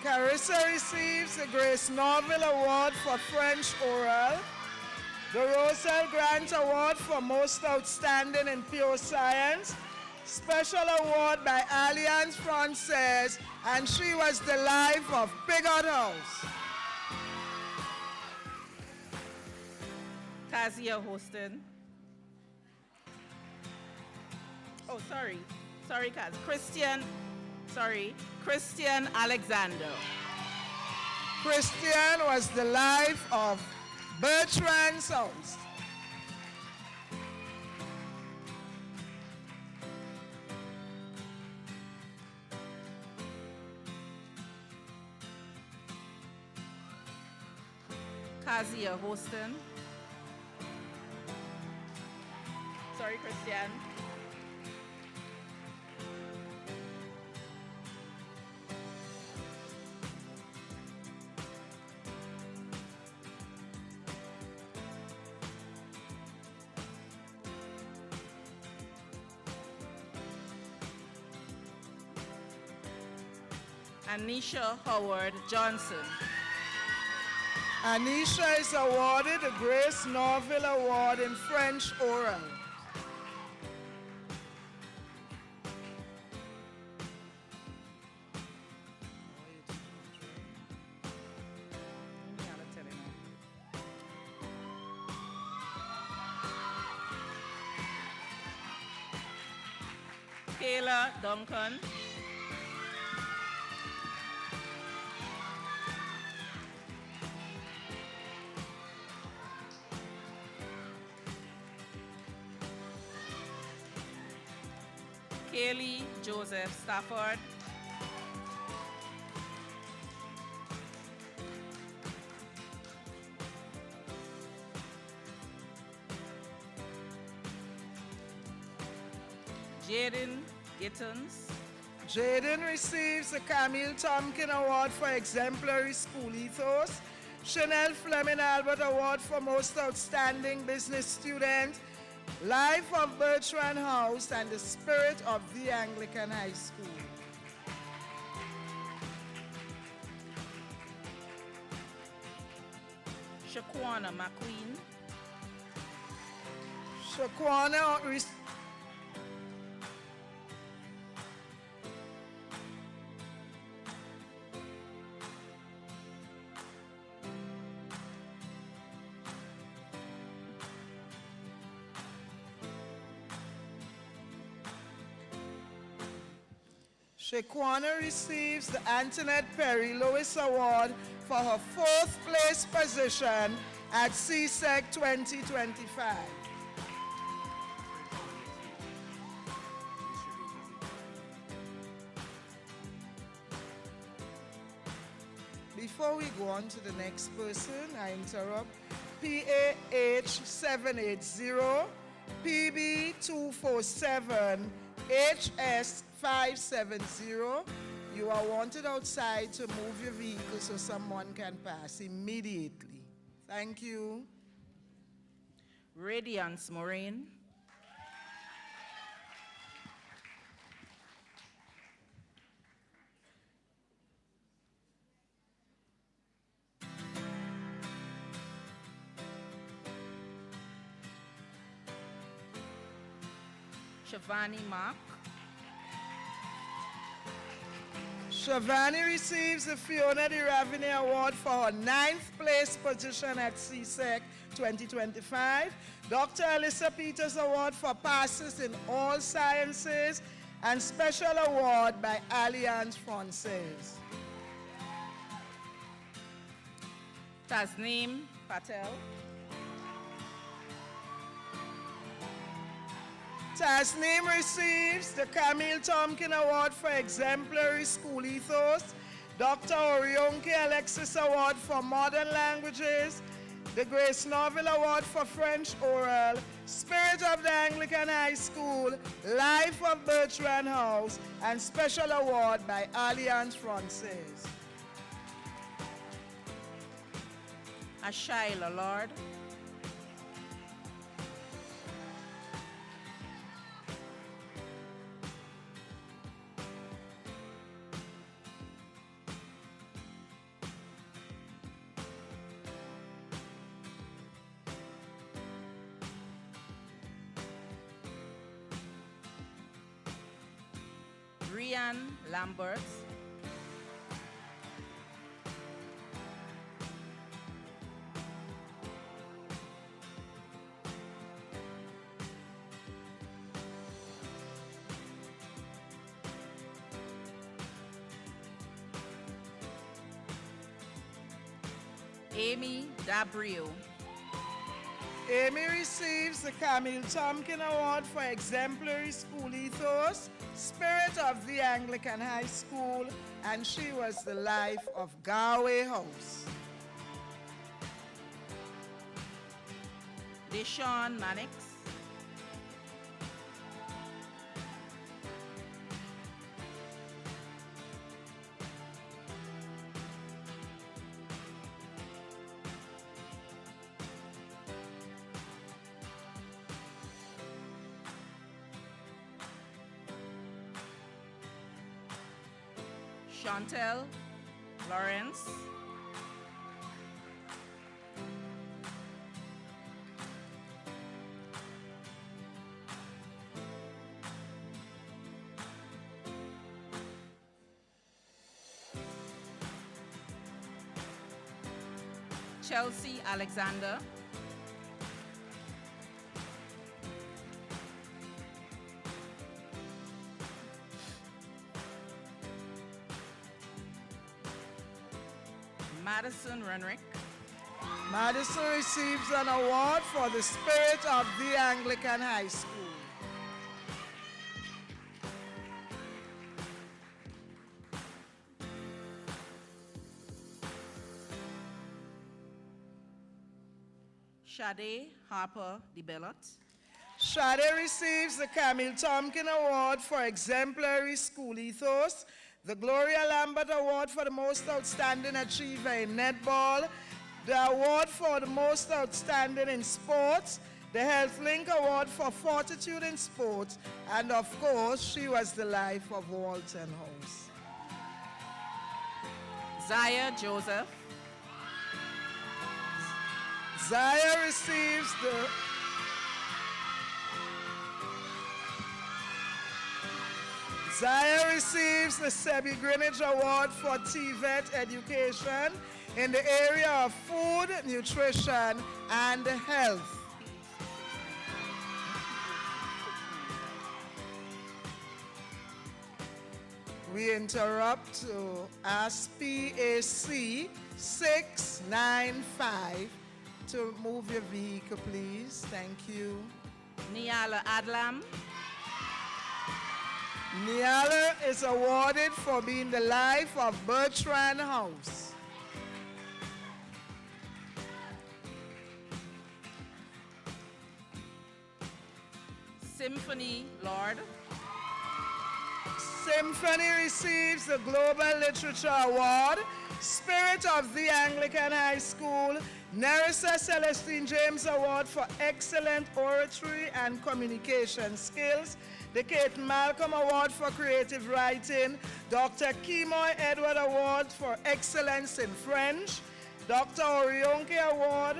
Carissa receives the Grace Norville Award for French Oral, the Roselle Grant Award for Most Outstanding in Pure Science, special award by Alliance Francaise, and she was the life of Pigot House. Kazia Hostin. Oh, sorry, Kaz. Christian Alexander. Christian was the life of Bertrand Souls. Kazia Hostin. Sorry, Christian. Anisha Howard Johnson. Anisha is awarded the Grace Norville Award in French Oral. Kayla Duncan. Kaylee Joseph Stafford. Jaden Gittens. Jaden receives the Camille Tompkin Award for Exemplary School Ethos, Chanel Fleming Albert Award for Most Outstanding Business Student, life of Bertrand House, and the spirit of the Anglican High School. Shaquana McQueen. Shaquana Shaquana receives the Antoinette Perry Lewis Award for her 4th place position at CSEC 2025. Before we go on to the next person, I interrupt. PAH 780, PB 247, HS 570. You are wanted outside to move your vehicle so someone can pass immediately. Thank you. Radiance Maureen. Shavani Mark. Shavani receives the Fiona de Ravine Award for her 9th place position at CSEC 2025. Dr. Alyssa Peters Award for passes in all sciences, and special award by Alliance Francaise. Tasneem Patel. Tasneem receives the Camille Tompkin Award for Exemplary School Ethos, Dr. Orionke Alexis Award for Modern Languages, the Grace Norville Award for French Oral, Spirit of the Anglican High School, Life of Bertrand House, and special award by Alliance Francaise. Ashaila Lord. Rian Lambert. Amy Dabrio. Amy receives the Camille Tompkin Award for Exemplary School Ethos, Spirit of the Anglican High School, and she was the life of Galway House. Deshaun Mannix. Chantel Lawrence. Chelsea Alexander. Madison Renrick. Madison receives an award for the Spirit of the Anglican High School. Sade Harper DeBellot. Sade receives the Camille Tompkin Award for Exemplary School Ethos, the Gloria Lambert Award for the Most Outstanding Achiever in Netball, the award for the Most Outstanding in Sports, the Health Link Award for Fortitude in Sports, and of course, she was the life of Walton House. Zaya Joseph. Zaya receives the Sebi Greenwich Award for TVET education in the area of food, nutrition, and health. We interrupt to ask PAC 695 to move your vehicle, please. Thank you. Niala Adlam. Niala is awarded for being the life of Bertrand House. Symphony Lord. Symphony receives the Global Literature Award, Spirit of the Anglican High School, Nerissa Celestine James Award for Excellent Oratory and Communication Skills, the Kate Malcolm Award for Creative Writing, Dr. Kimoy Edward Award for Excellence in French, Dr. Orionke Award,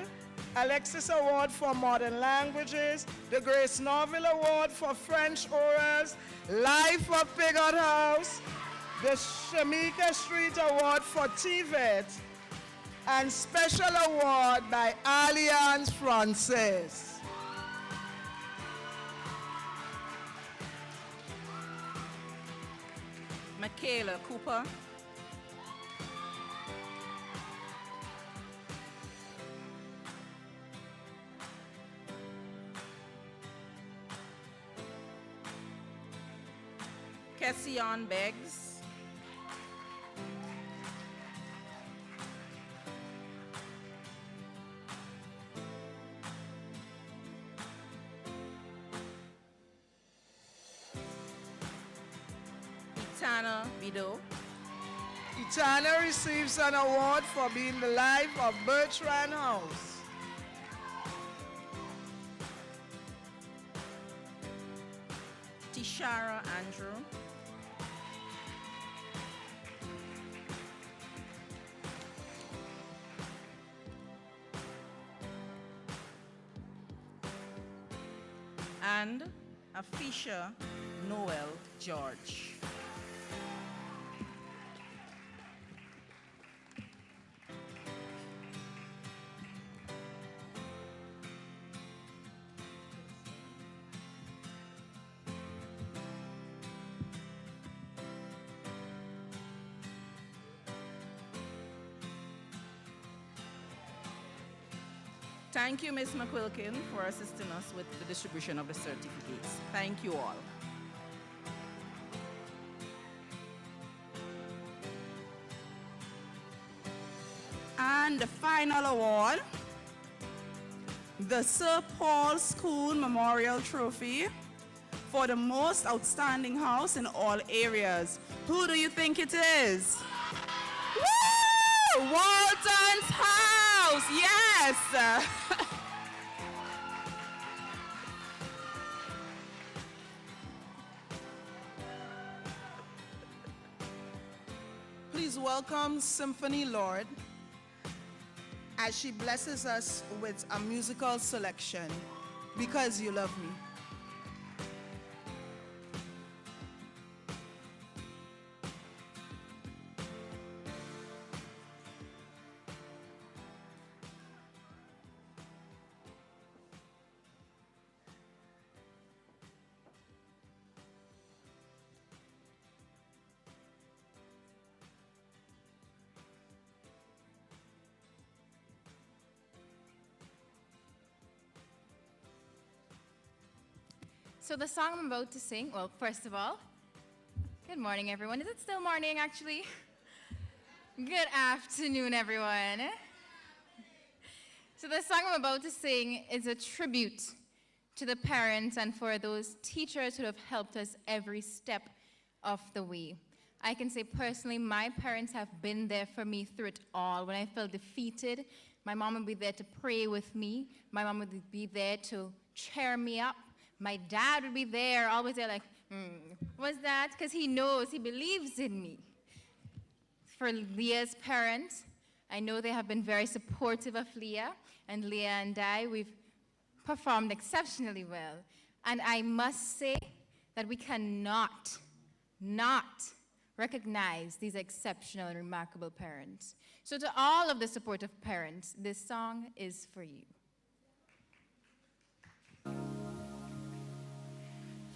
Alexis Award for Modern Languages, the Grace Norville Award for French Orals, Life of Pigot House, the Shamika Street Award for TVET, and special award by Alliance Francaise. Michaela Cooper. Kession Beggs. Itana Bido. Itana receives an award for being the life of Bertrand House. Tishara Andrew. And Afisha Noel George. Thank you, Ms. McQuilkin, for assisting us with the distribution of the certificates. Thank you all. And the final award, the Sir Paul School Memorial Trophy for the most outstanding house in all areas. Who do you think it is? Woo! Walton's house, yes! Please welcome Symphony Lord as she blesses us with a musical selection, Because You Love Me. So the song I'm about to sing, well, first of all, good morning, everyone. Is it still morning, actually? Good afternoon, everyone. So the song I'm about to sing is a tribute to the parents and for those teachers who have helped us every step of the way. I can say personally, my parents have been there for me through it all. When I felt defeated, My mom would be there to pray with me. My mom would be there to cheer me up. My dad would be there, always there like, what's that? Because he knows, he believes in me. For Leah's parents, I know they have been very supportive of Leah, and Leah and I, we've performed exceptionally well. And I must say that we cannot not recognize these exceptional and remarkable parents. So to all of the supportive parents, this song is for you.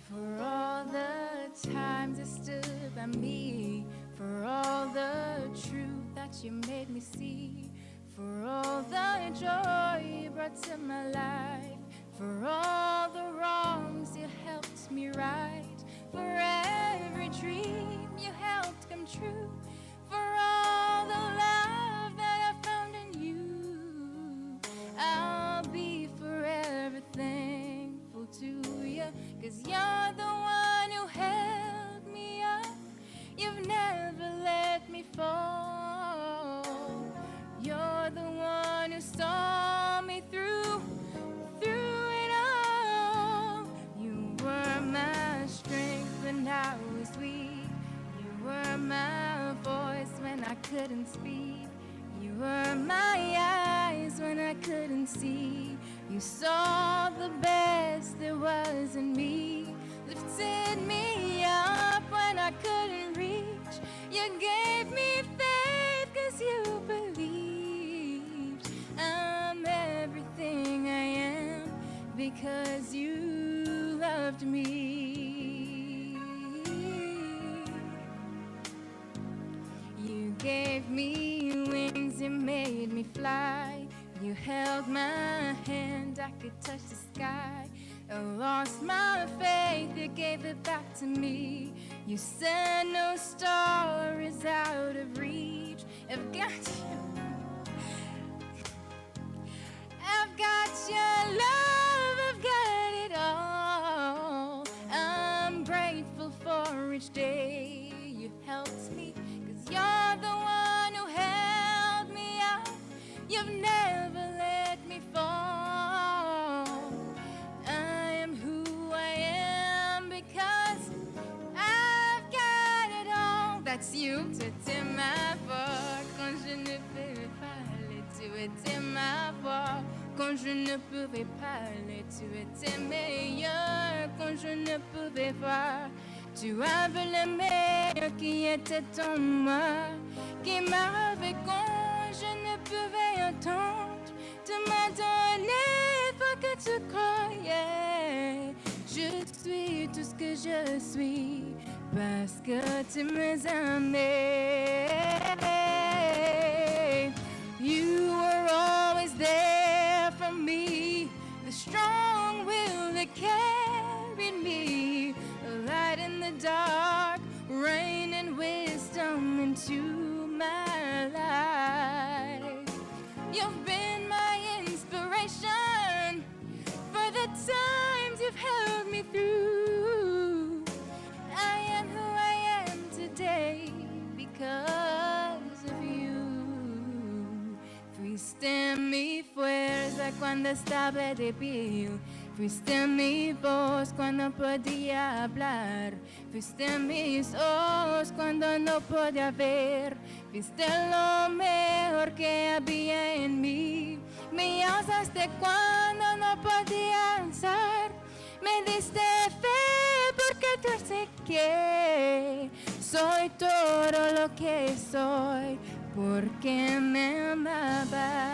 For all the times you stood by me, for all the truth that you made me see, for all the joy you brought to my life, for all the wrongs you helped me right, for every dream you helped come true, for all the love that I found in you, I'll be forever thankful to you, 'cause you're the one who held me up, you've never let me fall, you're the one who saw me through it all, you were my strength when I was weak, you were my voice when I couldn't speak, you were my eyes when I couldn't see, you saw the best there was in me, lifted me up when I couldn't reach, you gave me faith 'cause you believed, I'm everything I am because you loved me. You gave me wings, you made me fly, you held my hand, I could touch the sky, I lost my faith, you gave it back to me, you said no star is out of reach, I've got you, I've got your love, I've got it all, I'm grateful for each day you helped me, 'cause you're the one who held me up, you've never let me fall, I am who I am because I've got it all, that's you. Tu étais ma voix quand je ne pouvais parler, tu étais ma voix quand je ne pouvais parler, tu étais meilleur quand je ne pouvais voir, tu avais le meilleur qui était en moi, qui m'avait quand je ne pouvais entendre, tu m'as donné pour que tu croyais, je suis tout ce que je suis parce que tu m'as aimé. You were always there for me, the strong will that carried me, a light in the dark, rain and wisdom into my life. You've been my inspiration for the times you've held me through. I am who I am today because of you. Fuiste mi fuerza cuando estaba débil, fuiste mi voz cuando podía hablar, fuiste mis ojos cuando no podía ver, fuiste lo mejor que había en mí, me alzaste cuando no podía alzar, me diste fe porque te sé que soy todo lo que soy, porque me amabas.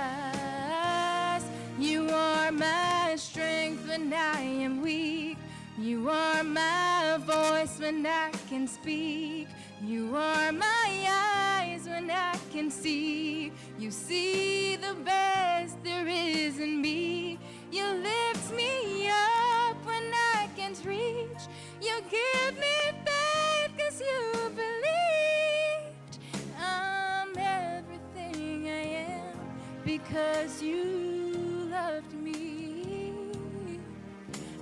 You are my strength when I am weak, you are my voice when I can speak, you are my eyes when I can see, you see the best there is in me, you lift me up when I can't reach, you give me faith 'cause you believed, I'm everything I am because you loved me,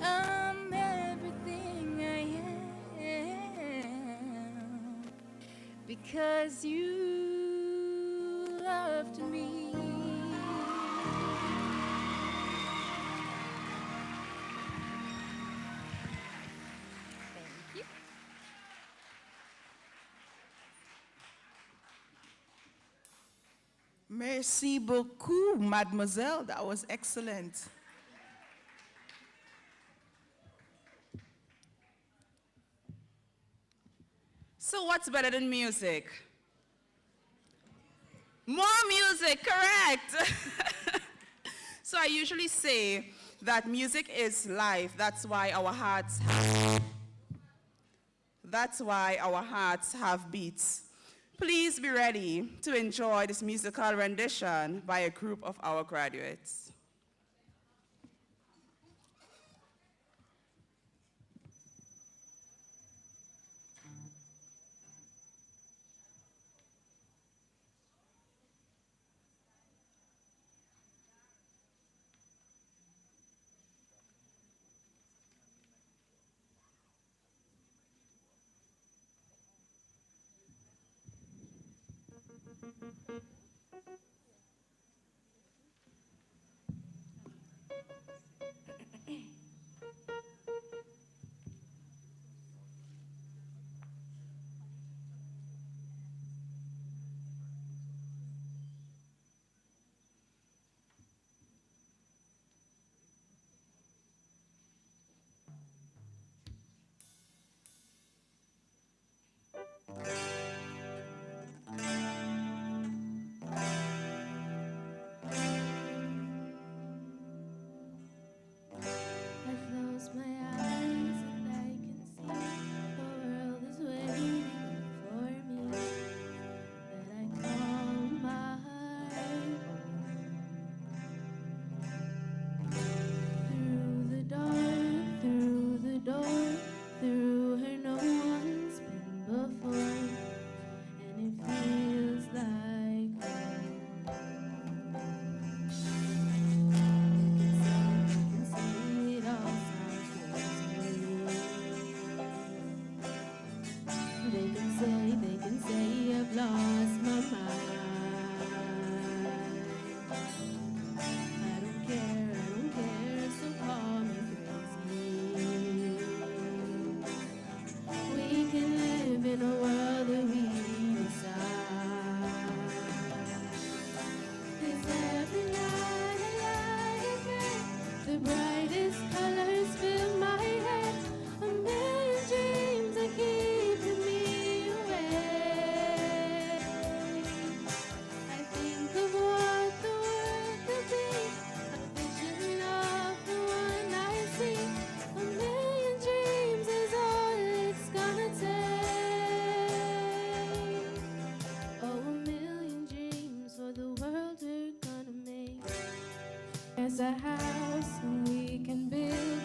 I'm everything I am because you loved me. Merci beaucoup, mademoiselle. That was excellent. So what's better than music? More music, correct. So I usually say that music is life. That's why our hearts have beats. Please be ready to enjoy this musical rendition by a group of our graduates. There's a house we can build.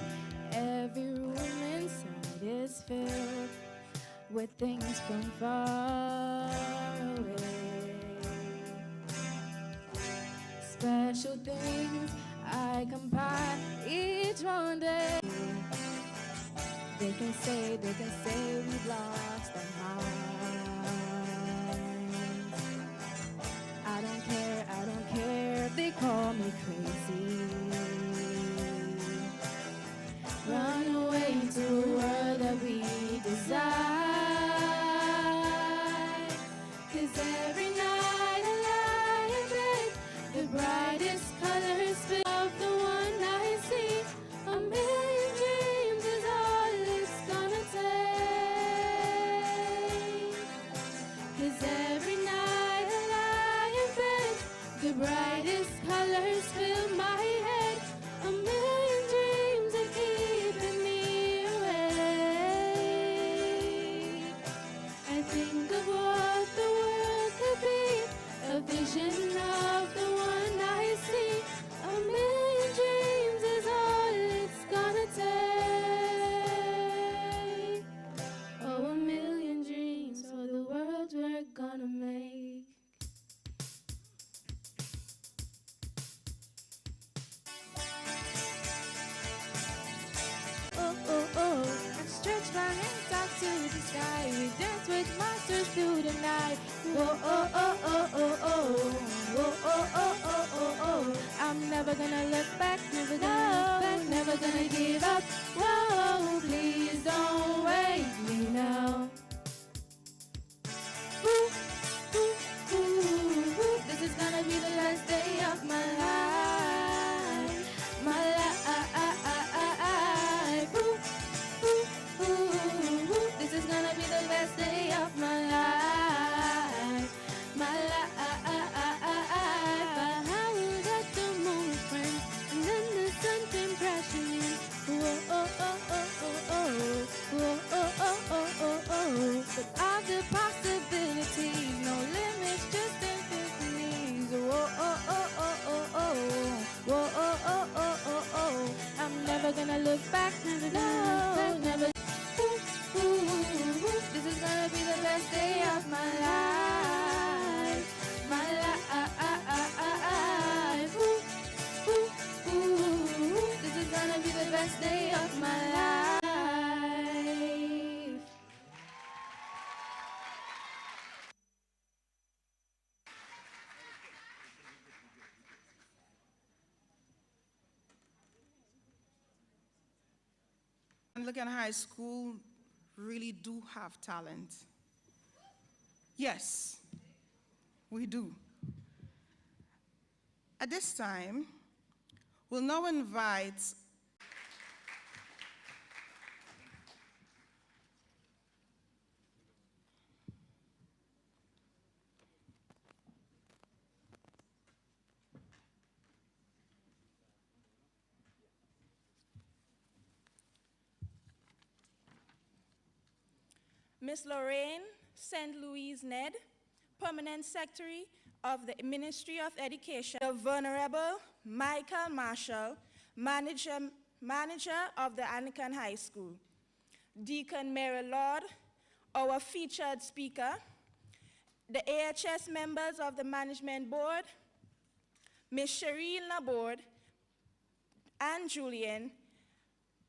Every room inside is filled with things from far away. Special things I compile each one day. They can say we've lost our minds. I don't care if they call me crazy. Run away to a world that we desire. 'Cause every night I lie in bed, the brightest colors fill up the one I see. A million dreams is all it's gonna take. 'Cause every night I lie in bed, the brightest colors fill my head. A million dreams are keeping Anglican High School really do have talent. Yes, we do. At this time, we'll now invite Ms. Lorraine St. Louis Ned, Permanent Secretary of the Ministry of Education, the Venerable Michael Marshall, Manager of the Anglican High School, Deacon Mary Lord, our featured speaker, the AHS members of the Management Board, Ms. Shireen Laborde, and Julian,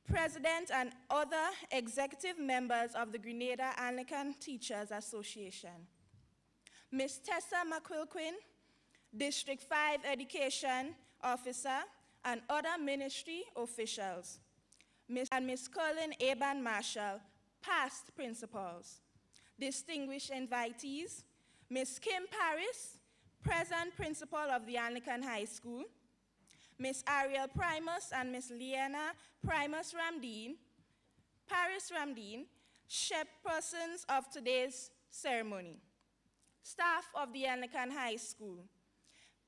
President and other executive members of the Grenada Anglican Teachers Association, Ms. Tessa McQuilquin, District 5 Education Officer, and other ministry officials, and Ms. Colin Aban Marshall, past principals, distinguished invitees, Ms. Kim Paris, present principal of the Anglican High School, Ms. Ariel Primus and Ms. Liana Primus Ramdeen, Paris Ramdeen, chairpersons of today's ceremony, staff of the Anglican High School,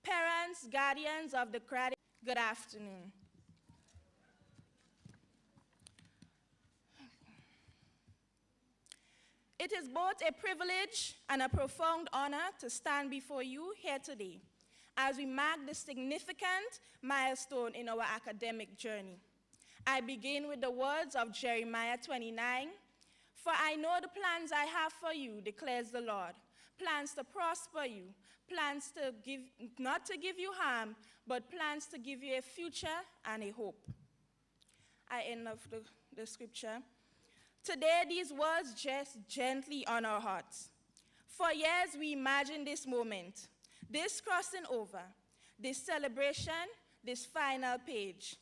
parents, guardians of the credit, good afternoon. It is both a privilege and a profound honor to stand before you here today as we mark this significant milestone in our academic journey. I begin with the words of Jeremiah 29, "For I know the plans I have for you, declares the Lord, plans to prosper you, plans to not to give you harm, but plans to give you a future and a hope." I end of the scripture. Today, these words rest gently on our hearts. For years, we imagined this moment, this crossing over, this celebration, this final page.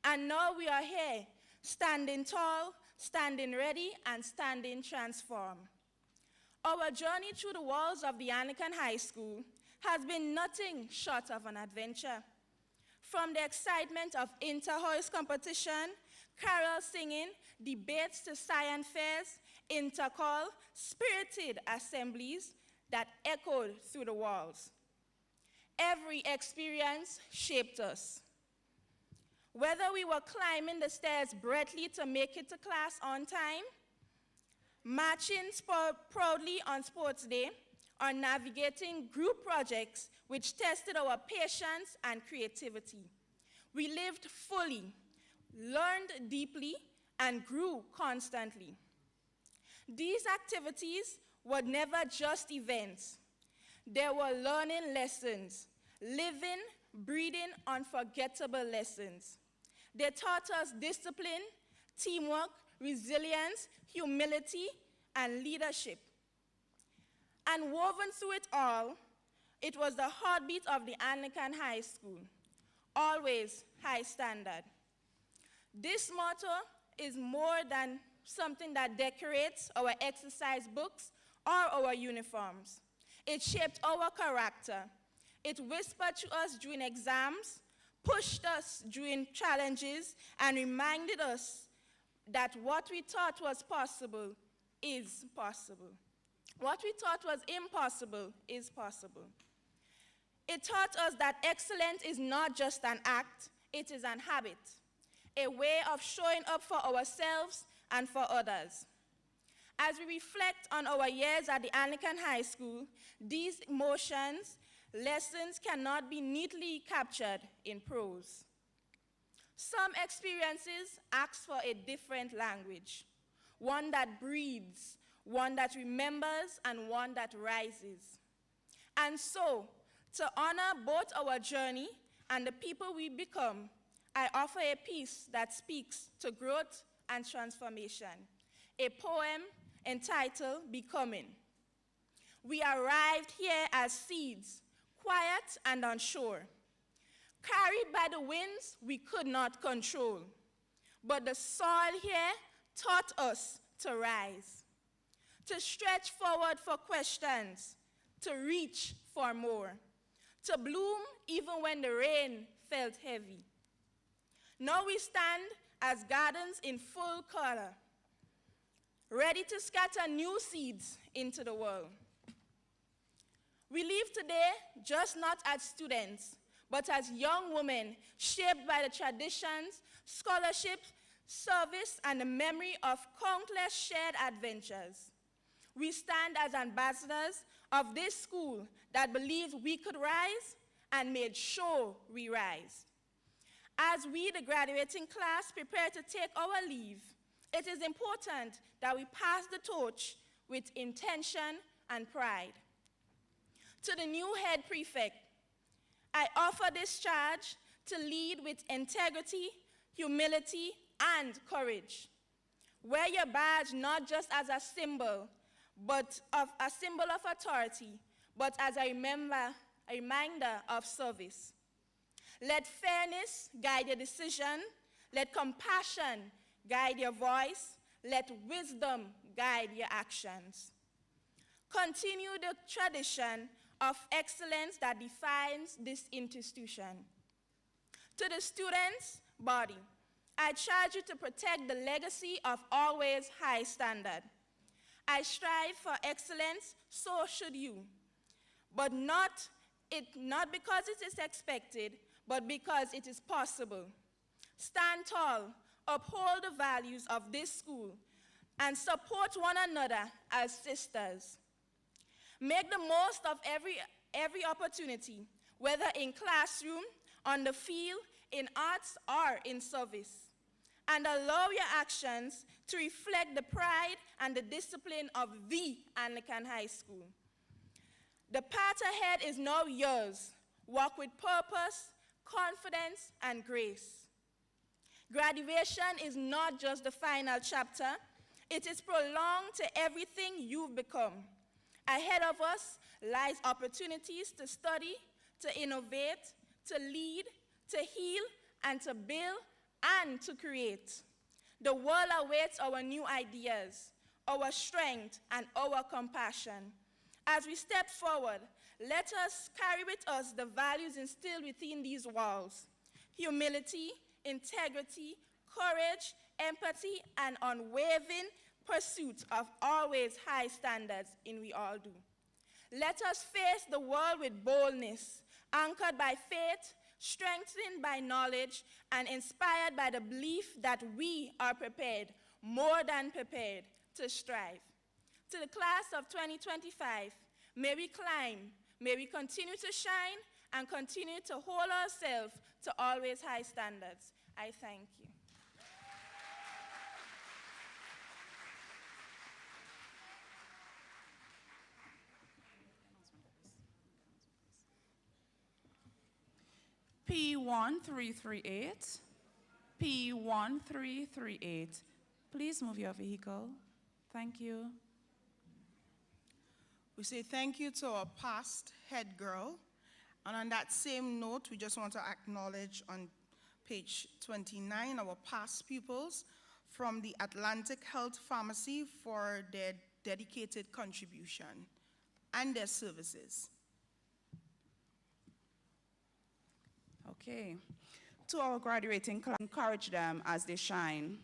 And now we are here, standing tall, standing ready, and standing transformed. Our journey through the walls of the Anglican High School has been nothing short of an adventure. From the excitement of inter-house competition, carol singing, debates to science fairs, intercall, spirited assemblies that echoed through the walls. Every experience shaped us. Whether we were climbing the stairs breathlessly to make it to class on time, marching proudly on sports day, or navigating group projects which tested our patience and creativity, we lived fully, learned deeply, and grew constantly. These activities were never just events. They were learning lessons, living, breathing, unforgettable lessons. They taught us discipline, teamwork, resilience, humility, and leadership. And woven through it all, it was the heartbeat of the Anglican High School, always high standard. This motto is more than something that decorates our exercise books or our uniforms. It shaped our character. It whispered to us during exams, pushed us during challenges, and reminded us that what we thought was possible is possible. What we thought was impossible is possible. It taught us that excellence is not just an act, it is an habit, a way of showing up for ourselves and for others. As we reflect on our years at the Anglican High School, these emotions, lessons cannot be neatly captured in prose. Some experiences ask for a different language, one that breathes, one that remembers, and one that rises. And so, to honor both our journey and the people we become, I offer a piece that speaks to growth and transformation, a poem entitled Becoming. We arrived here as seeds, quiet and unsure, carried by the winds we could not control. but the soil here taught us to rise, to stretch forward for questions, to reach for more, to bloom even when the rain felt heavy. Now we stand as gardens in full color, ready to scatter new seeds into the world. We live today just not as students, but as young women shaped by the traditions, scholarship, service, and the memory of countless shared adventures. We stand as ambassadors of this school that believed we could rise and made sure we rise. As we, the graduating class, prepare to take our leave, it is important that we pass the torch with intention and pride. To the new head prefect, I offer this charge to lead with integrity, humility, and courage. Wear your badge not just as a symbol, but of a symbol of authority, but as a reminder of service. Let fairness guide your decision. Let compassion guide your voice. Let wisdom guide your actions. Continue the tradition of excellence that defines this institution. To the students' body, I charge you to protect the legacy of always high standard. I strive for excellence, so should you. But not because it is expected, but because it is possible. Stand tall, uphold the values of this school, and support one another as sisters. Make the most of every opportunity, whether in classroom, on the field, in arts, or in service. And allow your actions to reflect the pride and the discipline of the Anglican High School. The path ahead is now yours. Walk with purpose, confidence, and grace. Graduation is not just the final chapter. It is prolonged to everything you've become. Ahead of us lies opportunities to study, to innovate, to lead, to heal, and to build, and to create. The world awaits our new ideas, our strength, and our compassion. As we step forward, let us carry with us the values instilled within these walls: humility, integrity, courage, empathy, and unwavering pursuit of always high standards in we all do. Let us face the world with boldness, anchored by faith, strengthened by knowledge, and inspired by the belief that we are prepared, more than prepared, to strive. To the class of 2025, may we climb, may we continue to shine, and continue to hold ourselves to always high standards. I thank you. P1338, P1338. Please move your vehicle. Thank you. We say thank you to our past head girl. And on that same note, we just want to acknowledge on page 29 our past pupils from the Atlantic Health Pharmacy for their dedicated contribution and their services. Okay. To our graduating class, encourage them as they shine.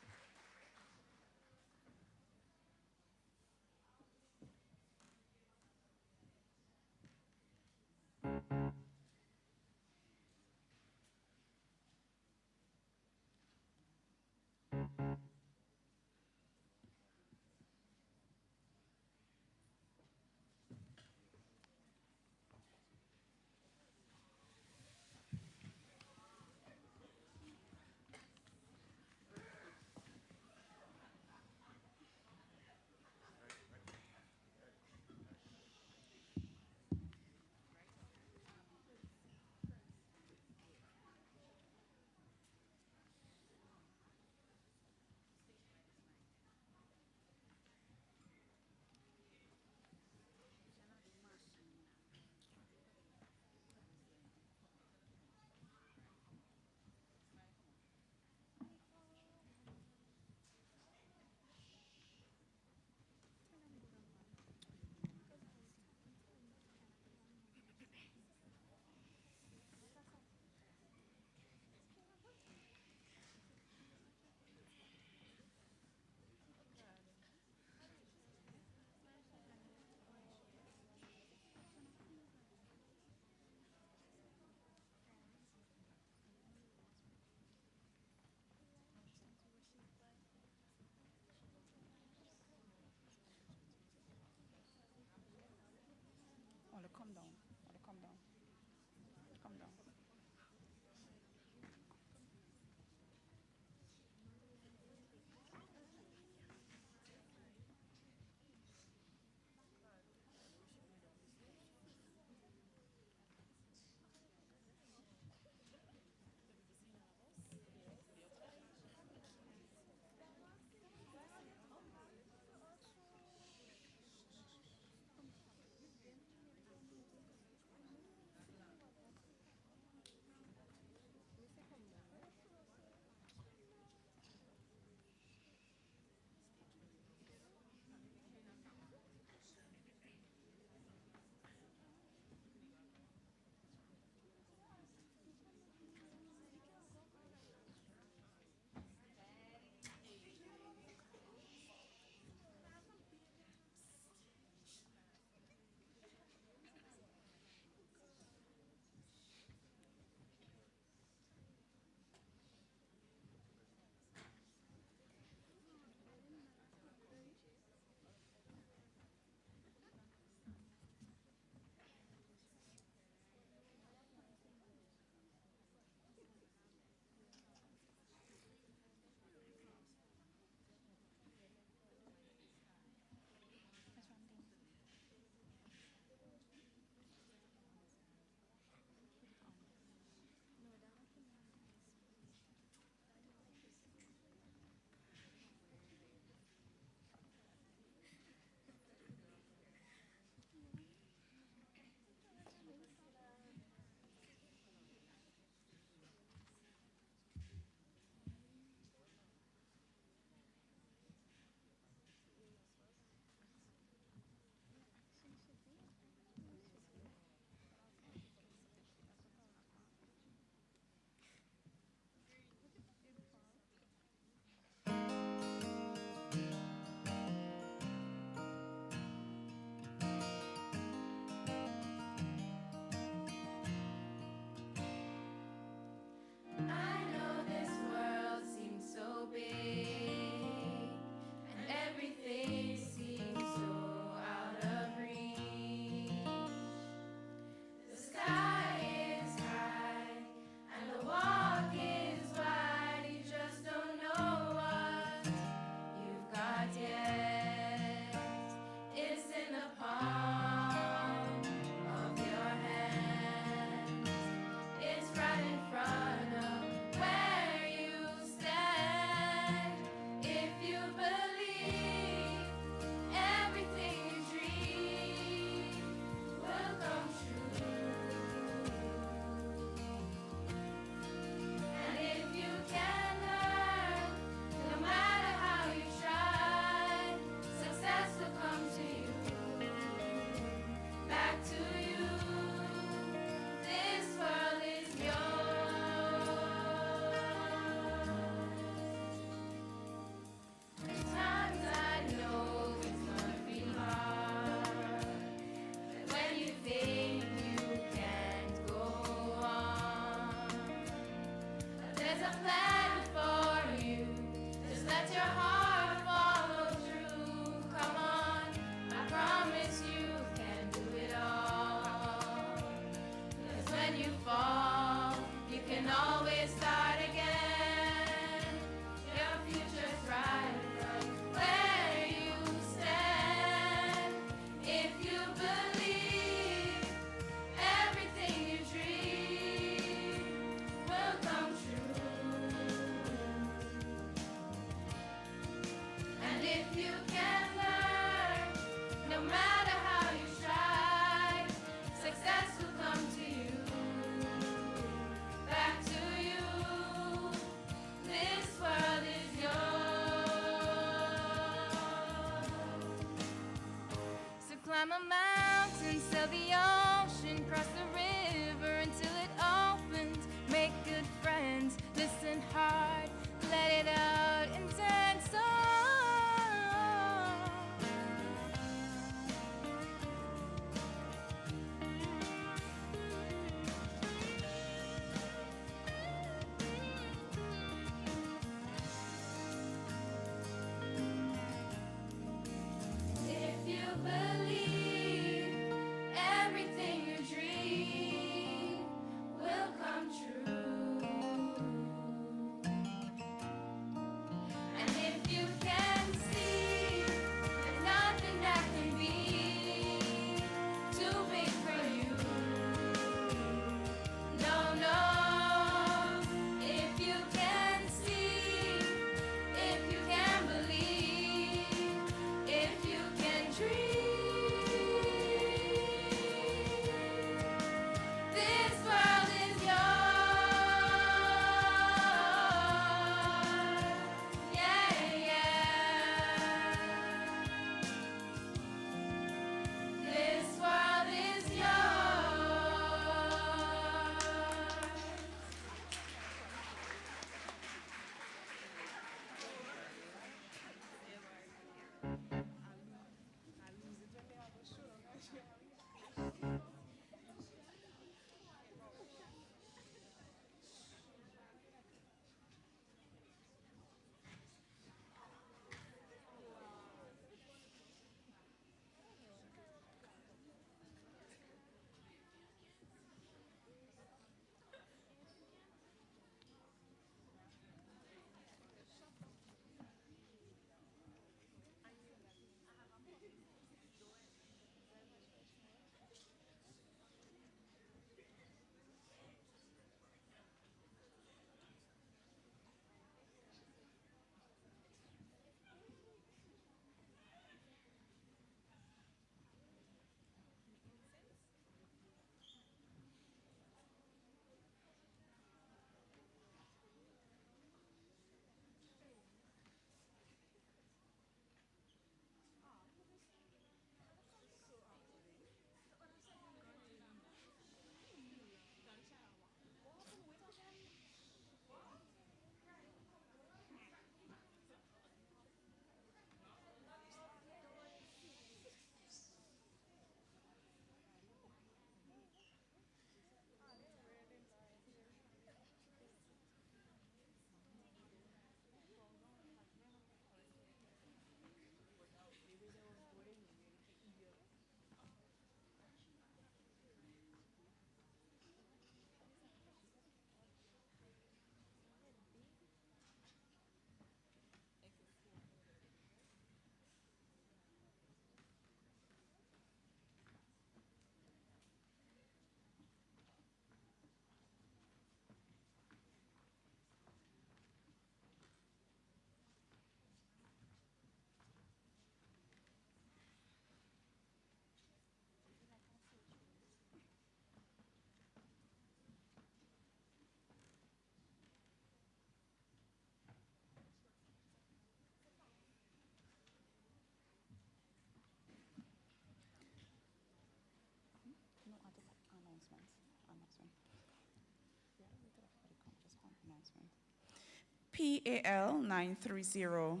PAL 930.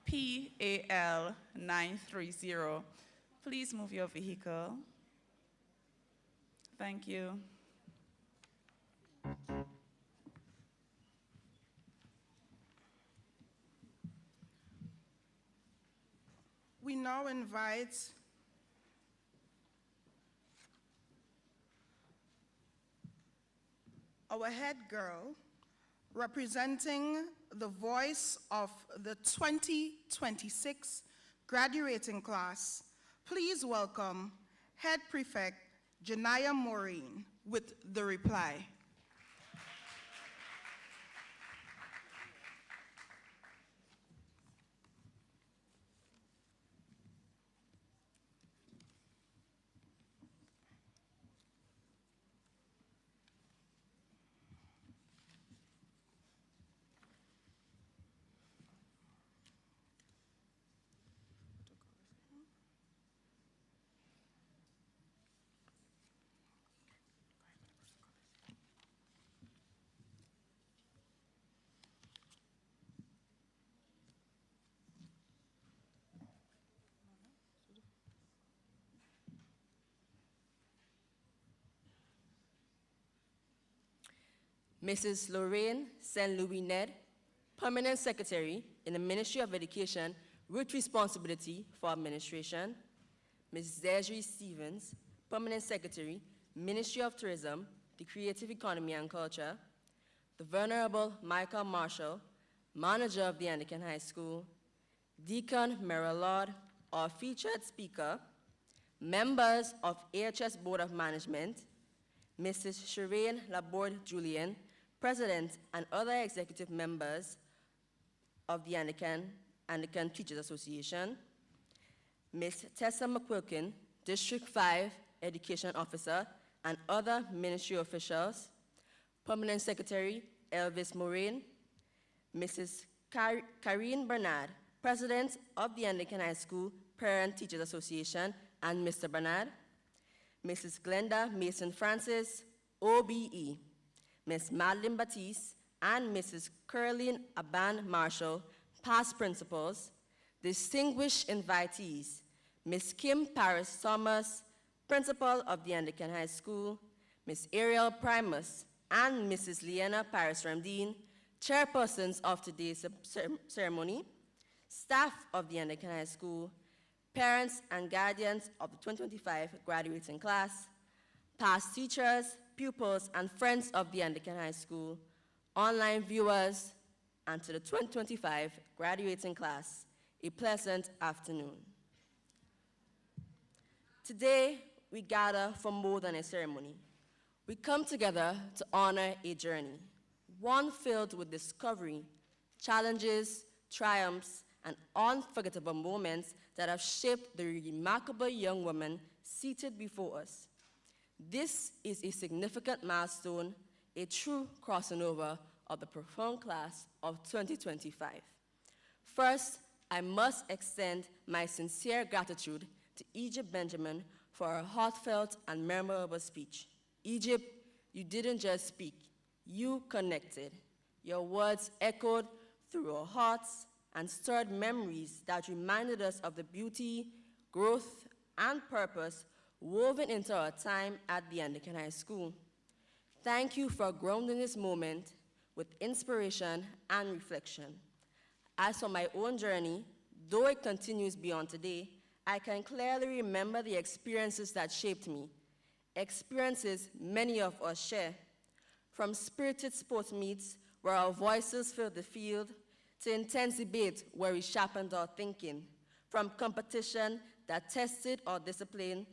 PAL 930. Please move your vehicle. Thank you. We now invite our head girl, representing the voice of the 2026 graduating class. Please welcome Head Prefect Janaya Maureen with the reply. Mrs. Lorraine St. Louis Ned, Permanent Secretary in the Ministry of Education with responsibility for administration. Ms. Desiree Stevens, Permanent Secretary, Ministry of Tourism, the Creative Economy and Culture. The Venerable Michael Marshall, Manager of the Anglican High School. Deacon Merrill Lord, our featured speaker. Members of AHS Board of Management. Mrs. Shireen Laborde Julian, President and other executive members of the Anglican Teachers Association. Ms. Tessa McQuilkin, District 5 Education Officer, and other ministry officials. Permanent Secretary Elvis Moraine. Mrs. Karine Bernard, President of the Anglican High School Parent Teachers Association, and Mr. Bernard. Mrs. Glenda Mason Francis, OBE. Ms. Madeline Batiste and Mrs. Caroline Aban Marshall, past principals. Distinguished invitees, Ms. Kim Paris Thomas, Principal of the Anglican High School, Ms. Ariel Primus and Mrs. Leanna Paris Ramdeen, chairpersons of today's ceremony, staff of the Anglican High School, parents and guardians of the 2025 graduating class, past teachers, pupils, and friends of the Anglican High School, online viewers, and to the 2025 graduating class, a pleasant afternoon. Today, we gather for more than a ceremony. We come together to honor a journey, one filled with discovery, challenges, triumphs, and unforgettable moments that have shaped the remarkable young woman seated before us. This is a significant milestone, a true crossing over of the profound class of 2025. First, I must extend my sincere gratitude to Egypt Benjamin for her heartfelt and memorable speech. Egypt, you didn't just speak, you connected. Your words echoed through our hearts and stirred memories that reminded us of the beauty, growth, and purpose woven into our time at the Anglican High School. Thank you for grounding this moment with inspiration and reflection. As for my own journey, though it continues beyond today, I can clearly remember the experiences that shaped me, experiences many of us share, from spirited sports meets where our voices filled the field, to intense debate where we sharpened our thinking, from competition that tested our discipline,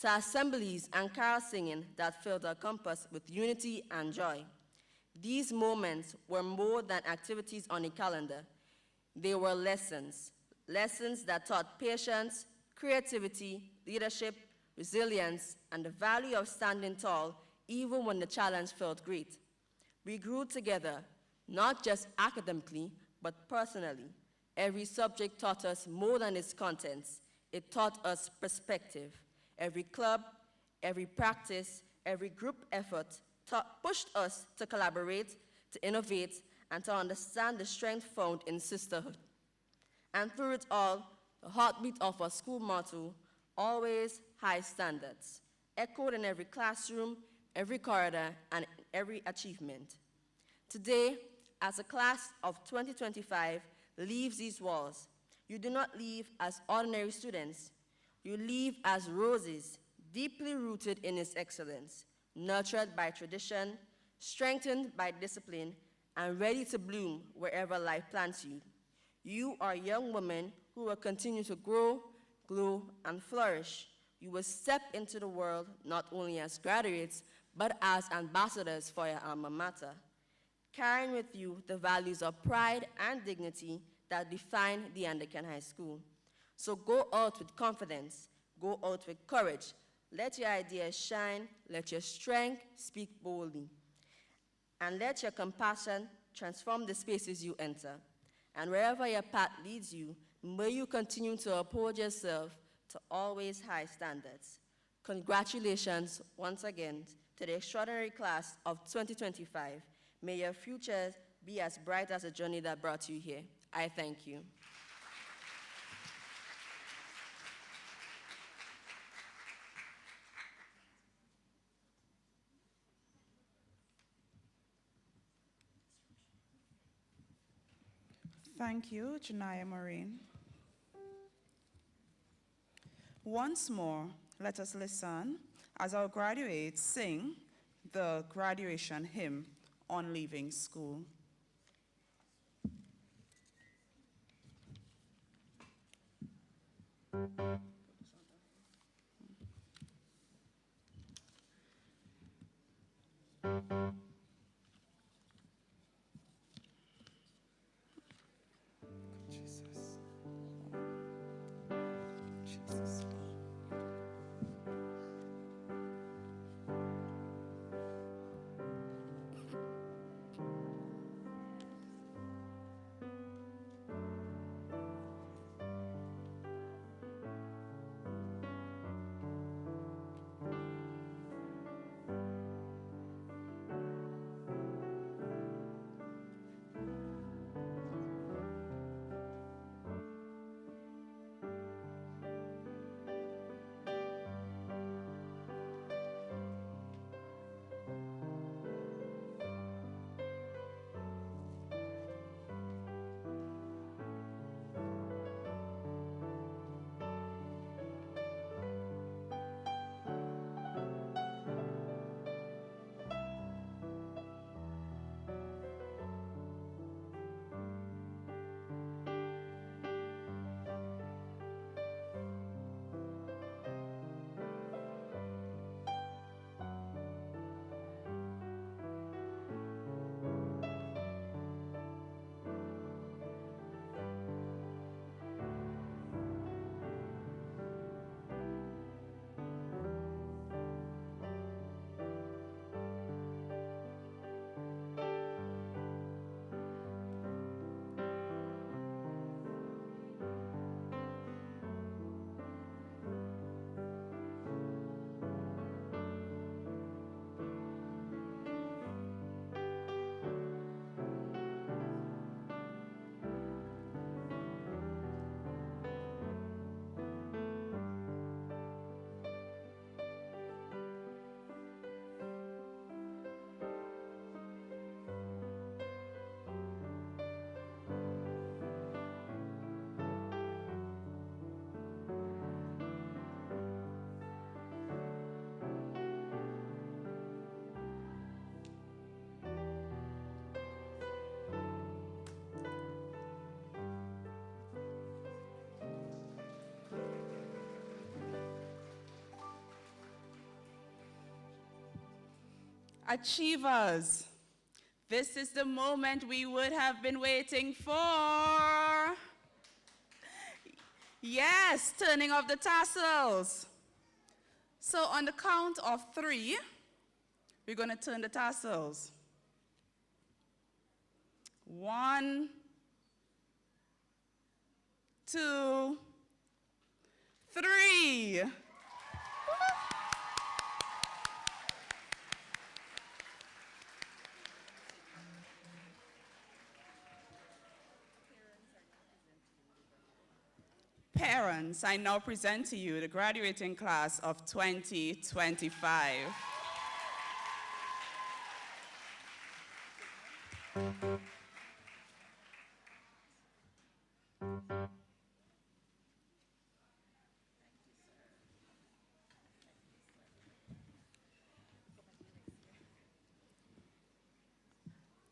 to assemblies and carol singing that filled our compass with unity and joy. These moments were more than activities on a calendar. They were lessons that taught patience, creativity, leadership, resilience, and the value of standing tall even when the challenge felt great. We grew together, not just academically, but personally. Every subject taught us more than its contents. It taught us perspective. Every club, Every practice, every group effort pushed us to collaborate, to innovate, and to understand the strength found in sisterhood. And through it all, the heartbeat of our school motto, always high standards, echoed in every classroom, every corridor, and every achievement. Today, as a class of 2025 leaves these walls, you do not leave as ordinary students. You leave as roses, deeply rooted in its excellence, nurtured by tradition, strengthened by discipline, and ready to bloom wherever life plants you. You are young women who will continue to grow, glow, and flourish. You will step into the world not only as graduates, but as ambassadors for your alma mater, carrying with you the values of pride and dignity that define the Anglican High School. So go out with confidence, go out with courage. Let your ideas shine, let your strength speak boldly, and let your compassion transform the spaces you enter. And wherever your path leads you, may you continue to uphold yourself to always high standards. Congratulations once again to the extraordinary class of 2025. May your futures be as bright as the journey that brought you here. I thank you. Thank you, Janaya Maureen. Once more, let us listen as our graduates sing the graduation hymn on leaving school. Achievers, this is the moment we would have been waiting for. Yes, turning of the tassels. So on the count of 3, we're going to turn the tassels. 1, 2, 3. parents, I now present to you the graduating class of 2025.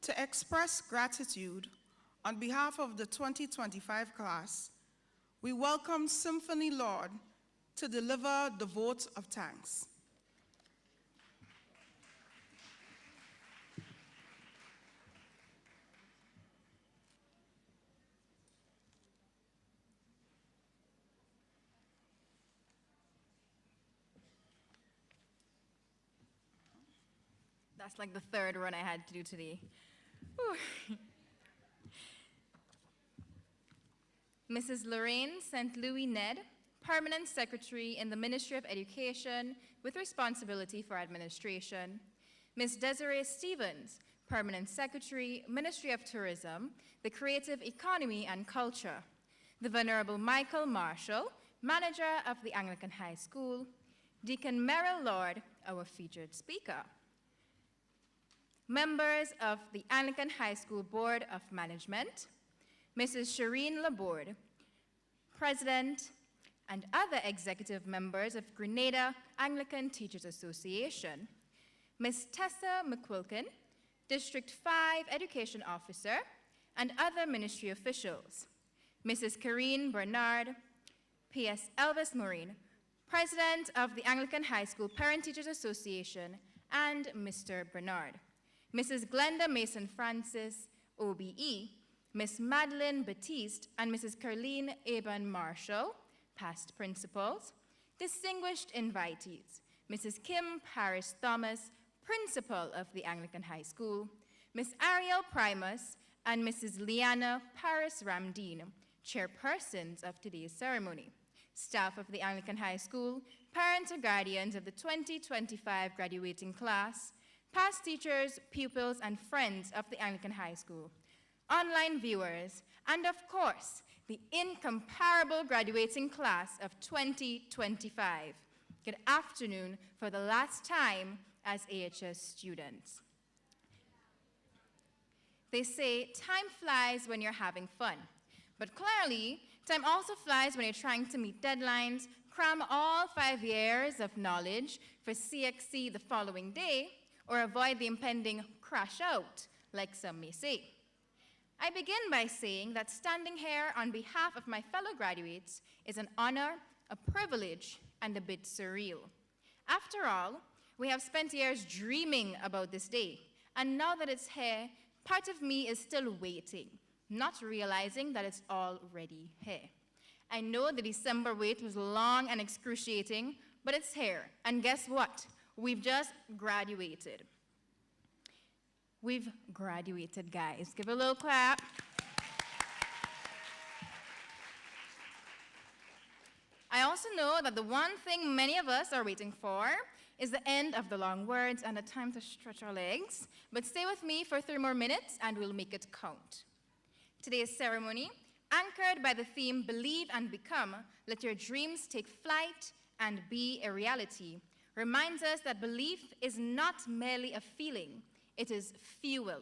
To express gratitude on behalf of the 2025 class, we welcome Symphony Lord to deliver the vote of thanks. That's like the third run I had to do today. Whew. Mrs. Lorraine St. Louis Ned, Permanent Secretary in the Ministry of Education with responsibility for administration. Ms. Desiree Stevens, Permanent Secretary, Ministry of Tourism, the Creative Economy and Culture. The Venerable Michael Marshall, Manager of the Anglican High School. Deacon Merrill Lord, our featured speaker. Members of the Anglican High School Board of Management, Mrs. Shireen Laborde, President, and other executive members of Grenada Anglican Teachers Association, Ms. Tessa McQuilkin, District 5 Education Officer, and other ministry officials, Mrs. Karine Bernard, P.S. Elvis Maureen, President of the Anglican High School Parent Teachers Association, and Mr. Bernard. Mrs. Glenda Mason Francis, OBE, Ms. Madeline Batiste, and Mrs. Carleen Aben Marshall, past principals, distinguished invitees, Mrs. Kim Paris Thomas, principal of the Anglican High School, Ms. Ariel Primus, and Mrs. Liana Paris Ramdeen, chairpersons of today's ceremony, staff of the Anglican High School, parents or guardians of the 2025 graduating class, past teachers, pupils, and friends of the Anglican High School, online viewers, and of course, the incomparable graduating class of 2025. Good afternoon for the last time as AHS students. They say time flies when you're having fun, but clearly, time also flies when you're trying to meet deadlines, cram all 5 years of knowledge for CXC the following day, or avoid the impending crash out, like some may say. I begin by saying that standing here on behalf of my fellow graduates is an honor, a privilege, and a bit surreal. After all, we have spent years dreaming about this day, and now that it's here, part of me is still waiting, not realizing that it's already here. I know the December wait was long and excruciating, but it's here, and guess what? We've just graduated. We've graduated, guys. Give a little clap. I also know that the one thing many of us are waiting for is the end of the long words and a time to stretch our legs. But stay with me for 3 more minutes and we'll make it count. Today's ceremony, anchored by the theme Believe and Become, Let Your Dreams Take Flight and Be a Reality, reminds us that belief is not merely a feeling, it is fuel.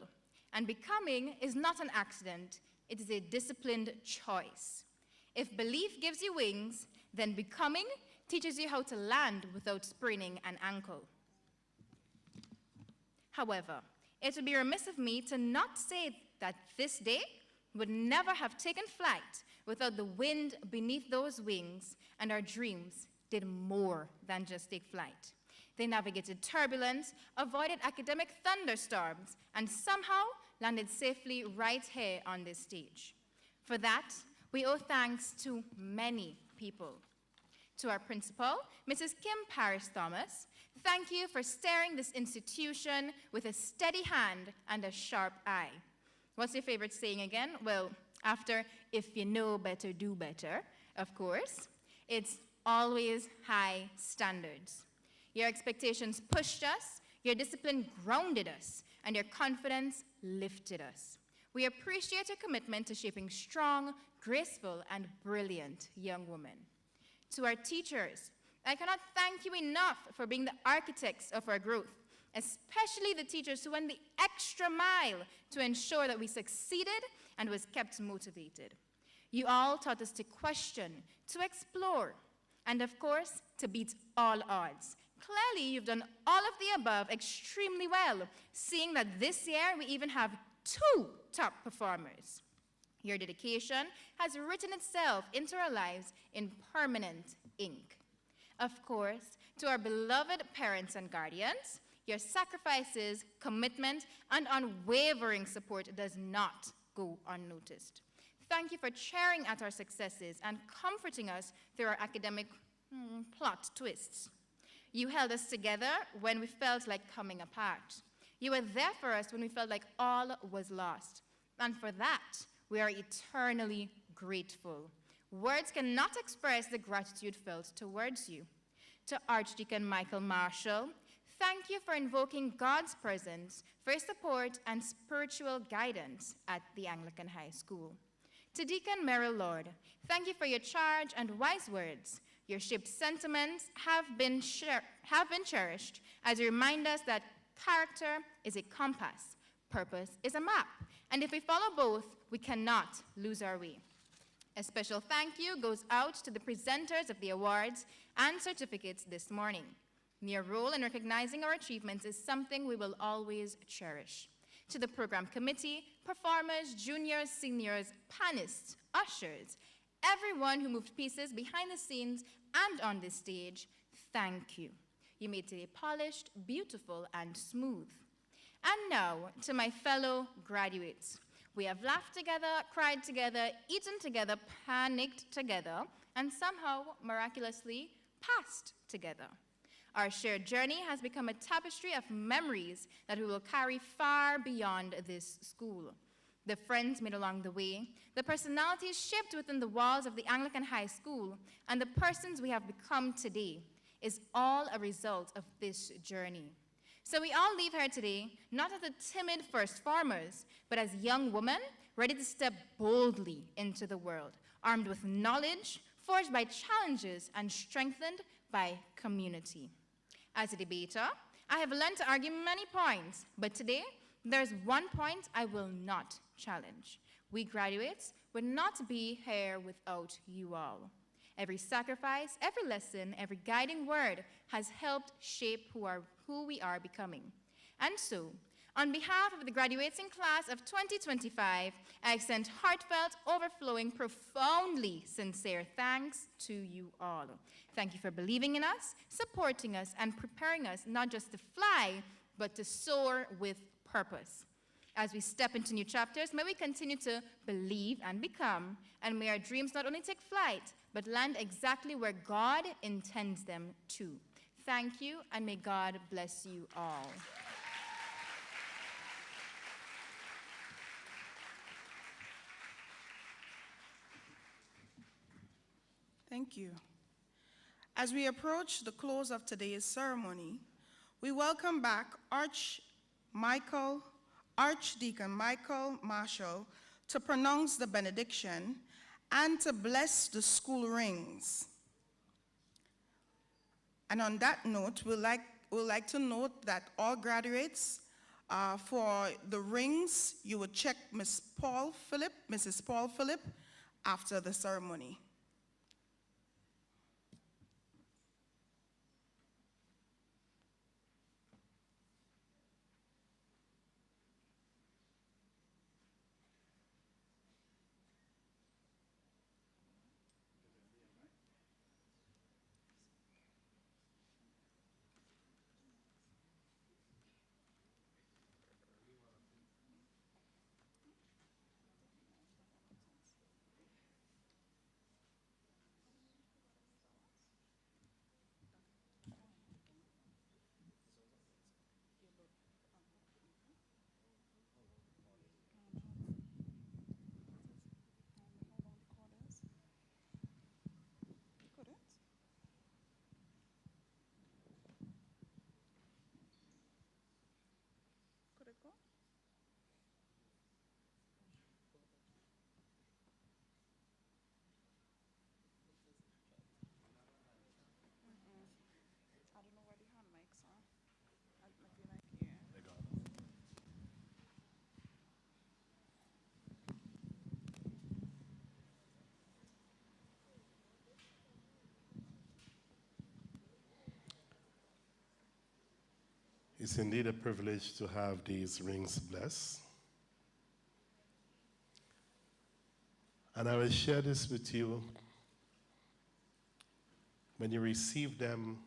And becoming is not an accident, it is a disciplined choice. If belief gives you wings, then becoming teaches you how to land without spraining an ankle. However, it would be remiss of me to not say that this day would never have taken flight without the wind beneath those wings, and our dreams did more than just take flight. They navigated turbulence, avoided academic thunderstorms, and somehow landed safely right here on this stage. For that, we owe thanks to many people. To our principal, Mrs. Kim Paris Thomas, thank you for steering this institution with a steady hand and a sharp eye. What's your favorite saying again? Well, after if you know better, do better, of course. It's always high standards. Your expectations pushed us, your discipline grounded us, and your confidence lifted us. We appreciate your commitment to shaping strong, graceful, and brilliant young women. To our teachers, I cannot thank you enough for being the architects of our growth, especially the teachers who went the extra mile to ensure that we succeeded and was kept motivated. You all taught us to question, to explore, and of course, to beat all odds. Clearly, you've done all of the above extremely well, seeing that this year we even have 2 top performers. Your dedication has written itself into our lives in permanent ink. Of course, to our beloved parents and guardians, your sacrifices, commitment, and unwavering support does not go unnoticed. Thank you for cheering at our successes and comforting us through our academic plot twists. You held us together when we felt like coming apart. You were there for us when we felt like all was lost. And for that, we are eternally grateful. Words cannot express the gratitude felt towards you. To Archdeacon Michael Marshall, thank you for invoking God's presence for support and spiritual guidance at the Anglican High School. To Deacon Merrill Lord, thank you for your charge and wise words. Your shaped sentiments have been cherished as you remind us that character is a compass, purpose is a map, and if we follow both, we cannot lose our way. A special thank you goes out to the presenters of the awards and certificates this morning. Your role in recognizing our achievements is something we will always cherish. To the program committee, performers, juniors, seniors, panists, ushers, everyone who moved pieces behind the scenes and on this stage, thank you. You made today polished, beautiful, and smooth. And now, to my fellow graduates. We have laughed together, cried together, eaten together, panicked together, and somehow, miraculously, passed together. Our shared journey has become a tapestry of memories that we will carry far beyond this school. The friends made along the way, the personalities shaped within the walls of the Anglican High School, and the persons we have become today is all a result of this journey. So we all leave here today, not as the timid first-formers, but as young women ready to step boldly into the world, armed with knowledge, forged by challenges, and strengthened by community. As a debater, I have learned to argue many points, but today, there's one point I will not challenge. We graduates would not be here without you all. Every sacrifice, every lesson, every guiding word has helped shape who we are becoming. And so, on behalf of the graduating class of 2025, I extend heartfelt, overflowing, profoundly sincere thanks to you all. Thank you for believing in us, supporting us, and preparing us not just to fly, but to soar with purpose. As we step into new chapters, may we continue to believe and become, and may our dreams not only take flight, but land exactly where God intends them to. Thank you, and may God bless you all. Thank you. As we approach the close of today's ceremony, we welcome back Archdeacon Michael Marshall to pronounce the benediction and to bless the school rings. And on that note, we'd like to note that all graduates, for the rings, you would check Mrs. Paul Phillip, after the ceremony. It's indeed a privilege to have these rings blessed. And I will share this with you. When you receive them,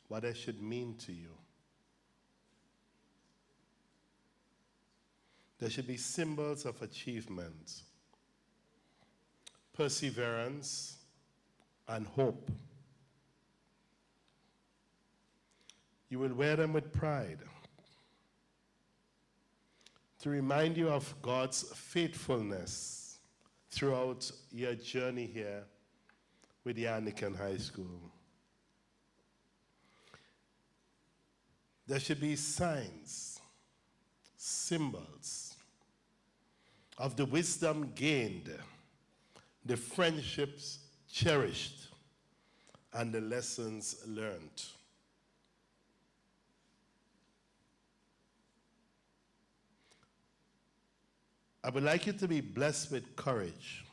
what they should mean to you. There should be symbols of achievement, perseverance, and hope. You will wear them with pride to remind you of God's faithfulness throughout your journey here with the Anglican High School. There should be signs, symbols of the wisdom gained, the friendships cherished, and the lessons learned. I would like you to be blessed with courage.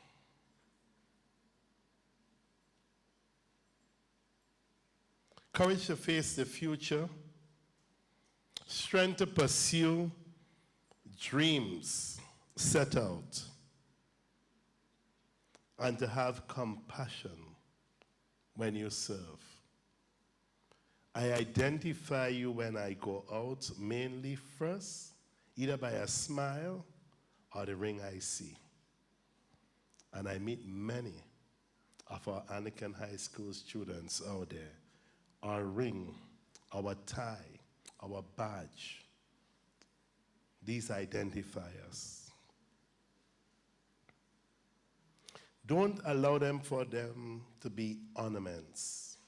Courage to face the future, strength to pursue dreams set out, and to have compassion when you serve. I identify you when I go out mainly first, either by a smile or the ring I see. And I meet many of our Anglican High School students out there. Our ring, our tie, our badge, these identify us. Don't allow them to be ornaments,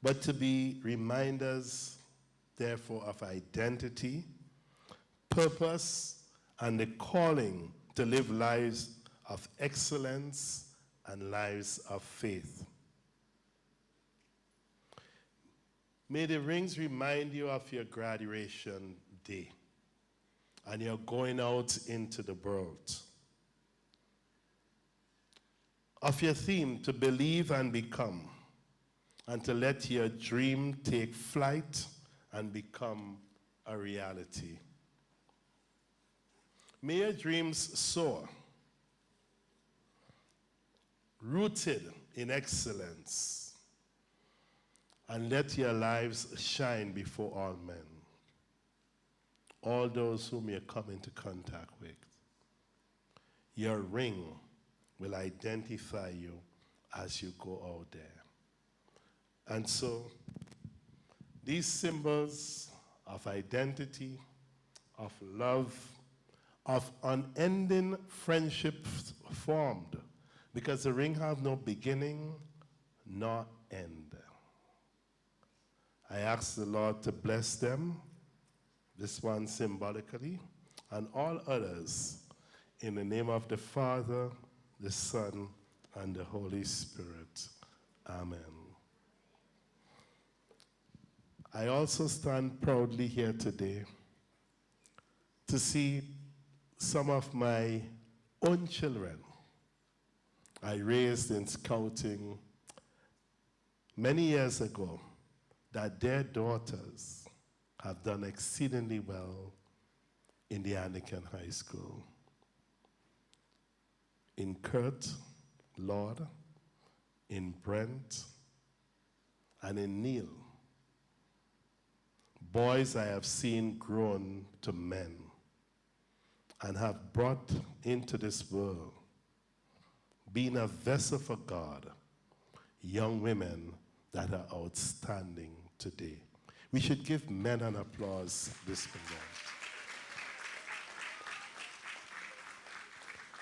but to be reminders, therefore, of identity, purpose, and the calling to live lives of excellence and lives of faith. May the rings remind you of your graduation day and you're going out into the world. Of your theme, to believe and become, and to let your dream take flight and become a reality. May your dreams soar, rooted in excellence, and let your lives shine before all men, all those whom you come into contact with. Your ring will identify you as you go out there. And so, these symbols of identity, of love, of unending friendships formed, because the ring have no beginning nor end. I ask the Lord to bless them, this one symbolically, and all others, in the name of the Father, the Son, and the Holy Spirit. Amen. I also stand proudly here today to see some of my own children I raised in scouting many years ago, that their daughters have done exceedingly well in the Anglican High School. In Kurt, Lord, in Brent, and in Neil. Boys I have seen grown to men and have brought into this world, being a vessel for God, young women that are outstanding today. We should give men an applause this morning.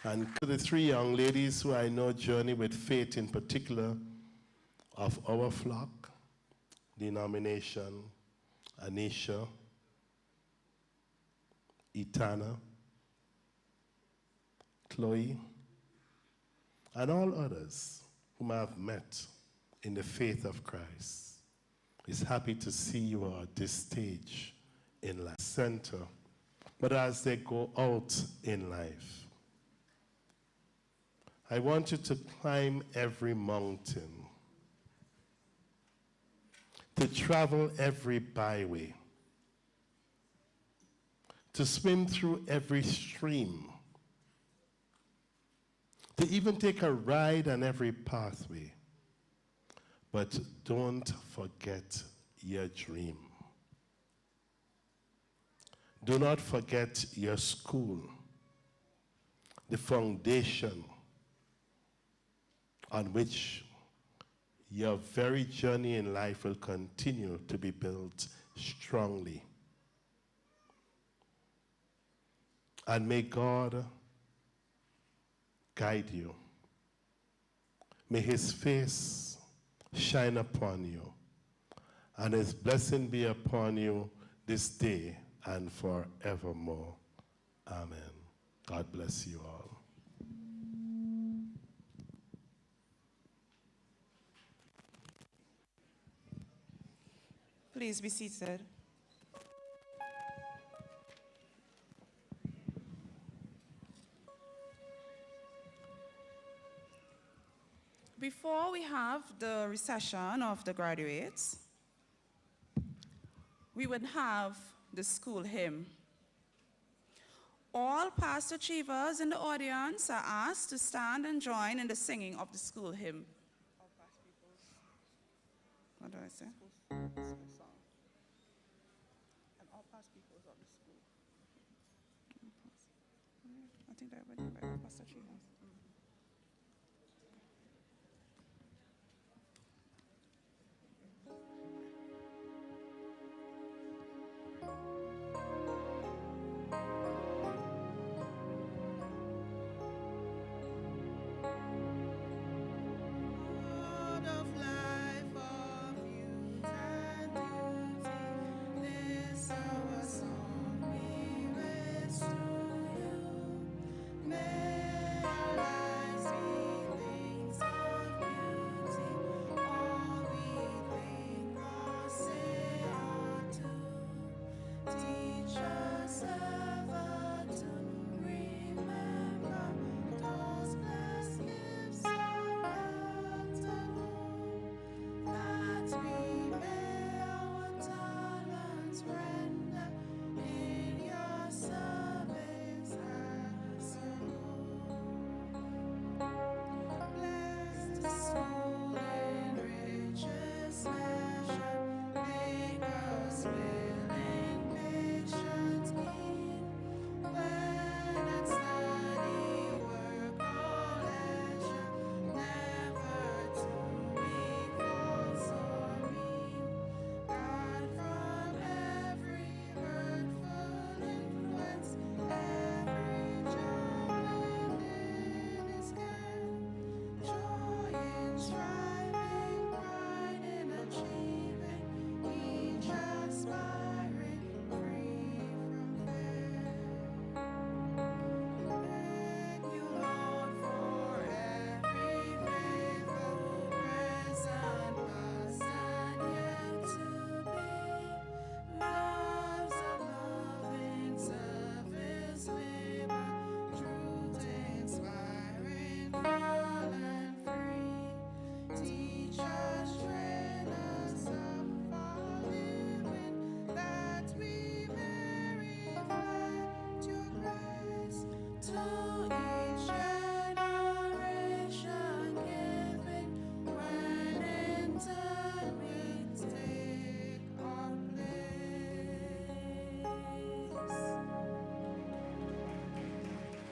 And to the three young ladies who I know journey with faith, in particular of our flock, denomination, Anisha, Itana, Chloe, and all others whom I have met in the faith of Christ, is happy to see you at this stage in life, center, but as they go out in life. I want you to climb every mountain, to travel every byway, to swim through every stream, to even take a ride on every pathway. But don't forget your dream. Do not forget your school, the foundation on which your very journey in life will continue to be built strongly. And may God guide you. May his face shine upon you, and his blessing be upon you this day and forevermore. Amen. God bless you all. Please be seated. Before we have the recession of the graduates, we would have the school hymn. All past achievers in the audience are asked to stand and join in the singing of the school hymn. What do I say? And all past peoples of the school. I think that would be all past achievers.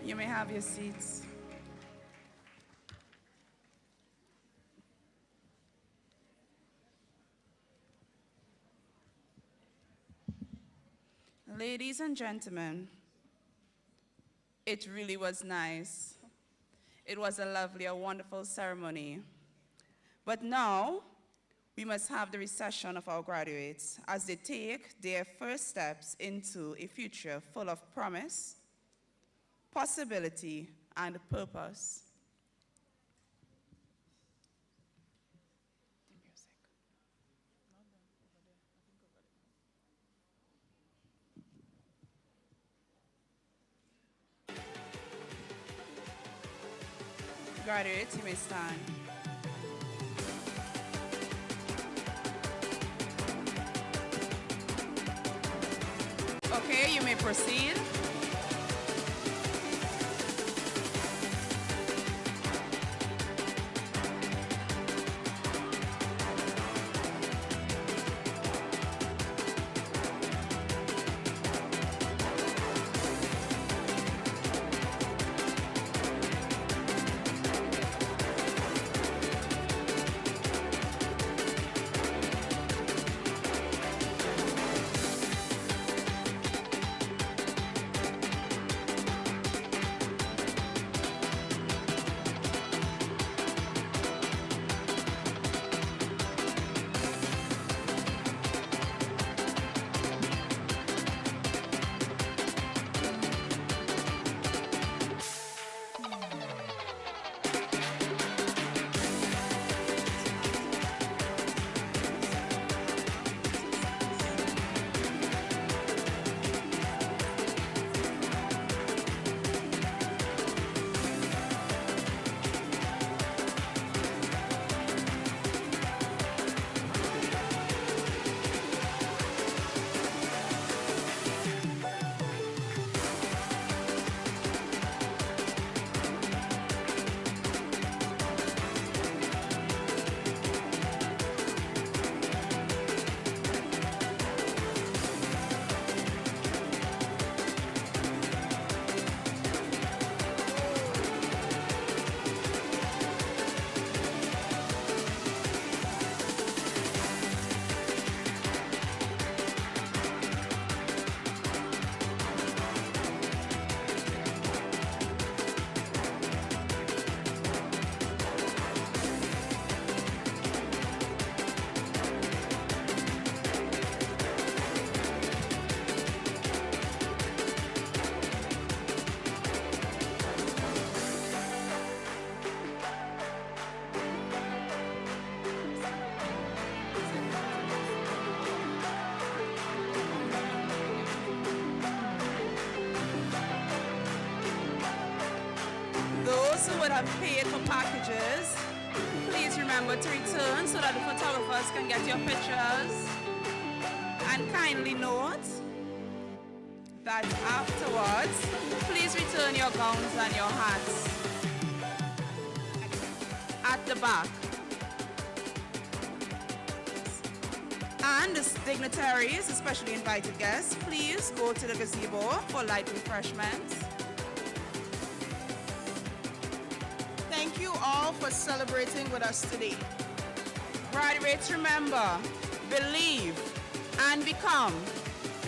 You may have your seats. Ladies and gentlemen, it really was nice. It was a lovely, a wonderful ceremony. But now, we must have the recession of our graduates as they take their first steps into a future full of promise, possibility, and purpose. Graduates, you may stand. proceed. Those who would have paid for packages, please remember to return so that the photographers can get your pictures. And kindly note that afterwards, please return your gowns and your hats at the back. And the dignitaries, especially invited guests, please go to the gazebo for light refreshments. Thank you all for celebrating with us today. Graduates, remember, believe and become.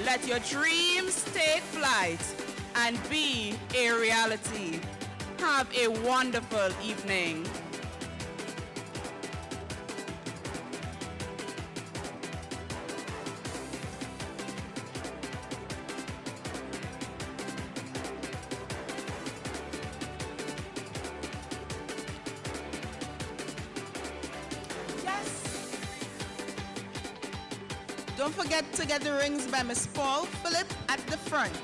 Let your dreams take flight and be a reality. Have a wonderful evening. Don't forget to get the rings by Miss Paul Phillip at the front.